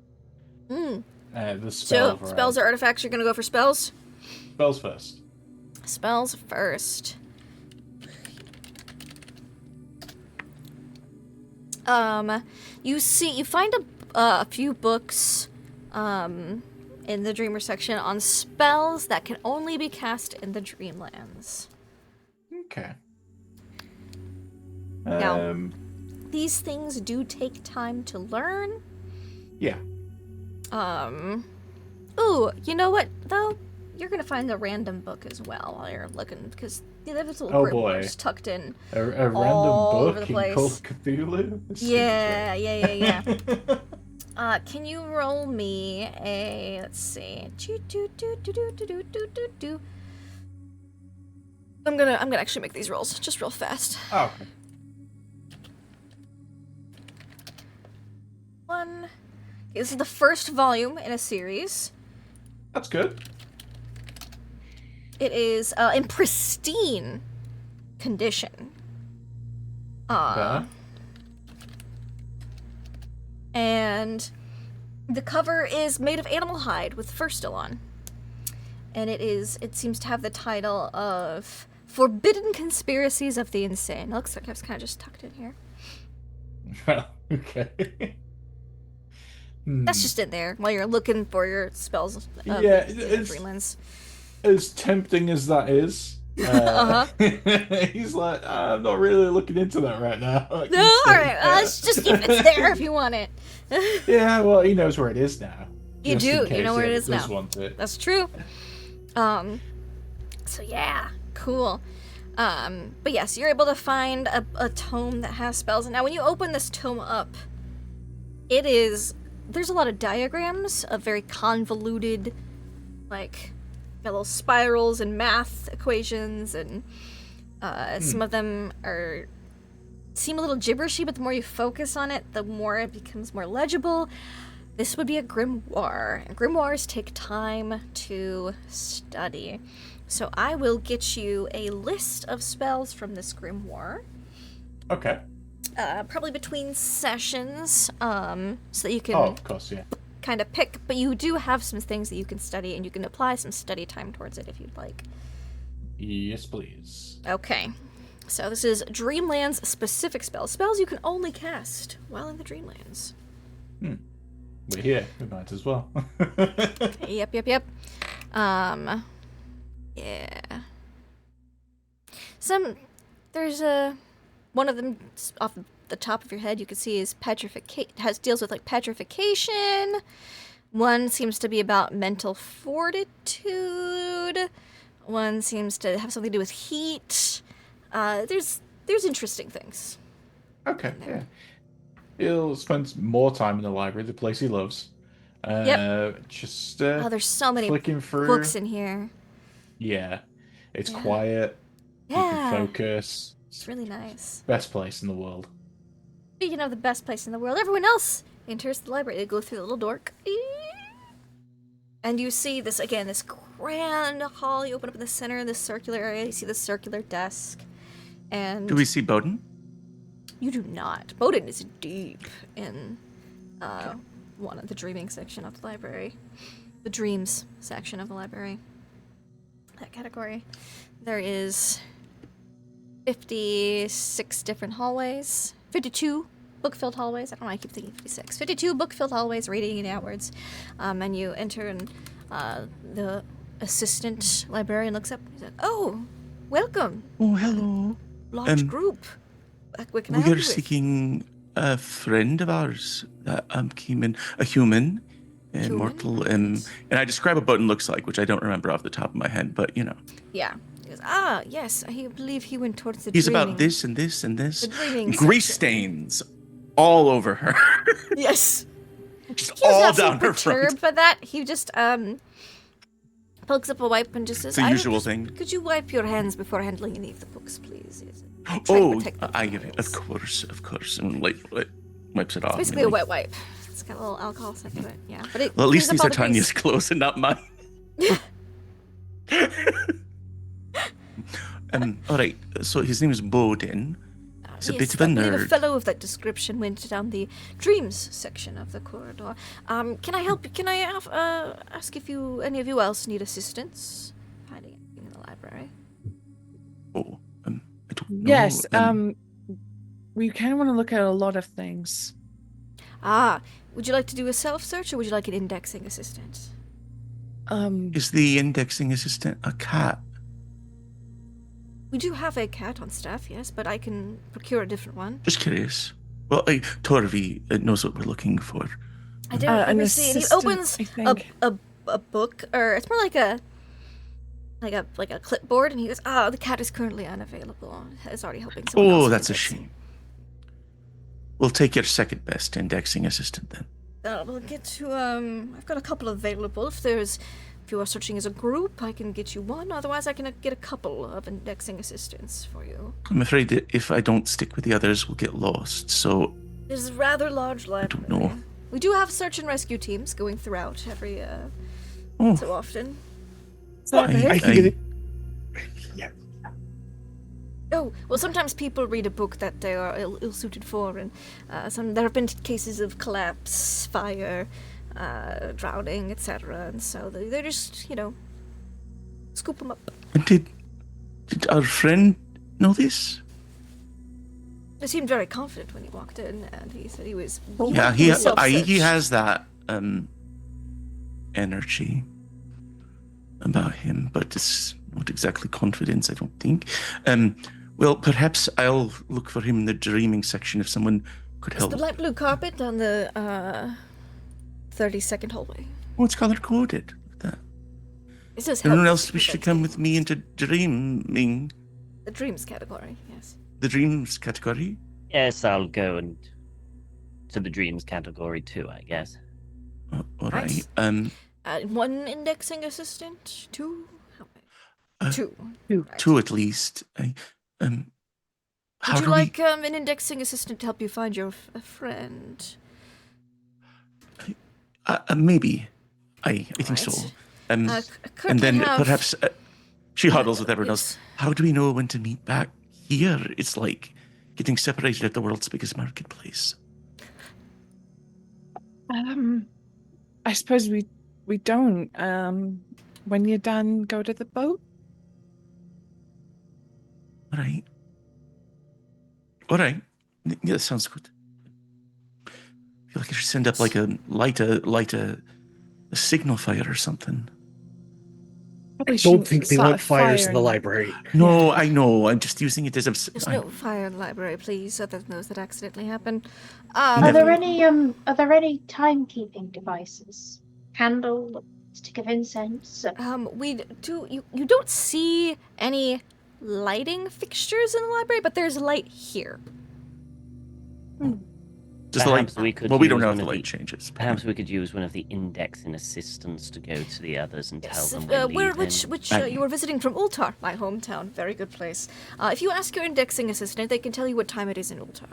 The spell. So, variety. spells or artifacts, you're gonna go for spells? Spells first. Spells first. You find a few books in the Dreamer section on spells that can only be cast in the Dreamlands. Okay. Now, these things do take time to learn. Yeah. Ooh, you know what, though? You're gonna find a random book as well while you're looking, because there's little grimoires tucked in A random all over book the in place. Call of Cthulhu? That's Yeah. stupid. Can you roll me a, let's see. I'm gonna actually make these rolls just real fast. Oh, okay. One. Okay, this is the first volume in a series. That's good. It is in pristine condition. Okay. And the cover is made of animal hide with fur still on. and it seems to have the title of Forbidden Conspiracies of the Insane. It looks like I was kind of just tucked in here. Okay. That's just in there while you're looking for your spells. Yeah, Greenlands. As tempting as that is, he's like, I'm not really looking into that right now. No, alright, it's just if it's there if you want it. Yeah, well, he knows where it is now. You know where it is now. Want it. That's true. So yeah, cool. But yes, you're able to find a tome that has spells. And now when you open this tome up, there's a lot of diagrams of very convoluted, like, little spirals and math equations, and some of them seem a little gibberishy, but the more you focus on it, the more it becomes more legible. This would be a grimoire, and grimoires take time to study. So I will get you a list of spells from this grimoire. Okay. Probably between sessions, so that you can of course, yeah. kind of pick, but you do have some things that you can study, and you can apply some study time towards it if you'd like. Yes, please. Okay. So this is Dreamlands specific spells. Spells you can only cast while in the Dreamlands. We're here. We might as well. Yep. Yeah. There's one of them off the top of your head you can see is deals with like petrification. One seems to be about mental fortitude. One seems to have something to do with heat. There's interesting things. Okay, yeah. He'll spend more time in the library, the place he loves. Just there's so many flicking through books in here. Yeah, it's quiet. Yeah, you can focus. It's really nice. Best place in the world. Speaking of the best place in the world, everyone else enters the library. They go through the little door, and you see this grand hall. You open up in the center, this circular area. You see the circular desk, and Do we see Bowden? You do not. Bowden is deep in one of the dreaming section of the library. The dreams section of the library. That category. There is 56 different hallways. 52 book-filled hallways. I don't know why I keep thinking 56. 52 book-filled hallways radiating outwards. And you enter, and the assistant librarian looks up and he's like, "Oh, welcome. Oh, hello. Large group. What can I help We you are with?" seeking a friend of ours that came in, a human, immortal, and I describe what Bowden looks like, which I don't remember off the top of my head, but you know. Yeah. He goes, yes, I believe he went towards the He's dreaming. about this and this and this. The dreaming Grease section. stains all over her. Yes. Just He was all not down her perturbed front. by that. He just pokes up a wipe and just says, It's a usual thing. Could you wipe your hands before handling any of the books, please? I get it. Of course. And wipes it off. Basically a wet wipe. It's got a little alcohol stuck to it. Yeah. But Well, at least cleans these up all are the Tanya's grease. clothes and not mine. All right. So his name is Bowden. He's a bit of a I believe nerd. a fellow of that description went down the dreams section of the corridor. Can I help? Can I ask if any of you else need assistance finding anything in the library? Oh, I don't know. Yes. We kind of want to look at a lot of things. Would you like to do a self search, or would you like an indexing assistant? Is the indexing assistant a cat? We do have a cat on staff, yes, but I can procure a different one. Just curious. Well, Torvi knows what we're looking for. I don't know. Let me see. And he opens a book, or it's more like a clipboard, and he goes, "The cat is currently unavailable. It's already helping someone else." Oh, that's a shame. We'll take your second best indexing assistant then. We'll get to I've got a couple available. If you are searching as a group, I can get you one. Otherwise, I can get a couple of indexing assistants for you. I'm afraid that if I don't stick with the others, we'll get lost. So There's a rather large library. I don't know. We do have search and rescue teams going throughout every so often. I can get it. Yeah. Oh, well, sometimes people read a book that they are ill-suited for, and there have been cases of collapse, fire, drowning, etc., and so they're just, Scoop him up. Did our friend know this? He seemed very confident when he walked in, and he said he was. Yeah, he has that energy about him, but it's not exactly confidence, I don't think. Well, perhaps I'll look for him in the dreaming section if someone could help. It's the light blue carpet on the 32nd hallway. Oh, it's color coded. It says anyone else wish to come with me into dreaming? The dreams category, yes. The dreams category? Yes, I'll go and to the dreams category too, I guess. All right. One indexing assistant, two. Two. Right. Two at least. Would you like an indexing assistant to help you find your friend? Maybe. I think so. And then perhaps she huddles with everyone else. How do we know when to meet back here? It's like getting separated at the world's biggest marketplace. I suppose we don't. When you're done, go to the boat. All right. Yeah, that sounds good. I feel like I should send up like light a signal fire or something. I don't think they want fires in the library. No, I know. I'm just using it as a. There's no fire in the library, please. Other than those that accidentally happen. Are there any timekeeping devices? Candle, stick of incense. We do. You don't see any lighting fixtures in the library, but there's light here. Just the light. We don't know if the light changes. Perhaps we could use one of the indexing assistants to go to the others and tell them we're leaving. You were visiting from Ultar, my hometown. Very good place. If you ask your indexing assistant, they can tell you what time it is in Ultar.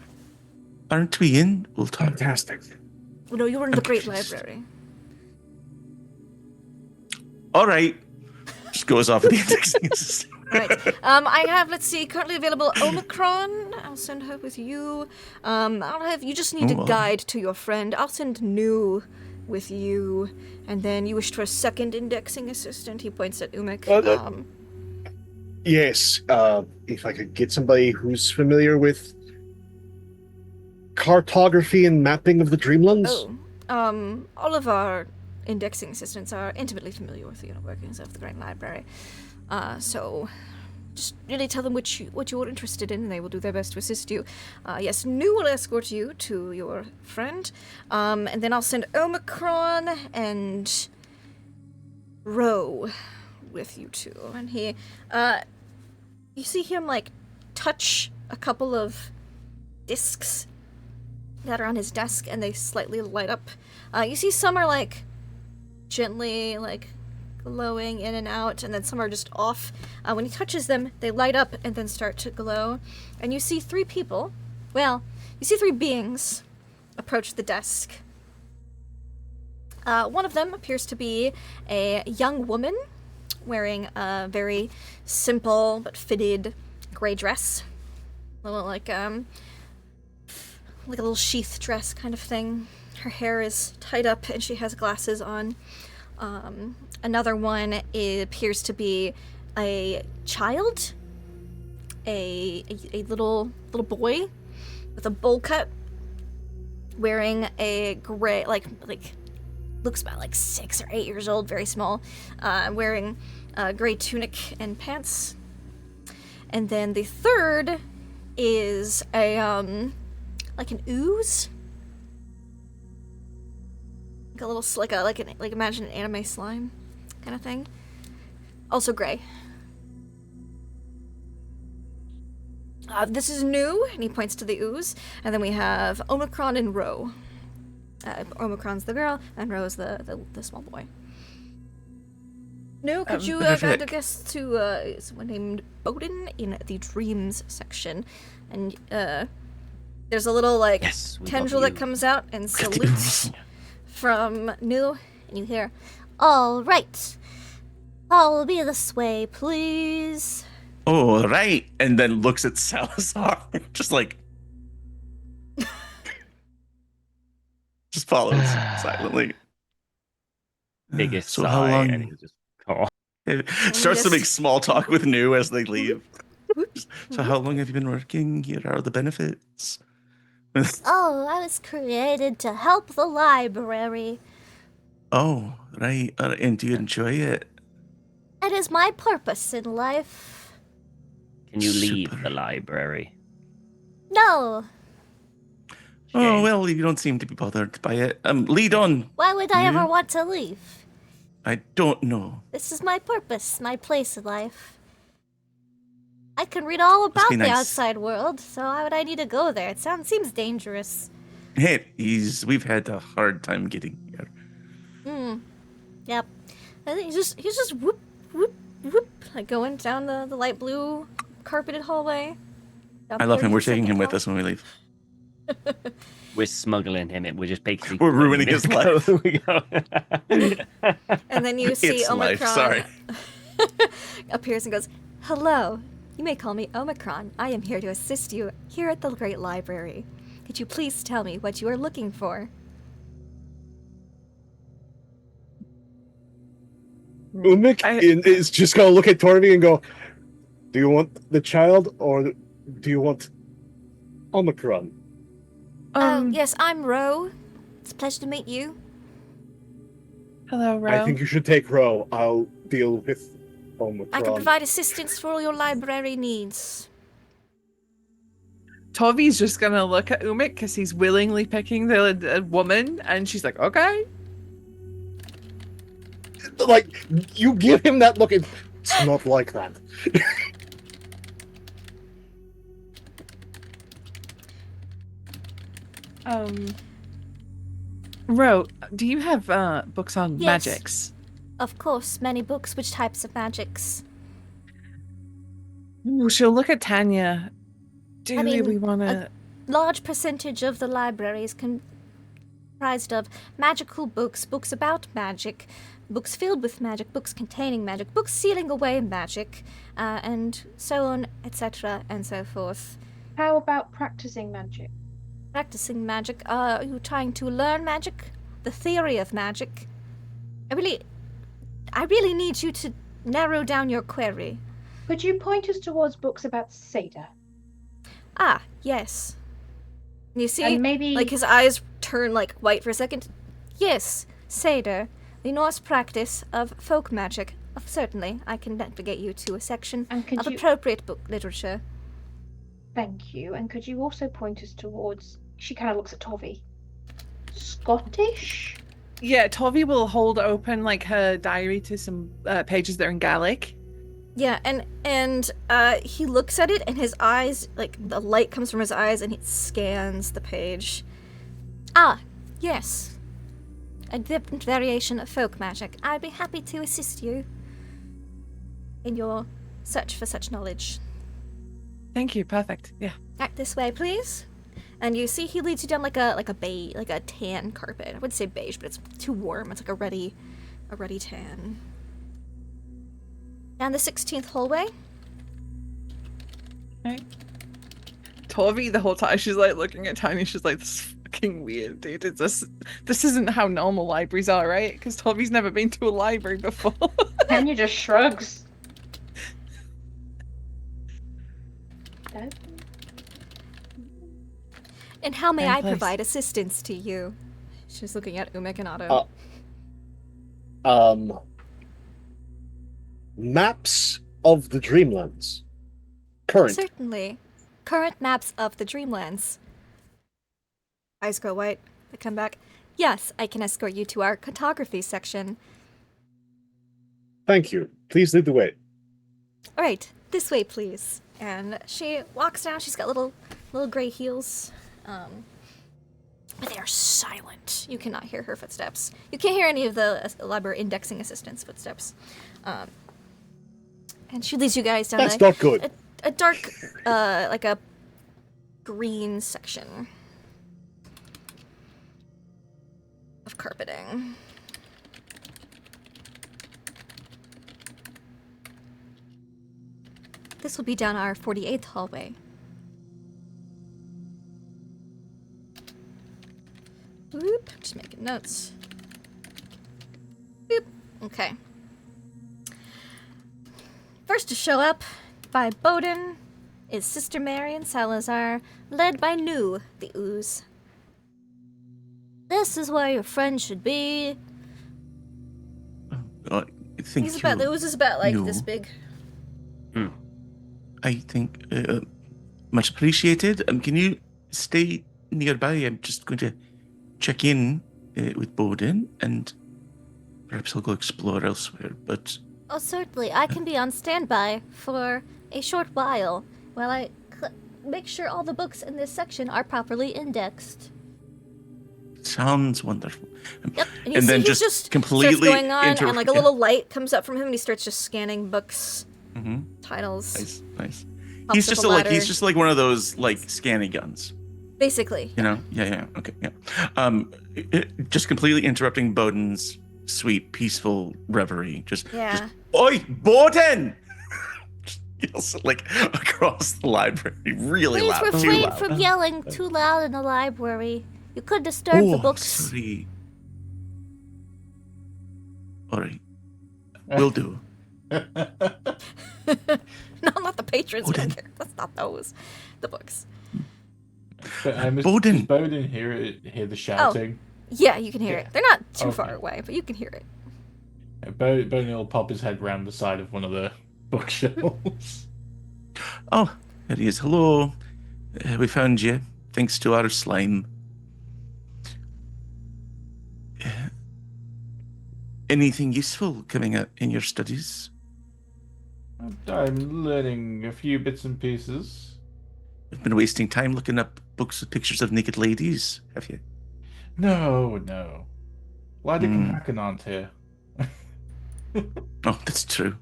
Aren't we in Ultar? Fantastic. No, you were in the Great Library. All right. Just goes off with the indexing assistant. Right. I have, let's see, currently available Omicron. I'll send her with you. You just need a guide to your friend. I'll send New with you. And then you wished for a second indexing assistant. He points at Umik. Yes. If I could get somebody who's familiar with cartography and mapping of the Dreamlands. All of our indexing assistants are intimately familiar with the inner workings of the Great Library. So just really tell them what you're interested in, and they will do their best to assist you. Yes, New will escort you to your friend, and then I'll send Omicron and Ro with you two. And he, you see him like touch a couple of discs that are on his desk, and they slightly light up. You see some are like gently like glowing in and out, and then some are just off. When he touches them, they light up and then start to glow. And you see three people. Well, you see three beings approach the desk. One of them appears to be a young woman wearing a very simple but fitted gray dress. A little like a little sheath dress kind of thing. Her hair is tied up and she has glasses on. Another one appears to be a child, a little boy with a bowl cut, wearing a gray, like looks about like 6 or 8 years old, very small, wearing a gray tunic and pants. And then the third is a like an ooze. Like a little, like imagine an anime slime kind of thing. Also gray. This is New, and he points to the ooze. And then we have Omicron and Ro. Omicron's the girl, and Ro's the small boy. New, could you guide a guest to someone named Bowden in the dreams section? And there's a little like tendril that comes out and salutes from New, and you hear, "All right, I'll be this way, please." All right, and then looks at Salazar, just like, just follows silently. Biggest So sigh, how long? and he just, oh. Starts to make small talk with New as they leave. Whoops. So how long have you been working? Here are the benefits. Oh, I was created to help the library. Oh, right. And do you enjoy it? It is my purpose in life. Can you leave Super. the library? No. Oh, Shame. well, you don't seem to be bothered by it. Lead on. Why would I ever Yeah. want to leave? I don't know. This is my purpose, my place in life. I can read all Must about be the nice. outside world, so why would I need to go there? It seems dangerous. Hey, we've had a hard time getting here. Yep. I think he's just whoop, whoop, whoop, like going down the light blue carpeted hallway. I love him. We're taking him with us when we leave. We're smuggling him in. We're just basically We're ruining his life. We go. And then you see It's life, Omicron sorry. appears and goes, "Hello, you may call me Omicron. I am here to assist you here at the Great Library. Could you please tell me what you are looking for?" Umik is just gonna look at Torvi and go, "Do you want the child or do you want Omicron?" Yes, I'm Ro. It's a pleasure to meet you. Hello, Ro. I think you should take Ro. I'll deal with Omicron. I can provide assistance for all your library needs. Tovi's just gonna look at Umik because he's willingly picking the woman, and she's like, "Okay." Like, you give him that look, it's not like that. Ro, do you have books on Yes. magics? Of course, many books. Which types of magics? Ooh, she'll look at Tanya. Do I mean, we want to? Large percentage of the library is comprised of magical books, books about magic, books filled with magic, books containing magic, books sealing away magic, and so on, etc., and so forth. How about practicing magic? Practicing magic. Are you trying to learn magic? The theory of magic? I really need you to narrow down your query. Could you point us towards books about Seder? Ah, yes. You see, And maybe like his eyes turn like white for a second. Yes, Seder, the Norse practice of folk magic. Certainly, I can navigate you to a section And could of you- appropriate book literature. Thank you. And could you also point us towards? She kind of looks at Tovi. Scottish? Yeah, Tovi will hold open like her diary to some pages that are in Gaelic. Yeah, and he looks at it, and his eyes, like the light comes from his eyes, and he scans the page. Ah, yes, a different variation of folk magic. I'd be happy to assist you in your search for such knowledge. Thank you. Perfect. Yeah. Act this way, please. And you see he leads you down like a beige, like a tan carpet. I would say beige, but it's too warm. It's like a ruddy tan. Down the 16th hallway. Right. Tovi the whole time she's like looking at Tanya. She's like, "This is fucking weird, dude. This isn't how normal libraries are, right?" Because Tovi's never been to a library before. Tanya just shrugs. And how may And I place. provide assistance to you? She's looking at Umek and Otto. Maps of the Dreamlands. Current. Certainly. Current maps of the Dreamlands. Eyes go white. They come back. Yes, I can escort you to our cartography section. Thank you. Please lead the way. All right, this way, please. And she walks down. She's got little gray heels. But they are silent. You cannot hear her footsteps. You can't hear any of the library indexing assistant's footsteps. And she leads you guys down That's not good. a dark, like a green section of carpeting. This will be down our 48th hallway. Whoop, just making notes. Boop. Okay. first to show up by Bowden is Sister Mary and Salazar, led by Nu, the ooze. This is where your friend should be. I think The ooze is about like Nu. this big. I think much appreciated. Can you stay nearby? I'm just going to check in with Bowden, and perhaps I'll go explore elsewhere. But Oh, certainly. I can be on standby for a short while I make sure all the books in this section are properly indexed. sounds wonderful. Yep. And then he's just completely starts going on, and like a yeah. little light comes up from him, and he starts just scanning books, titles. Nice. Hops He's up just a like ladder. he's just like one of those like scanning guns. Basically. You know? Yeah. Okay. Yeah. Just completely interrupting Bowden's sweet, peaceful reverie. Just Oi, Bowden! Just yells like across the library, really Please loud. too refrain loud. from yelling too loud in the library. You could disturb the books. Sorry. All right. Will do. No, not the patrons. Bowden. That's not those. The books. But, Bowden. Does Bowden hear the shouting? Yeah, you can hear it. They're not too Okay. far away, but you can hear it. Bowden will pop his head round the side of one of the bookshelves. Oh, there he is. Hello. We found you, thanks to our slime. Anything useful coming up in your studies? I'm learning a few bits and pieces. You've been wasting time looking up books with pictures of naked ladies, have you? No. Lydic and Hacken aren't here. Oh, that's true.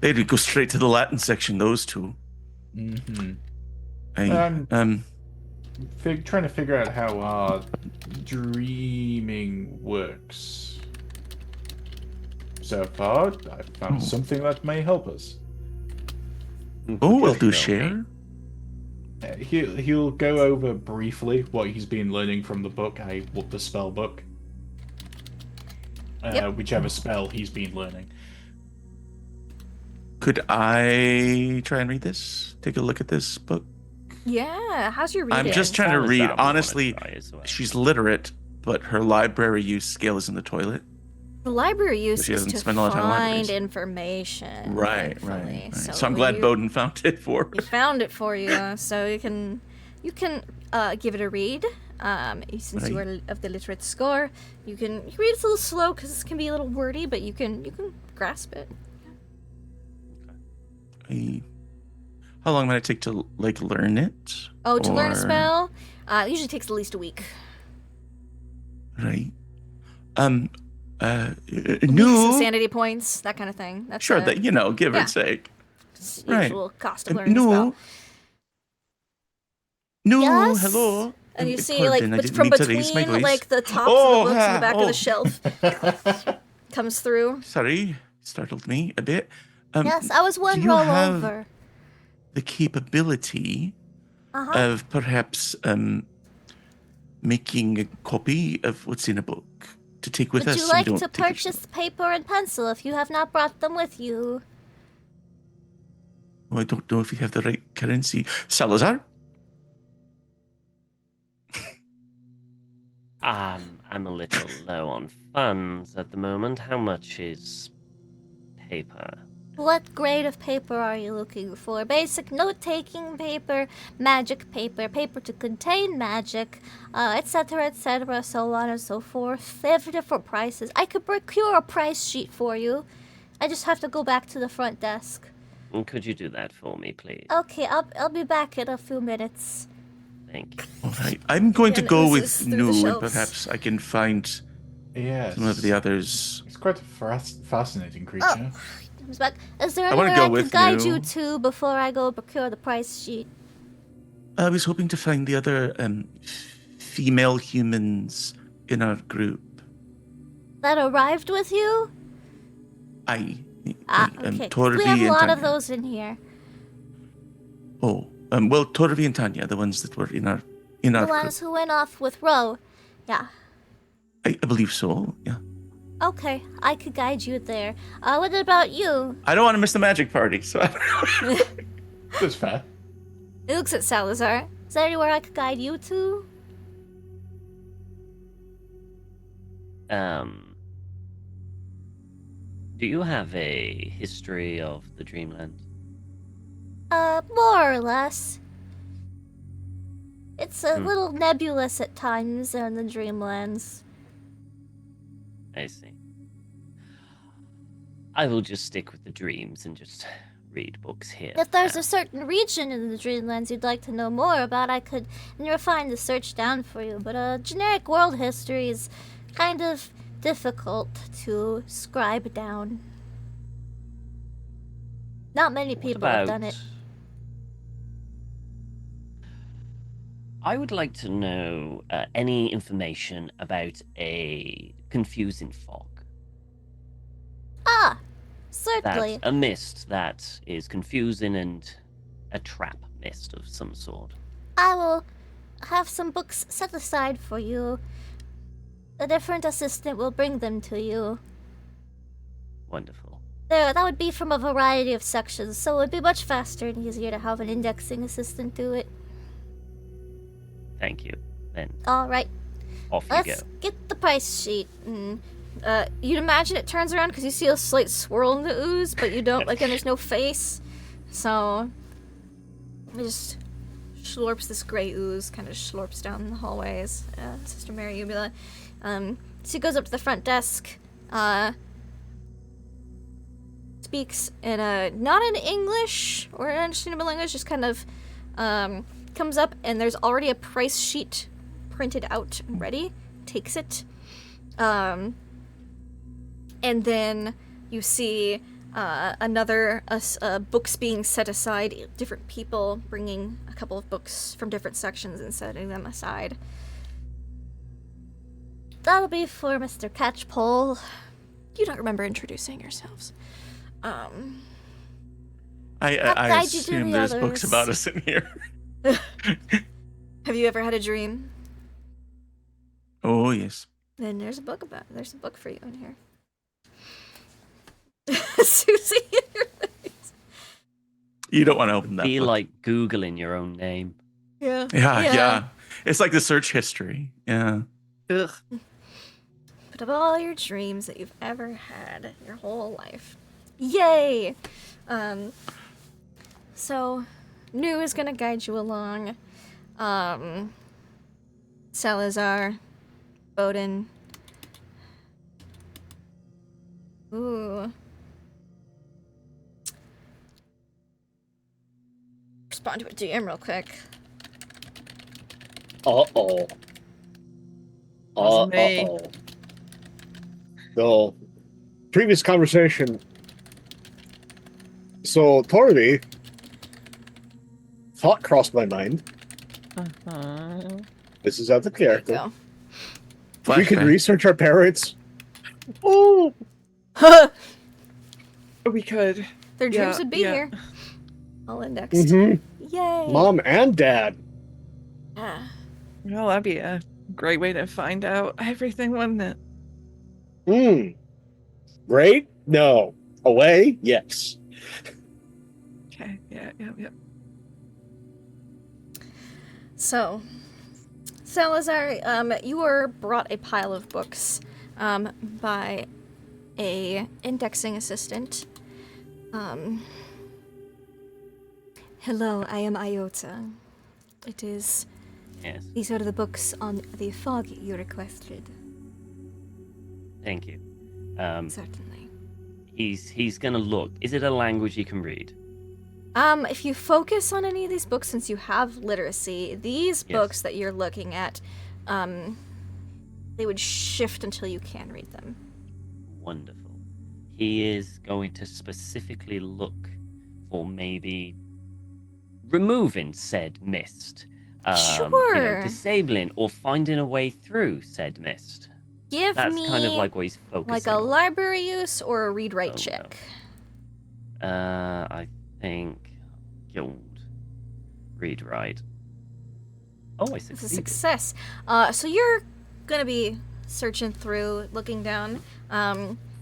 They'd go straight to the Latin section, those two. Mm-hmm. Trying Trying to figure out how our dreaming works. So far, I've found something that may help us. we'll do share. He'll go over briefly what he's been learning from the book, the spell book. Whichever spell he's been learning. Could I try and read this? Take a look at this book? Yeah, how's your reading? I'm just trying to read. Salazar would wanna Honestly, try as well. she's literate, but her library use skill is in the toilet. The library use She is doesn't to spend a lot of time in find libraries. information. Right. thankfully. So I'm glad Bowden found it for her. We found it for you, so you can give it a read. Since you are of the literate score, you can read it a little slow because it can be a little wordy, but you can grasp it. How long might it take to learn it? Oh, to learn a Or- spell, it usually takes at least a week. Right. Some No. sanity points, that kind of thing. That's Sure, a that give yeah. or take. usual cost of learning a spell. No. No. Yes? Hello. And you see, Pardon, I like, didn't from mean to raise my between, voice. like, the tops Oh, of the books in the ah, back of oh. the shelf comes through. Sorry, startled me a bit. Yes, I was one do you roll have over. the capability Uh-huh. of perhaps making a copy of what's in a book to take with Would us? you so we like don't to take it- purchase paper and pencil if you have not brought them with you? Oh, I don't know if you have the right currency. Salazar? I'm a little low on funds at the moment. How much is paper? What grade of paper are you looking for? Basic note-taking paper, magic paper, paper to contain magic, etc., so on and so forth. They have different prices. I could procure a price sheet for you. I just have to go back to the front desk. Could you do that for me, please? Okay, I'll be back in a few minutes. Thank you. All right. I'm going to And go oozes with through the Nu, and shelves. perhaps I can find Yes. some of the others. It's quite a fascinating creature. Comes back. Is there I wanna anywhere go I can with guide you. you to before I go procure the price sheet? I was hoping to find the other female humans in our group. That arrived with you? Okay. Okay. We have a lot of those in here. Oh, well, Torvi and Tanya, the ones that were in our The group. ones who went off with Ro. Yeah. I believe so. Yeah. Okay, I could guide you there. What about you? I don't want to miss the magic party, so That's fair. He looks at Salazar. Is there anywhere I could guide you to? Do you have a history of the Dreamland? More or less. It's a little nebulous at times in the Dreamlands. I see. I will just stick with the dreams and just read books here. If there's a certain region in the Dreamlands you'd like to know more about, I could refine the search down for you. But generic world history is kind of difficult to scribe down. Not many people have done it. I would like to know any information about a confusing fog. Ah, certainly. That's a mist that is confusing and a trap mist of some sort. I will have some books set aside for you. A different assistant will bring them to you. Wonderful. That would be from a variety of sections, so it would be much faster and easier to have an indexing assistant do it. Thank you. Then Alright. off you go. Let's get the price sheet. You'd imagine it turns around because you see a slight swirl in the ooze, but you don't, and there's no face. So, it just slurps this gray ooze, kind of slurps down the hallways. Sister Mary Ubula. She goes up to the front desk, speaks in not in English or an understandable English, just kind of, comes up and there's already a price sheet printed out and ready. Takes it. And then you see another books being set aside, different people bringing a couple of books from different sections and setting them aside. That'll be for Mr. Catchpole. You don't remember introducing yourselves. I guide you to assume the there's books others. about us in here. Have you ever had a dream? Oh yes. Then there's a book for you in here. Susie, in your face. You don't want to open that. Be book. like Googling your own name. Yeah. Yeah. It's like the search history. Yeah. Ugh. Put up all your dreams that you've ever had your whole life. Yay! So, New is gonna guide you along. Salazar, Bowden. Ooh. Respond to a DM real quick. Uh-oh. Wasn't me. Uh-oh. So, previous conversation. So, Torby, thought crossed my mind. This is out the character. Go. We could Flashback. research our parents. Oh, we could. Their Yeah, dreams would be yeah. here. All indexed. Mhm. Yay! Mom and Dad. Yeah. Well, that'd be a great way to find out everything, wouldn't it? Great? No. Away? Yes. Okay. Yeah. So, Salazar, you were brought a pile of books by a indexing assistant. Hello, I am Iota. It is. Yes. These are the books on the fog you requested. Thank you. Certainly. He's gonna look. Is it a language he can read? If you focus on any of these books, since you have literacy, these Yes. books that you're looking at, they would shift until you can read them. Wonderful. He is going to specifically look for maybe removing said mist. Sure. Disabling or finding a way through said mist. Give That's me kind of like what he's focusing like a on. library use or a read-write Oh, check. I think guild read write. Oh, I It's a succeeded. success. So you're gonna be searching through, looking down.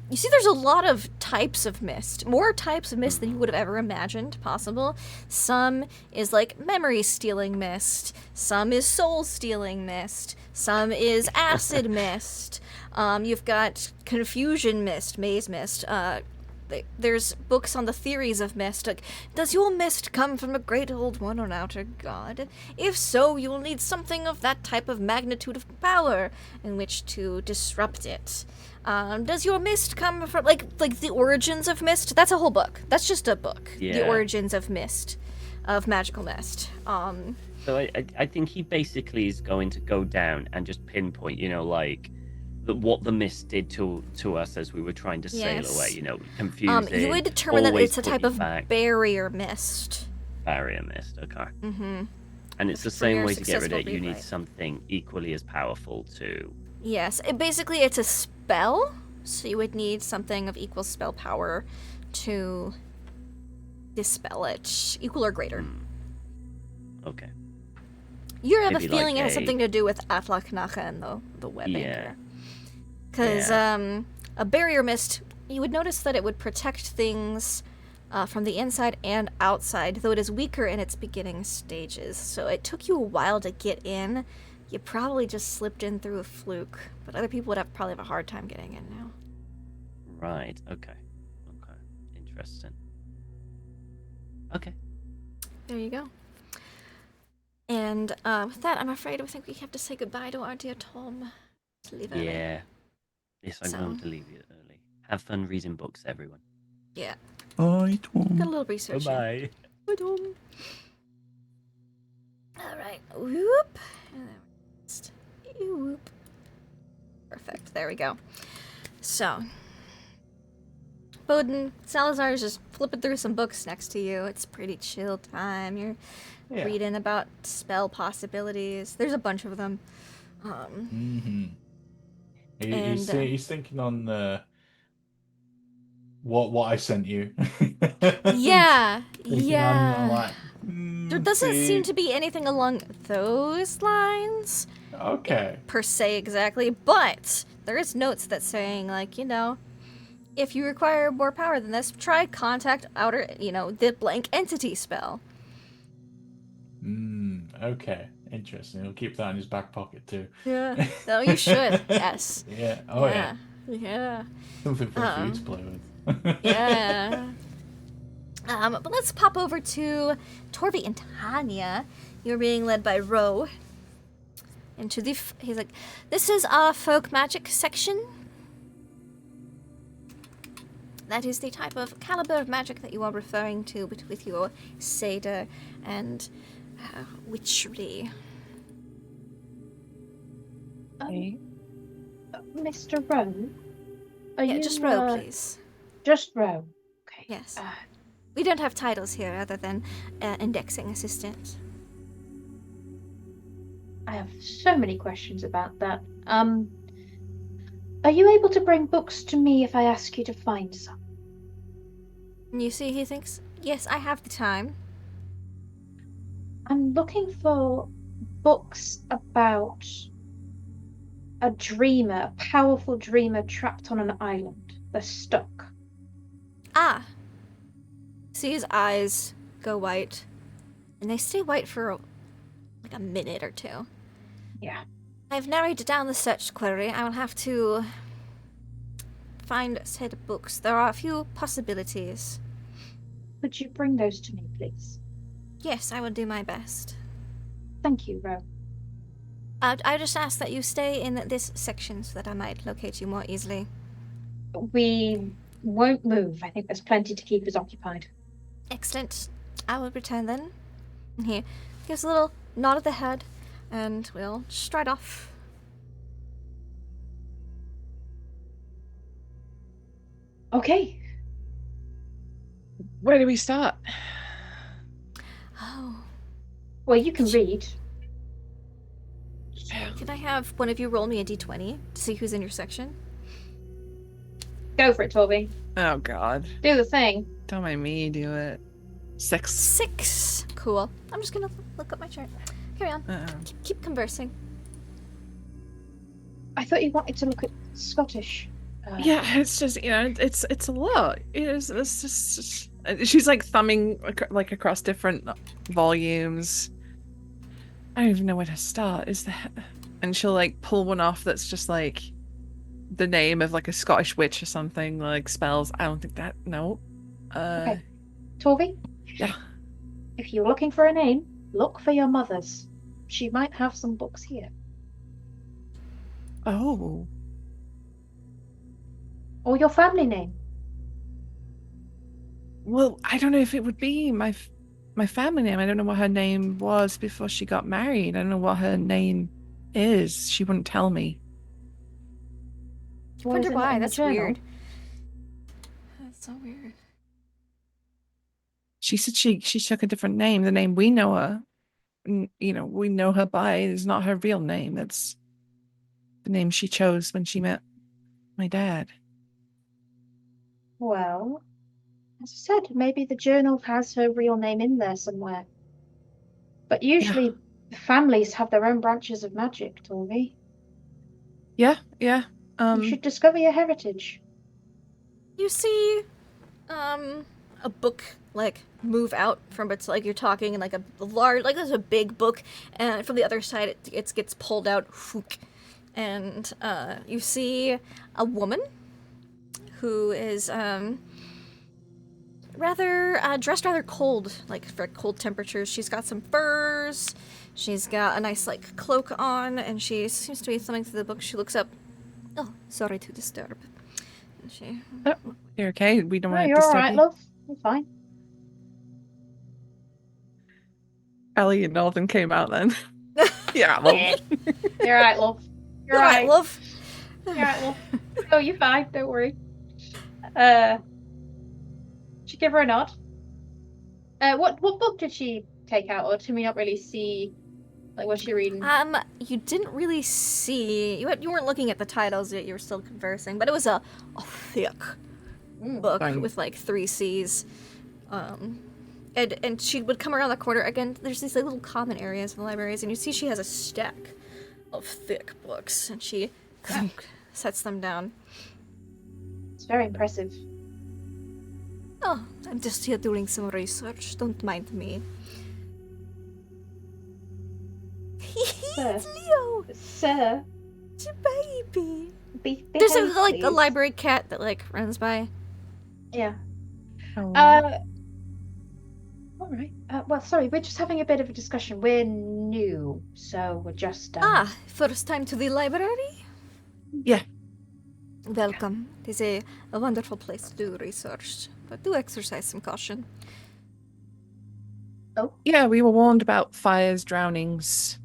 You see there's a lot of types of mist. More types of mist than you would have ever imagined possible. Some is like memory-stealing mist. Some is soul-stealing mist. Some is acid mist. You've got confusion mist, maze mist. There's books on the theories of mist. Like, does your mist come from a great old one or outer god? If so, you will need something of that type of magnitude of power in which to disrupt it. Does your mist come from, like the origins of mist? That's a whole book. That's just a book. Yeah. The origins of mist, of magical mist. So I think he basically is going to go down and just pinpoint, like, what the mist did to us as we were trying to sail away, confusing. You would determine that always it's a type put of you back. barrier mist. Barrier mist, okay. Mm-hmm. And it's the For same your way to get rid of successful it. You need rewrite. something equally as powerful to... Yes, basically it's a spell, so you would need something of equal spell power to dispel it. Equal or greater. Okay. You have Maybe a feeling like it has a- something to do with Atlach-Nacha and the web Yeah. anchor. Because a barrier mist, you would notice that it would protect things from the inside and outside, though it is weaker in its beginning stages. So it took you a while to get in. You probably just slipped in through a fluke, but other people would probably have a hard time getting in now. Right, okay. Okay, interesting. Okay. There you go. And with that, I'm afraid I think we have to say goodbye to our dear Tom. To leave early. Yeah. Yes, I'm going So- to leave you early. Have fun reading books, everyone. Yeah. Bye, Got a Tom. little research. in. Bye-bye. Bye, Tom. All right. Whoop. And then just whoop. Perfect. There we go. So, Bowden, Salazar is just flipping through some books next to you. It's pretty chill time. You're Yeah. reading about spell possibilities. There's a bunch of them. Mm-hmm. And, He's thinking on what I sent you. Yeah. Thinking Yeah. on, like, There doesn't seem to be anything along those lines. Okay. Per se exactly, but there is notes that saying, like, if you require more power than this, try contact outer, the blank entity spell. Okay. Interesting. He'll keep that in his back pocket too. Yeah. No, you should. Yes. Yeah. Oh yeah. Yeah. Something for you to play with. Yeah. But let's pop over to Torvi and Tanya. You're being led by Ro. Into the he's like, this is our folk magic section. That is the type of caliber of magic that you are referring to with your Seder and witchery. Mr. Rowe? Yeah, just Ro, please. Just Rowe. Okay. Yes. We don't have titles here other than indexing assistant. I have so many questions about that. Are you able to bring books to me if I ask you to find some? And you see, he thinks, yes, I have the time. I'm looking for books about a dreamer, a powerful dreamer trapped on an island. They're stuck. Ah. See his eyes go white. And they stay white for like a minute or two. Yeah. I've narrowed down the search query. I will have to find said books. There are a few possibilities. Could you bring those to me, please? Yes, I will do my best. Thank you, Ro. I just ask that you stay in this section so that I might locate you more easily. We won't move. I think there's plenty to keep us occupied. Excellent. I will return then. And he gives a little nod of the head, and we'll stride off. Okay. Where do we start? Oh. Well, you can read. Can I have one of you roll me a d20 to see who's in your section? Go for it, Torby. Oh God. Do the thing. Don't mind me do it. 6. 6. Cool. I'm just gonna look up my chart. Carry on. Uh-oh. Keep conversing. I thought you wanted to look at Scottish. Yeah, it's just it's a lot. It's just she's like thumbing like across different volumes. I don't even know where to start. And she'll like pull one off that's just like the name of like a Scottish witch or something, like spells. I don't think that. No. Okay. Torvi? Yeah. If you're looking for a name, look for your mother's. She might have some books here. Oh. Or your family name. Well, I don't know if it would be my family name. I don't know what her name was before she got married. I don't know what her name is. She wouldn't tell me. I wonder why. That's weird. That's so weird. She said she took a different name. The name we know her, we know her by is not her real name. It's the name she chose when she met my dad. Well, as I said, maybe the journal has her real name in there somewhere. But usually families have their own branches of magic, Torvi. Yeah. You should discover your heritage. You see, a book like move out from it's like you're talking and like a large, like there's a big book, and from the other side it gets pulled out, and you see a woman who is dressed rather cold, like for cold temperatures. She's got some furs, she's got a nice like cloak on, and she seems to be thumbing through the book. She looks up. Oh, sorry to disturb. And she. Oh, you're okay. We don't want to you're disturb all right, you. love. You're fine. Ellie and Northern came out then. Yeah, well. You're right, love. You're right, love. You're right, love. Oh, you're fine. Don't worry. She give her a nod. What book did she take out, or did we not really see? Like, what's she reading? You didn't really see. You weren't looking at the titles yet. You were still conversing, but it was a thick book with like 3 C's. And she would come around the corner again. There's these like, little common areas in the libraries, and you see she has a stack of thick books, and she sets them down. It's very impressive. Oh, I'm just here doing some research. Don't mind me. It's Leo! Sir. It's a baby. There's a library cat that like runs by. Yeah. Oh. All right. Well, sorry, we're just having a bit of a discussion. We're new, so we're just. First time to the library? Yeah. Welcome. It is a wonderful place to do research, but do exercise some caution. Oh? Yeah, we were warned about fires, drownings,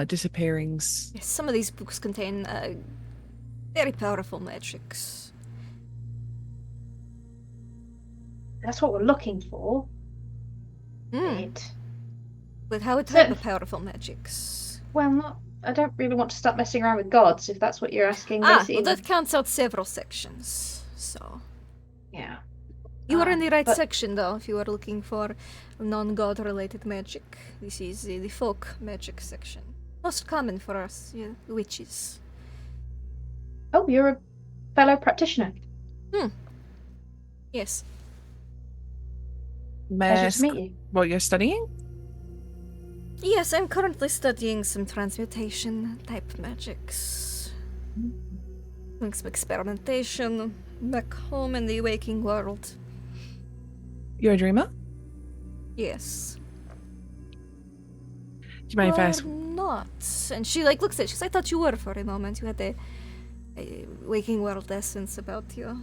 disappearings. Yes, some of these books contain very powerful magics. That's what we're looking for. With how type of powerful magics? Well, I don't really want to start messing around with gods, if that's what you're asking. Well, that counts out several sections, so... Yeah. You are in the right section, though, if you are looking for non-god-related magic. This is the folk magic section. Most common for us, witches. Oh, you're a fellow practitioner. Yes. Pleasure to meet you. What you're studying? Yes, I'm currently studying some transmutation-type magics. Doing some experimentation back home in the waking world. You're a dreamer? Yes. Do you mind if I ask? Not. And she like looks at it. She's like, I thought you were for a moment. You had a waking world essence about you.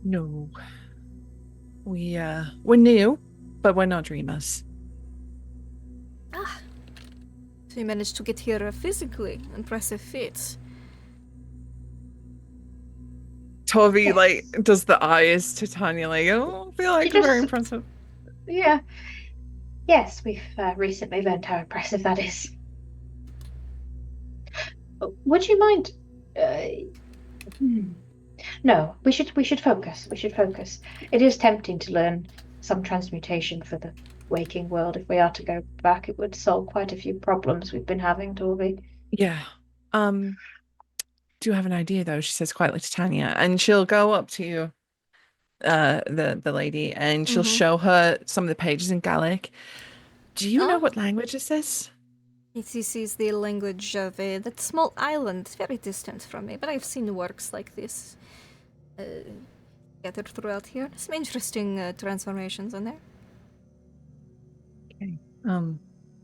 No. We're new, but we're not dreamers. So you managed to get here physically. Impressive feat. Torvi like does the eyes to Tanya like, oh, I feel like very impressive. Yeah. Yes, we've recently learned how impressive that is. Would you mind? No, we should focus. We should focus. It is tempting to learn some transmutation for the waking world. If we are to go back, it would solve quite a few problems we've been having, Torvi. Yeah. Do you have an idea though? She says quietly to Tanya, and she'll go up to the lady and she'll show her some of the pages in Gaelic. Do you know what language this is? This is the language of that small island, very distant from me, but I've seen works like this scattered throughout here. Some interesting transformations in there. Okay.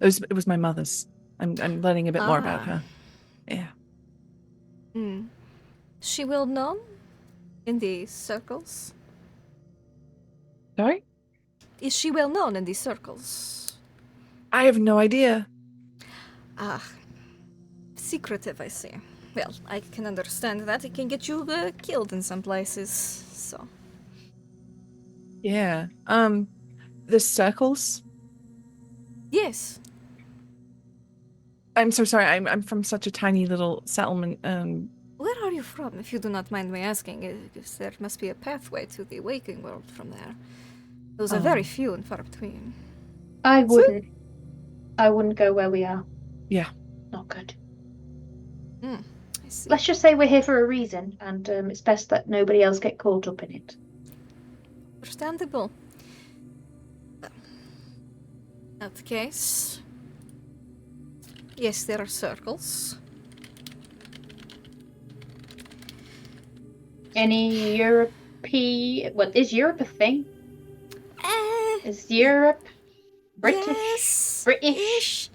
It was my mother's. I'm learning a bit more about her. Yeah. She well known in these circles? Sorry? Is she well known in these circles? I have no idea. Secretive, I see. Well, I can understand that. It can get you killed in some places, so. Yeah. The circles? Yes. I'm so sorry. I'm from such a tiny little settlement. Where are you from, if you do not mind me asking? Because there must be a pathway to the waking world from there. Those are very few and far between. I wouldn't go where we are. Yeah. Not good. I see. Let's just say we're here for a reason, and it's best that nobody else get caught up in it. Understandable. Not the case. Yes, there are circles. Any What is Europe a thing? Is Europe British? Yes, British?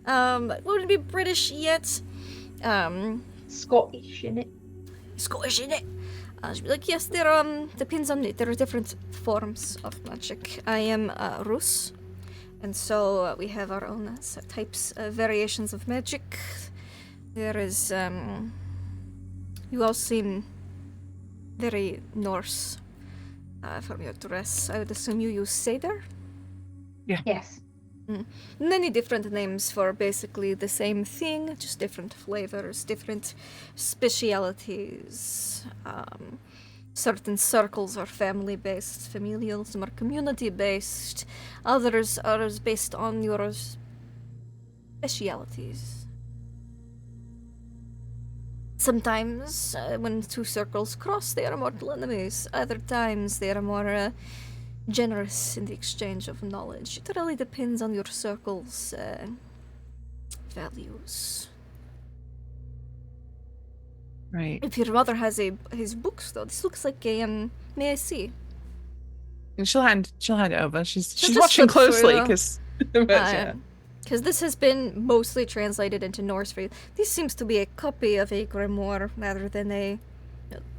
Wouldn't be British yet. Scottish in it. Scottish in it. She'd be like, yes, there depends on it. There are different forms of magic. I am Rus, and so we have our own types, variations of magic. There is you all seem very Norse from your dress. I would assume you use sever? Yeah. Yes. Many different names for basically the same thing, just different flavors, different specialities. Certain circles are family-based, familial, some are community-based, others are based on your specialities. Sometimes, when two circles cross, they are mortal enemies. Other times, they are more generous in the exchange of knowledge. It really depends on your circle's values. Right. If your mother has his books, though, this looks like a may I see? And she'll hand it over. She's just watching flip through, closely because because this has been mostly translated into Norse for you. This seems to be a copy of a grimoire rather than a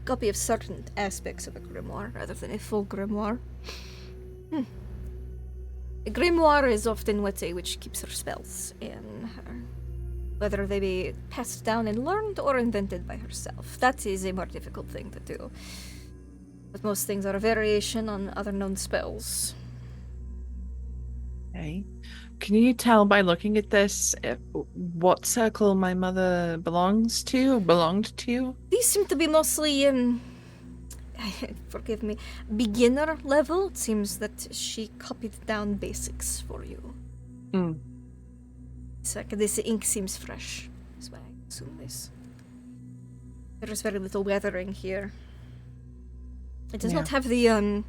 copy of certain aspects of a grimoire rather than a full grimoire. A grimoire is often which keeps her spells in her, whether they be passed down and learned or invented by herself. That is a more difficult thing to do. But most things are a variation on other known spells. Okay. Can you tell by looking at this what circle my mother belonged to? These seem to be mostly, forgive me, beginner level. It seems that she copied down basics for you. This ink seems fresh. That's why I assume this. There is very little weathering here. It does not have the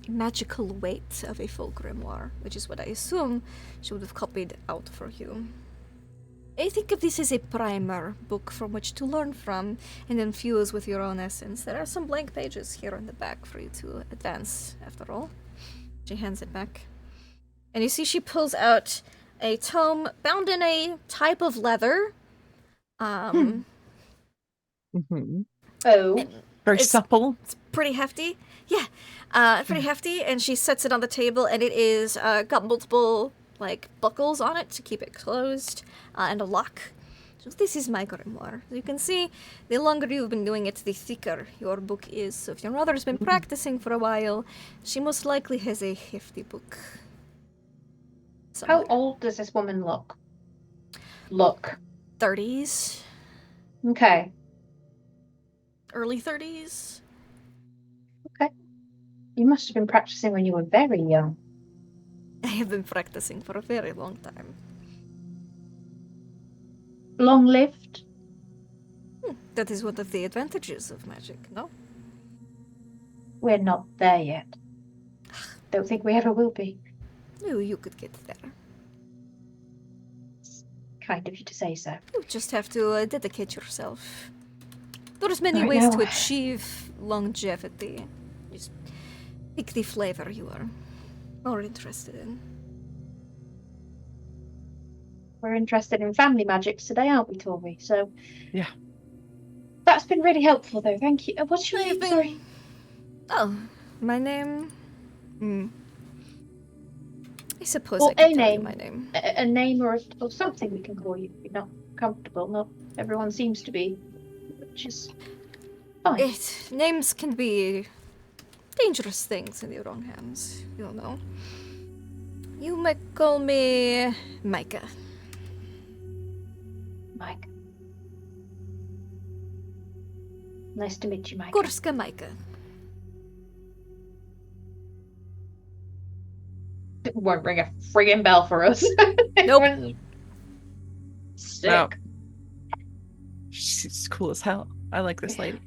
magical weight of a full grimoire, which is what I assume she would have copied out for you. I think of this as a primer book from which to learn from and infuse with your own essence. There are some blank pages here on the back for you to advance, after all. She hands it back. And you see she pulls out a tome bound in a type of leather. Oh. Very supple. It's pretty hefty. Yeah, pretty hefty. And she sets it on the table, and it is got multiple buckles on it to keep it closed, and a lock. So this is my grimoire. As you can see, the longer you've been doing it, the thicker your book is. So if your mother's been practicing for a while, she most likely has a hefty book. Somewhere. How old does this woman look? 30s. Okay. Early 30s. Okay. You must have been practicing when you were very young. I have been practicing for a very long time. long-lived. That is one of the advantages of magic, no? We're not there yet. Don't think we ever will be. No, you could get there. Kind of you to say so. You just have to dedicate yourself. There's many Right ways now- to achieve longevity. Just pick the flavor you are more interested in. We're interested in family magics today, aren't we, Tori? So Yeah. that's been really helpful, though. Thank you. What's your I've name? been- Sorry. Oh, my name? I suppose Well, I could a tell you name. my name. A name or something we can call you if you're not comfortable. Not everyone seems to be, which is fine. Names can be dangerous things in the wrong hands. You'll know. You might call me Micah. Mike. Nice to meet you, Mike. Gorska Micah. Won't ring a friggin' bell for us. Nope. Sick. No. She's cool as hell. I like this lady.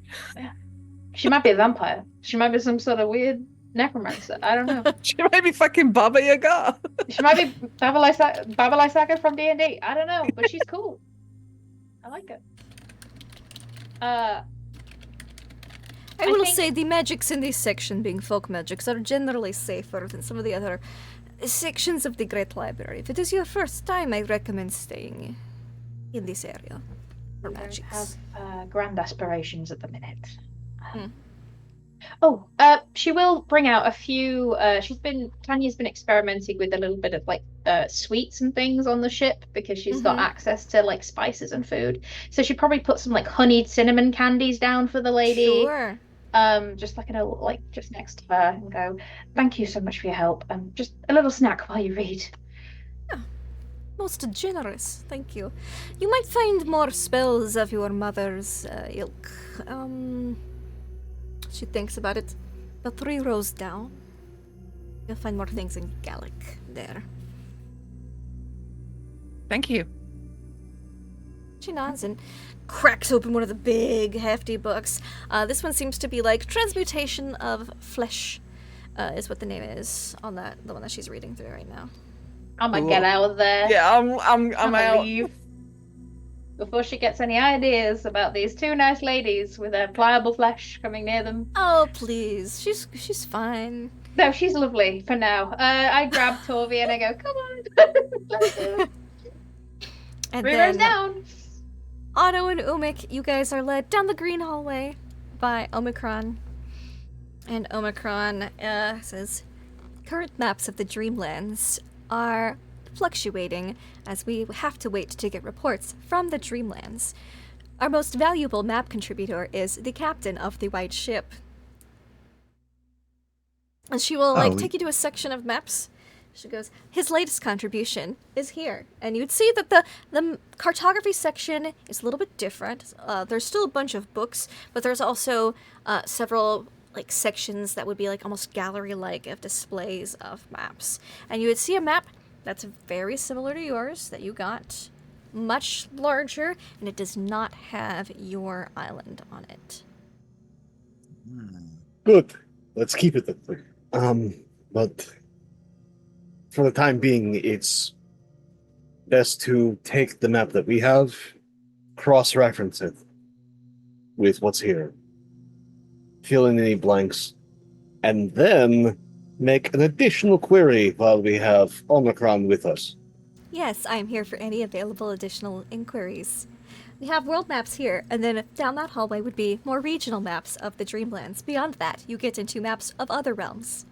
She might be a vampire. She might be some sort of weird necromancer. I don't know. She might be fucking Baba Yaga. She might be Baba Lysaga from D&D. I don't know, but she's cool. I like her. I I will think- say the magics in this section, being folk magics, are generally safer than some of the other sections of the Great Library. If it is your first time, I recommend staying in this area for We don't magics. have grand aspirations at the minute. Hmm. Oh, she will bring out a few. Tanya's been experimenting with a little bit of like sweets and things on the ship because she's got Mhm. access to like spices and food. So she'd probably put some like honeyed cinnamon candies down for the lady. Sure. Just like just next to her and go, thank you so much for your help. Just a little snack while you read. Most generous, thank you. You might find more spells of your mother's ilk. She thinks about it. But 3 rows down, you'll find more things in Gallic there. Thank you. She nods and cracks open one of the big, hefty books. This one seems to be like Transmutation of Flesh, is what the name is on the one that she's reading through right now. I'm gonna Cool. get out of there. Yeah, I'm I'm out. gonna leave before she gets any ideas about these two nice ladies with their pliable flesh coming near them. Oh, please. She's fine. No, she's lovely for now. I grab Torvi and I go, come on. Let's do it. And 3 rows then down. Otto and Umik, you guys are led down the green hallway by Omicron. And Omicron says, current maps of the Dreamlands are fluctuating as we have to wait to get reports from the Dreamlands. Our most valuable map contributor is the captain of the white ship. And she will take you to a section of maps. She goes, his latest contribution is here. And you'd see that the cartography section is a little bit different. There's still a bunch of books, but there's also several like sections that would be like almost gallery-like of displays of maps. And you would see a map that's very similar to yours that you got, much larger, and it does not have your island on it. Good. Let's keep it that way. But for the time being, it's best to take the map that we have, cross-reference it with what's here, fill in any blanks, and then make an additional query while we have Omicron with us. Yes, I am here for any available additional inquiries. We have world maps here, and then down that hallway would be more regional maps of the Dreamlands. Beyond that, you get into maps of other realms.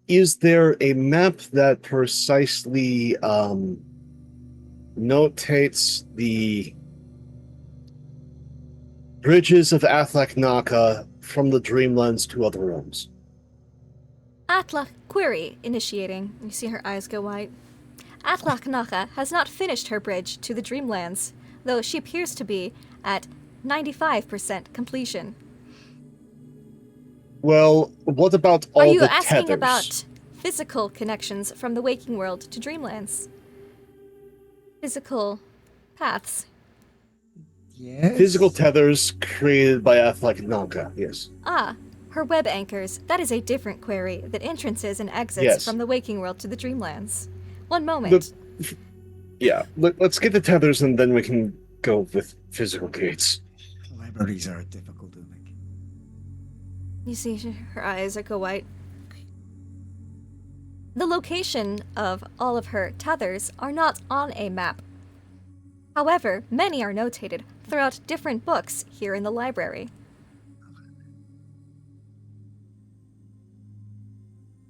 Is there a map that precisely notates the bridges of Atlach-Nacha from the Dreamlands to other realms? Atlach, query initiating. You see her eyes go wide. Atlach-Nacha has not finished her bridge to the Dreamlands, though she appears to be at 95% completion. Well, what about all Are you the asking tethers? about physical connections from the waking world to Dreamlands? physical paths. Yes. Physical tethers created by Atlach-Nacha, yes. Ah, her web anchors. That is a different query that entrances and exits Yes. from the waking world to the dreamlands. One moment. Let's get the tethers and then we can go with physical gates. Libraries are difficult to make. You see, her eyes go white. The location of all of her tethers are not on a map. However, many are notated throughout different books here in the library.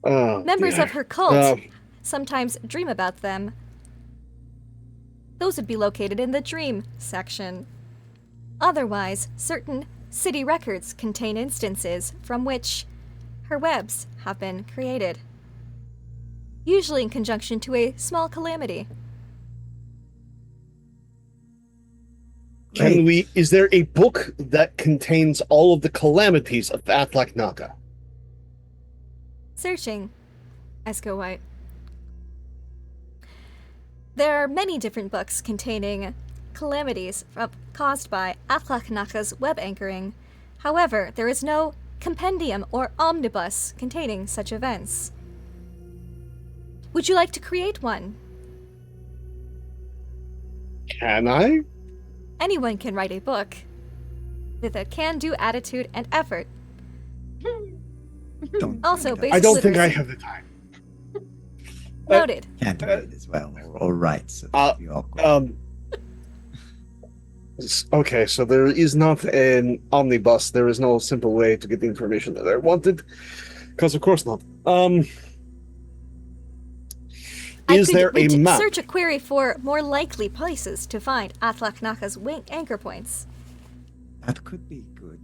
Members of her cult sometimes dream about them. Those would be located in the dream section. Otherwise, certain city records contain instances from which her webs have been created, usually in conjunction to a small calamity. Is there a book that contains all of the calamities of Atlach-Nacha? Searching. Eyes go white. There are many different books containing calamities caused by Atlach-Nacha's web anchoring. However, there is no compendium or omnibus containing such events. Would you like to create one? Can I? Anyone can write a book with a can-do attitude and effort. Also, basic I don't think I literacy. have the time. Noted. Can't read as well, or write. So that'd be awkward. Okay, so there is not an omnibus. There is no simple way to get the information that I wanted. Because of course not. Is there a map? Search a query for more likely places to find Atlach-Nacha's anchor points. That could be good.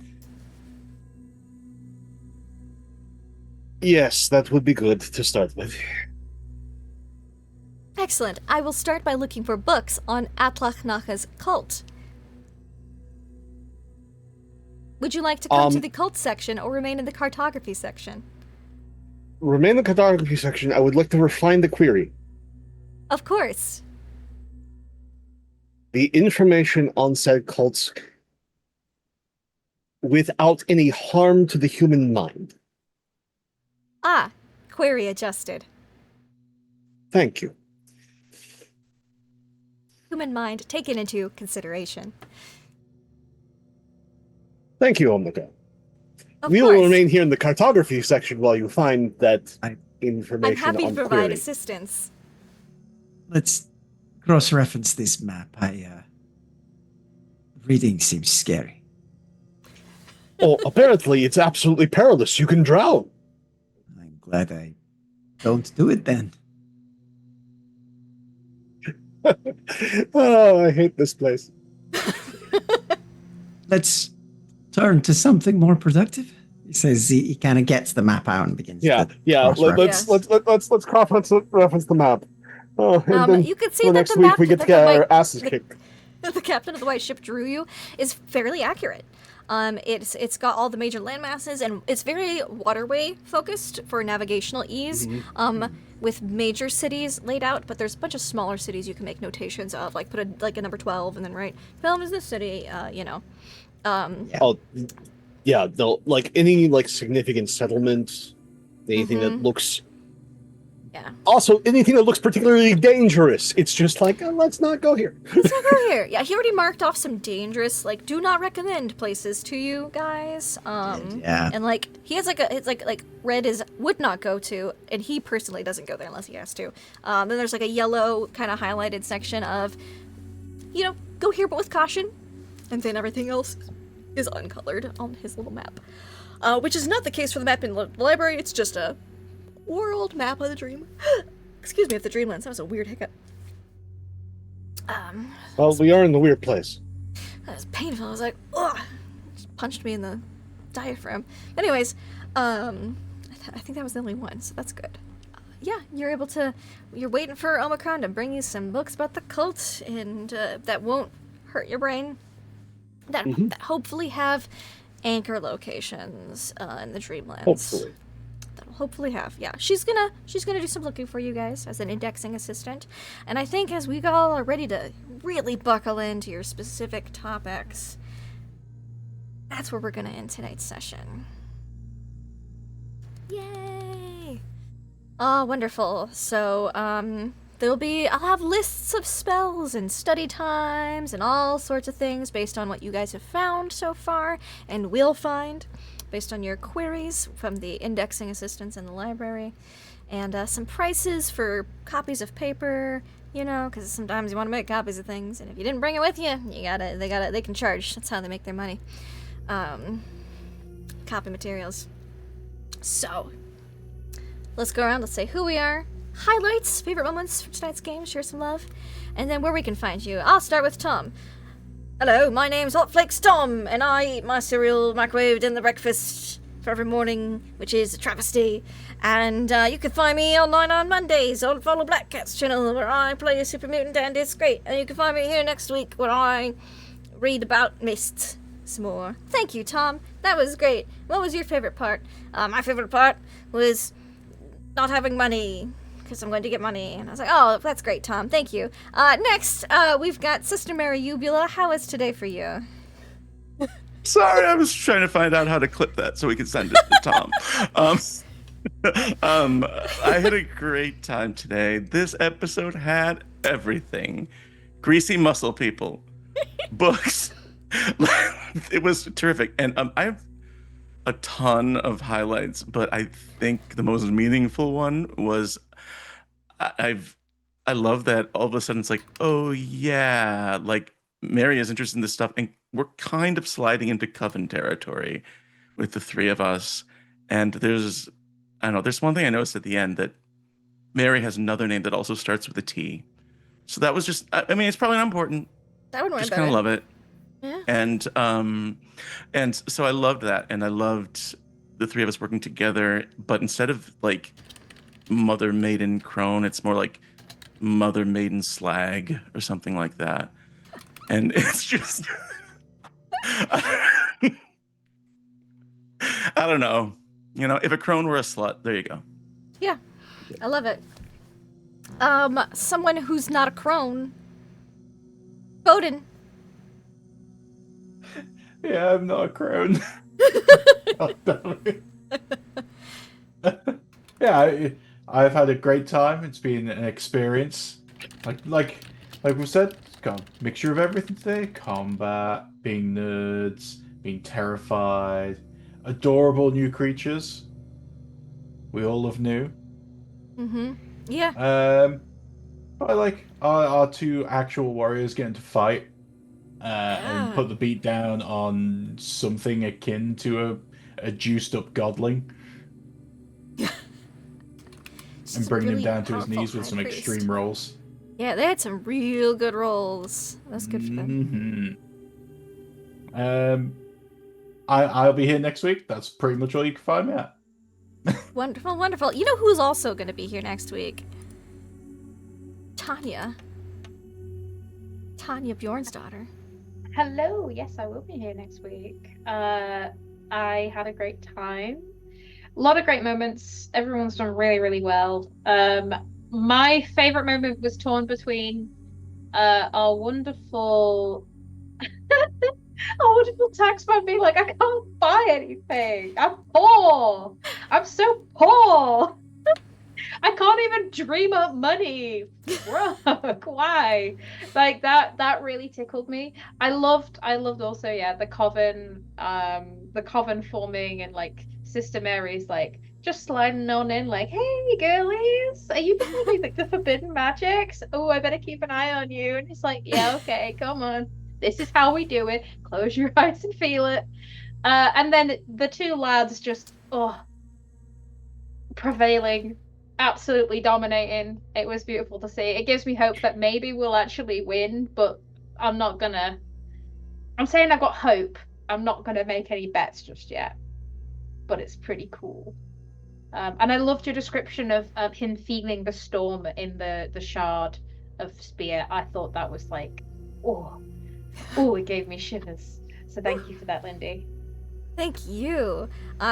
Yes, that would be good to start with. Excellent. I will start by looking for books on Atlach-Nacha's cult. Would you like to come to the cult section or remain in the cartography section? Remain in the cartography section. I would like to refine the query. Of course. The information on said cults without any harm to the human mind. Ah, query adjusted. Thank you. Human mind taken into consideration. Thank you, Omega. Of We course. will remain here in the cartography section while you find that information I'm happy to on provide query. assistance. Let's cross-reference this map. Reading seems scary. Oh, apparently it's absolutely perilous. You can drown. I'm glad I don't do it then. Oh, I hate this place. Let's turn to something more productive. He says he kind of gets the map out and begins. Yeah. cross-reference. Let's cross-reference the map. Oh, and then You can see the that next the week map we get that to get the our white- asses kicked. the captain of the white ship drew you is fairly accurate. It's got all the major landmasses and it's very waterway focused for navigational ease. With major cities laid out, but there's a bunch of smaller cities you can make notations of, like put a number 12 and then write film is this city, Oh, yeah. Like any significant settlement, anything that looks. Yeah. Also, anything that looks particularly dangerous. It's just like, let's not go here. Let's not go here. Yeah, he already marked off some dangerous, do not recommend places to you guys. Yeah. And he has it's like red is would not go to, and he personally doesn't go there unless he has to. Then there's a yellow kind of highlighted section of, go here but with caution, and then everything else is uncolored on his little map, which is not the case for the map in the library. It's just a world map of the dream. Excuse me, of the Dreamlands. That was a weird hiccup. Well, we are in the weird place. That was painful. I was like, ugh. Just punched me in the diaphragm. Anyways, I think that was the only one, so that's good. Yeah, you're waiting for Omicron to bring you some books about the cult, and that won't hurt your brain. That hopefully have anchor locations in the Dreamlands. Hopefully. That'll hopefully have. Yeah, she's gonna do some looking for you guys as an indexing assistant. And I think as we all are ready to really buckle into your specific topics, that's where we're gonna end tonight's session. Yay! Oh, wonderful. So, I'll have lists of spells and study times and all sorts of things based on what you guys have found so far and will find based on your queries from the indexing assistants in the library. And some prices for copies of paper, because sometimes you want to make copies of things, and if you didn't bring it with you, they can charge. That's how they make their money. Copy materials. So, let's go around, let's say who we are, highlights, favorite moments from tonight's game, share some love, and then where we can find you. I'll start with Tom. Hello, my name's Hot Flakes Tom, and I eat my cereal microwaved in the breakfast for every morning, which is a travesty. And you can find me online on Mondays on Follow Black Cat's channel, where I play a super mutant, and it's great. And you can find me here next week where I read about Mist some more. Thank you, Tom. That was great. What was your favorite part? My favorite part was not having money, because I'm going to get money. And I was like, oh, that's great, Tom. Thank you. Next, we've got Sister Mary Ubula. How was today for you? Sorry, I was trying to find out how to clip that so we could send it to Tom. I had a great time today. This episode had everything. Greasy muscle people, books. It was terrific. And I have a ton of highlights, but I think the most meaningful one was I love that all of a sudden it's like, oh yeah, like Mary is interested in this stuff, and we're kind of sliding into coven territory with the three of us. And there's one thing I noticed at the end, that Mary has another name that also starts with a T. So that was just, I mean, it's probably not important. That would just kind of love it. Yeah. And so I loved that, and I loved the three of us working together. But instead of like Mother Maiden Crone, it's more like Mother Maiden Slag or something like that. And it's just, I don't know. If a crone were a slut, there you go. Yeah, I love it. Someone who's not a crone. Bowden. Yeah, I'm not a crone. God damn it. Yeah, I've had a great time. It's been an experience. Like we said, it's got a mixture of everything today. Combat, being nerds, being terrified, adorable new creatures. We all love new. Mm-hmm. Yeah. I like our two actual warriors getting to fight. And put the beat down on something akin to a juiced up godling. And bring him down to his knees with some extreme rolls. Yeah, they had some real good rolls. That's good for them. Mm-hmm. I'll be here next week. That's pretty much all you can find me at. Wonderful, wonderful. You know who's also going to be here next week? Tanya. Tanya Bjorn's daughter. Hello, yes, I will be here next week. I had a great time. A lot of great moments. Everyone's done really, really well. My favorite moment was torn between our wonderful taxman being like, I can't buy anything. I'm poor. I'm so poor. I can't even dream up money. Broke. Why? Like that really tickled me. I loved also, yeah, the coven forming, and like Sister Mary's like just sliding on in like, hey girlies, are you believing like the forbidden magics? Oh, I better keep an eye on you. And it's like, yeah, okay, come on. This is how we do it. Close your eyes and feel it. And then the two lads just prevailing, absolutely dominating. It was beautiful to see. It gives me hope that maybe we'll actually win, but I'm saying I've got hope. I'm not gonna make any bets just yet, but it's pretty cool. And I loved your description of him feeling the storm in the shard of spear. I thought that was like, it gave me shivers. So thank you for that, Lindy. Thank you.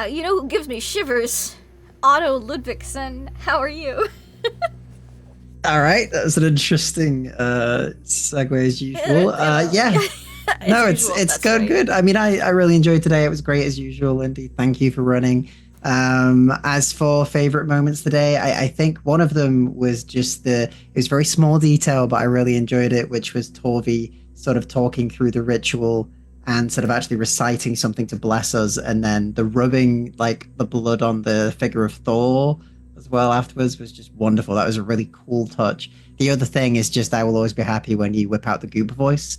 You know who gives me shivers? Otto Ludvigsen. How are you? All right, that was an interesting segue as usual. Yeah. No, it's going good. I mean, I really enjoyed today. It was great as usual, Lindy. Thank you for running. As for favorite moments today, I think one of them was just it was very small detail, but I really enjoyed it, which was Torvi sort of talking through the ritual and sort of actually reciting something to bless us, and then the rubbing like the blood on the figure of Thor as well afterwards was just wonderful. That was a really cool touch. The other thing is just I will always be happy when you whip out the goop voice.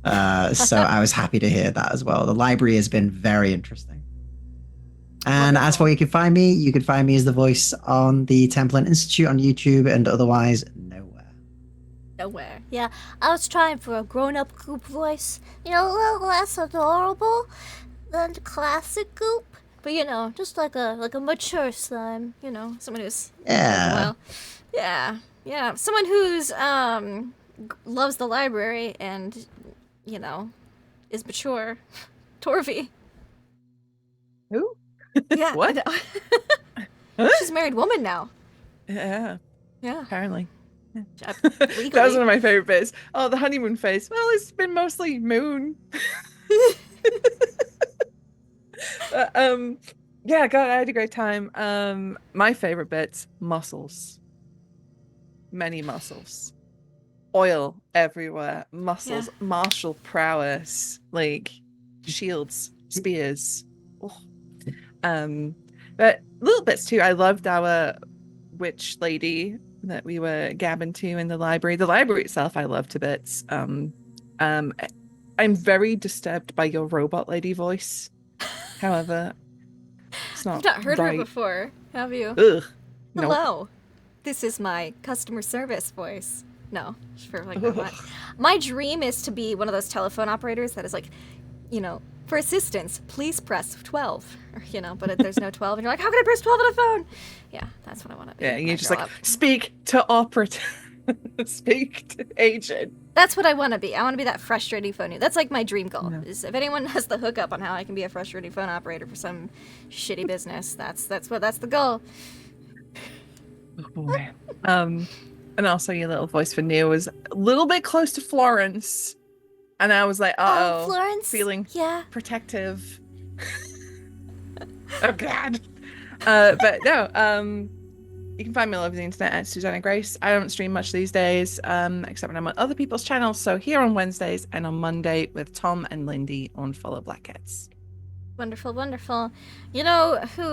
So I was happy to hear that as well. The library has been very interesting. And as for where you can find me as the voice on the Templin Institute on YouTube and otherwise nowhere. Yeah, I was trying for a grown-up goop voice. A little less adorable than the classic goop. But just like a mature slime. Someone who's well. Yeah. Someone who's loves the library and is mature. Torvi. Who? Yeah. What? She's a married woman now. Yeah. Yeah. Apparently. Legally. That was one of my favorite bits. Oh, the honeymoon phase. Well, it's been mostly moon. Yeah, God, I had a great time. My favorite bits, muscles. Many muscles. Oil everywhere. Muscles. Yeah. Martial prowess. Like shields, spears. Oh. But little bits too. I loved our witch lady that we were gabbing to in the library. The library itself I love to bits. I'm very disturbed by your robot lady voice. However, it's not. You've not heard right. her before, have you? Ugh. Hello. Nope. This is my customer service voice. No, for like my dream is to be one of those telephone operators that is like, for assistance, please press 12. But there's no 12, and you're like, how can I press 12 on a phone? Yeah, that's what I want to be. Yeah, you're just like, speak to operator, speak to agent. That's what I want to be. I want to be that frustrating phone. That's like my dream goal. Yeah. Is if anyone has the hookup on how I can be a frustrating phone operator for some shitty business, that's the goal. Oh boy. And also your little voice for Neo was a little bit close to Florence. And I was like, uh-oh, Florence? Feeling protective. Oh, God. But no, you can find me all over the internet at Susanna Grace. I don't stream much these days, except when I'm on other people's channels. So here on Wednesdays and on Monday with Tom and Lindy on Follow Blackheads. Wonderful, wonderful. You know who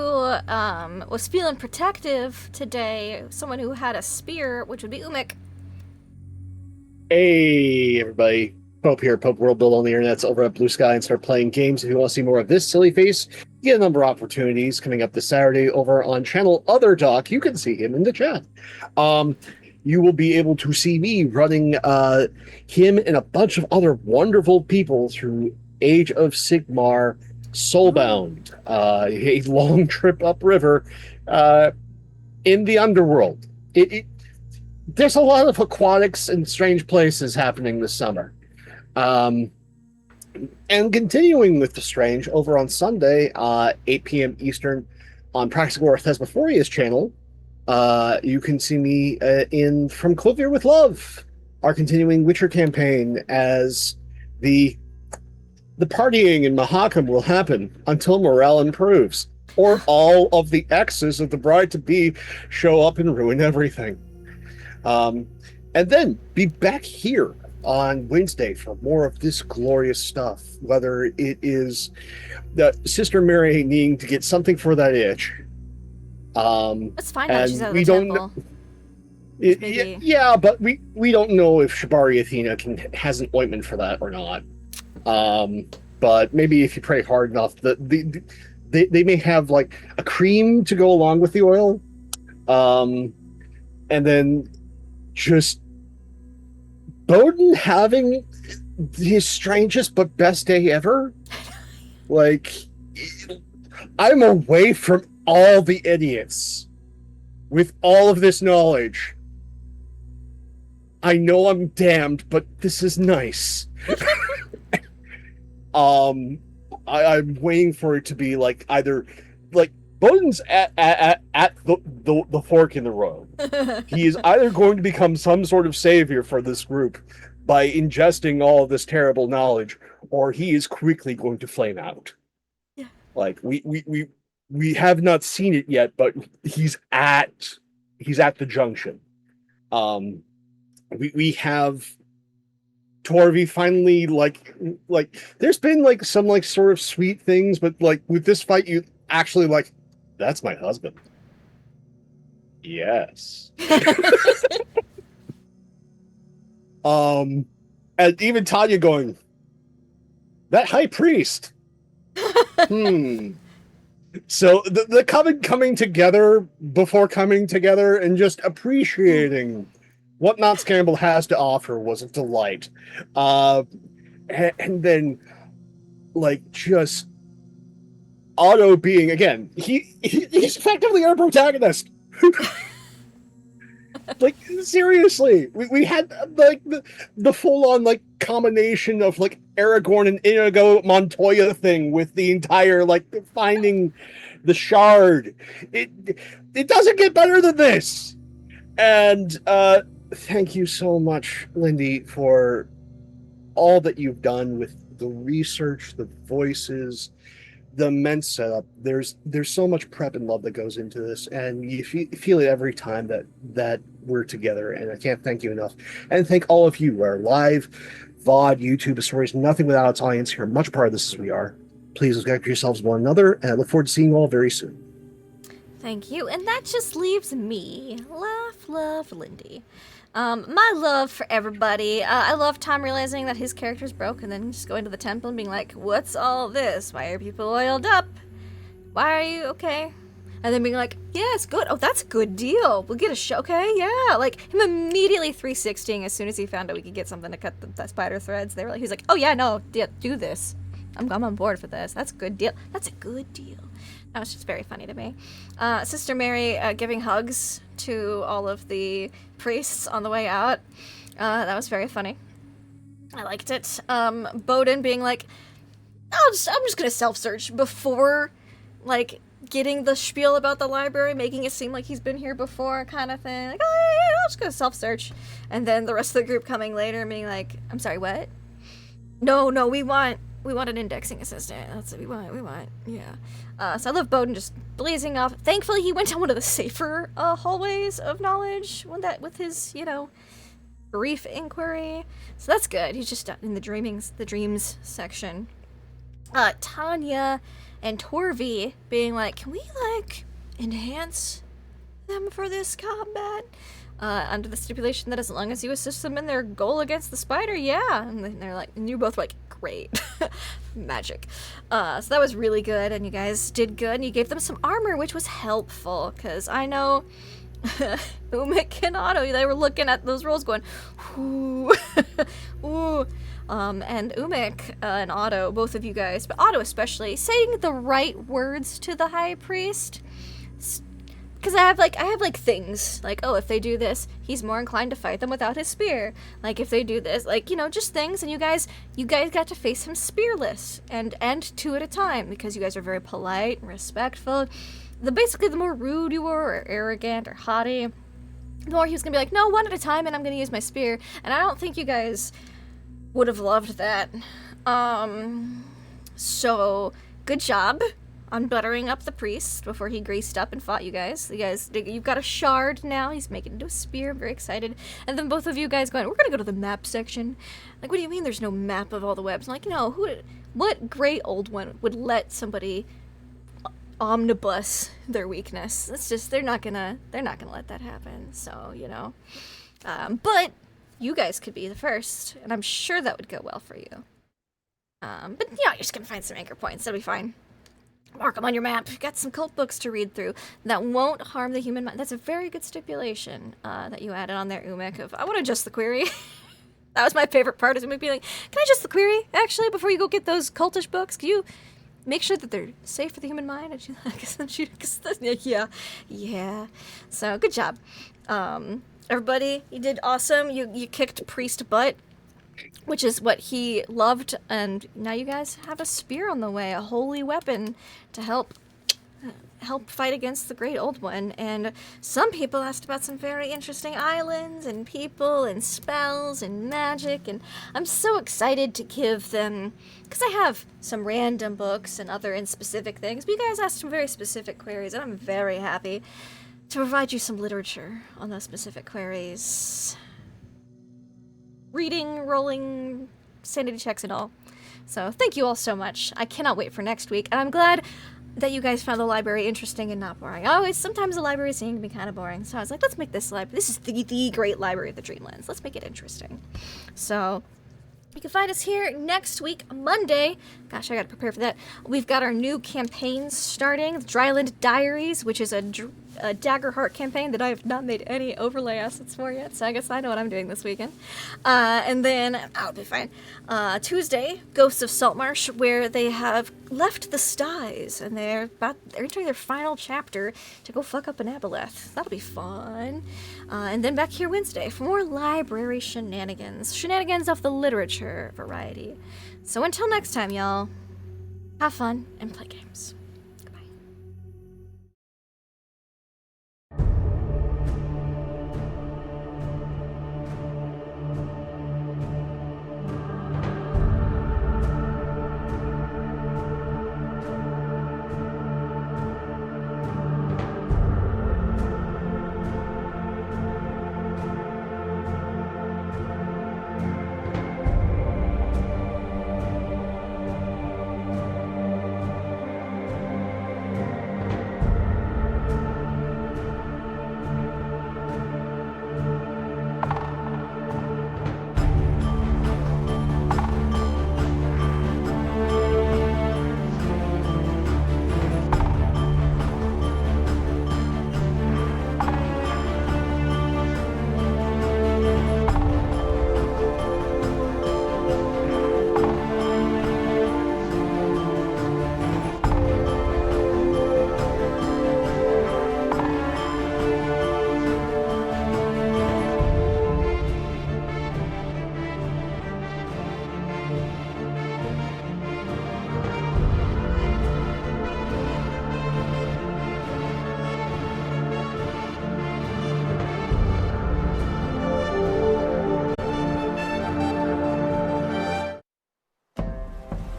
was feeling protective today? Someone who had a spear, which would be Umik. Hey, everybody. Pope here, Pope World Build on the Internet's over at Blue Sky and start playing games. If you want to see more of this silly face, you get a number of opportunities coming up this Saturday over on channel Other Doc. You can see him in the chat. You will be able to see me running him and a bunch of other wonderful people through Age of Sigmar Soulbound, a long trip upriver in the underworld. There's a lot of aquatics and strange places happening this summer. And continuing with the strange, over on Sunday, 8 p.m. Eastern, on Practical War Thesmophoria's channel, you can see me in From Clovier with Love, our continuing Witcher campaign, as the partying in Mahakam will happen until morale improves, or all of the exes of the bride-to-be show up and ruin everything. And then be back here on Wednesday for more of this glorious stuff, whether it is the Sister Mary needing to get something for that itch. Let's find out she's out of the temple. Yeah, but we don't know if Shibari Athena has an ointment for that or not. But maybe if you pray hard enough, they may have like a cream to go along with the oil. And then just Bowden having his strangest but best day ever. Like, I'm away from all the idiots with all of this knowledge. I know I'm damned, but this is nice. I'm waiting for it to be like either like Bowden's at the fork in the road. He is either going to become some sort of savior for this group by ingesting all of this terrible knowledge, or he is quickly going to flame out. Yeah. Like we have not seen it yet, but he's at the junction. We have Torvi finally like there's been like some like sort of sweet things, but like with this fight you actually like, that's my husband. Yes. And even Tanya going, that high priest. So the coming together before coming together and just appreciating what Knots Campbell has to offer was a delight. And then like just Otto being, again, he's effectively our protagonist. Like seriously, we had like the full on like combination of like Aragorn and Inigo Montoya thing with the entire like finding the shard. It doesn't get better than this. And thank you so much, Lindy, for all that you've done with the research, the voices, the immense setup. There's so much prep and love that goes into this, and you feel it every time that we're together, and I can't thank you enough. And thank all of you, our live VOD, YouTube, the stories, nothing without its audience here, much part of this as we are. Please look after yourselves one another, and I look forward to seeing you all very soon. Thank you, and that just leaves me. Love, Lindy. My love for everybody. I love Tom realizing that his character's broke and then just going to the temple and being like, what's all this? Why are people oiled up? Why are you okay? And then being like, yeah, it's good. Oh, that's a good deal. We'll get a show. Okay, yeah. Like, him immediately 360ing as soon as he found out we could get something to cut the spider threads. He was like, oh yeah, no, yeah, do this. I'm on board for this. That's a good deal. That's a good deal. That was just very funny to me. Sister Mary giving hugs to all of the priests on the way out. That was very funny. I liked it. Bowden being like, I'm just gonna self-search before, like, getting the spiel about the library, making it seem like he's been here before kind of thing. Like, oh yeah, I'll just go self-search. And then the rest of the group coming later and being like, I'm sorry, what? No, we want an indexing assistant. That's what we want. Yeah. So I love Bowden just blazing off. Thankfully, he went down one of the safer hallways of knowledge with his, brief inquiry. So that's good. He's just in the dreams section. Tanya and Torvi being like, can we, enhance them for this combat? Under the stipulation that as long as you assist them in their goal against the spider, yeah. And they're like, and you're both like, great. Magic. So that was really good, and you guys did good, and you gave them some armor, which was helpful, because I know Umik and Otto, they were looking at those rolls going, ooh. Ooh. And Umik and Otto, both of you guys, but Otto especially, saying the right words to the high priest. Because I have things, if they do this, he's more inclined to fight them without his spear. If they do this, just things, and you guys got to face him spearless, and two at a time, because you guys are very polite and respectful. Basically, the more rude you were, or arrogant, or haughty, the more he was gonna be like, no, one at a time, and I'm gonna use my spear. And I don't think you guys would have loved that. So, good job on buttering up the priest before he greased up and fought you guys. You've got a shard now. He's making it into a spear. I'm very excited. And then both of you guys going, we're gonna go to the map section. What do you mean there's no map of all the webs? I'm like, what great old one would let somebody omnibus their weakness? It's just, they're not gonna let that happen. So, but you guys could be the first, and I'm sure that would go well for you. But you're just gonna find some anchor points. That'll be fine. Mark them on your map. You've got some cult books to read through that won't harm the human mind. That's a very good stipulation that you added on there, Umik, of, I want to adjust the query. That was my favorite part, is Umik being like, can I adjust the query, actually, before you go get those cultish books? Can you make sure that they're safe for the human mind? And yeah. So, good job. Everybody, you did awesome. You kicked priest butt, which is what he loved, and now you guys have a spear on the way, a holy weapon to help help fight against the Great Old One. And some people asked about some very interesting islands and people and spells and magic, and I'm so excited to give them, because I have some random books and other specific things, but you guys asked some very specific queries, and I'm very happy to provide you some literature on those specific queries. Reading, rolling, sanity checks and all. So thank you all so much. I cannot wait for next week, and I'm glad that you guys found the library interesting and not boring. Sometimes the library seemed to be kind of boring, so I was like, let's make this library. This is the great library of the Dreamlands. Let's make it interesting. So you can find us here next week, Monday. Gosh, I gotta prepare for that. We've got our new campaigns starting, the Dryland Diaries, which is a Daggerheart campaign that I have not made any overlay assets for yet, so I guess I know what I'm doing this weekend. And then, I'll be fine. Tuesday, Ghosts of Saltmarsh, where they have left the styes, and they're entering their final chapter to go fuck up an aboleth. That'll be fun. And then back here Wednesday for more library shenanigans. Shenanigans of the literature variety. So until next time, y'all, have fun and play games.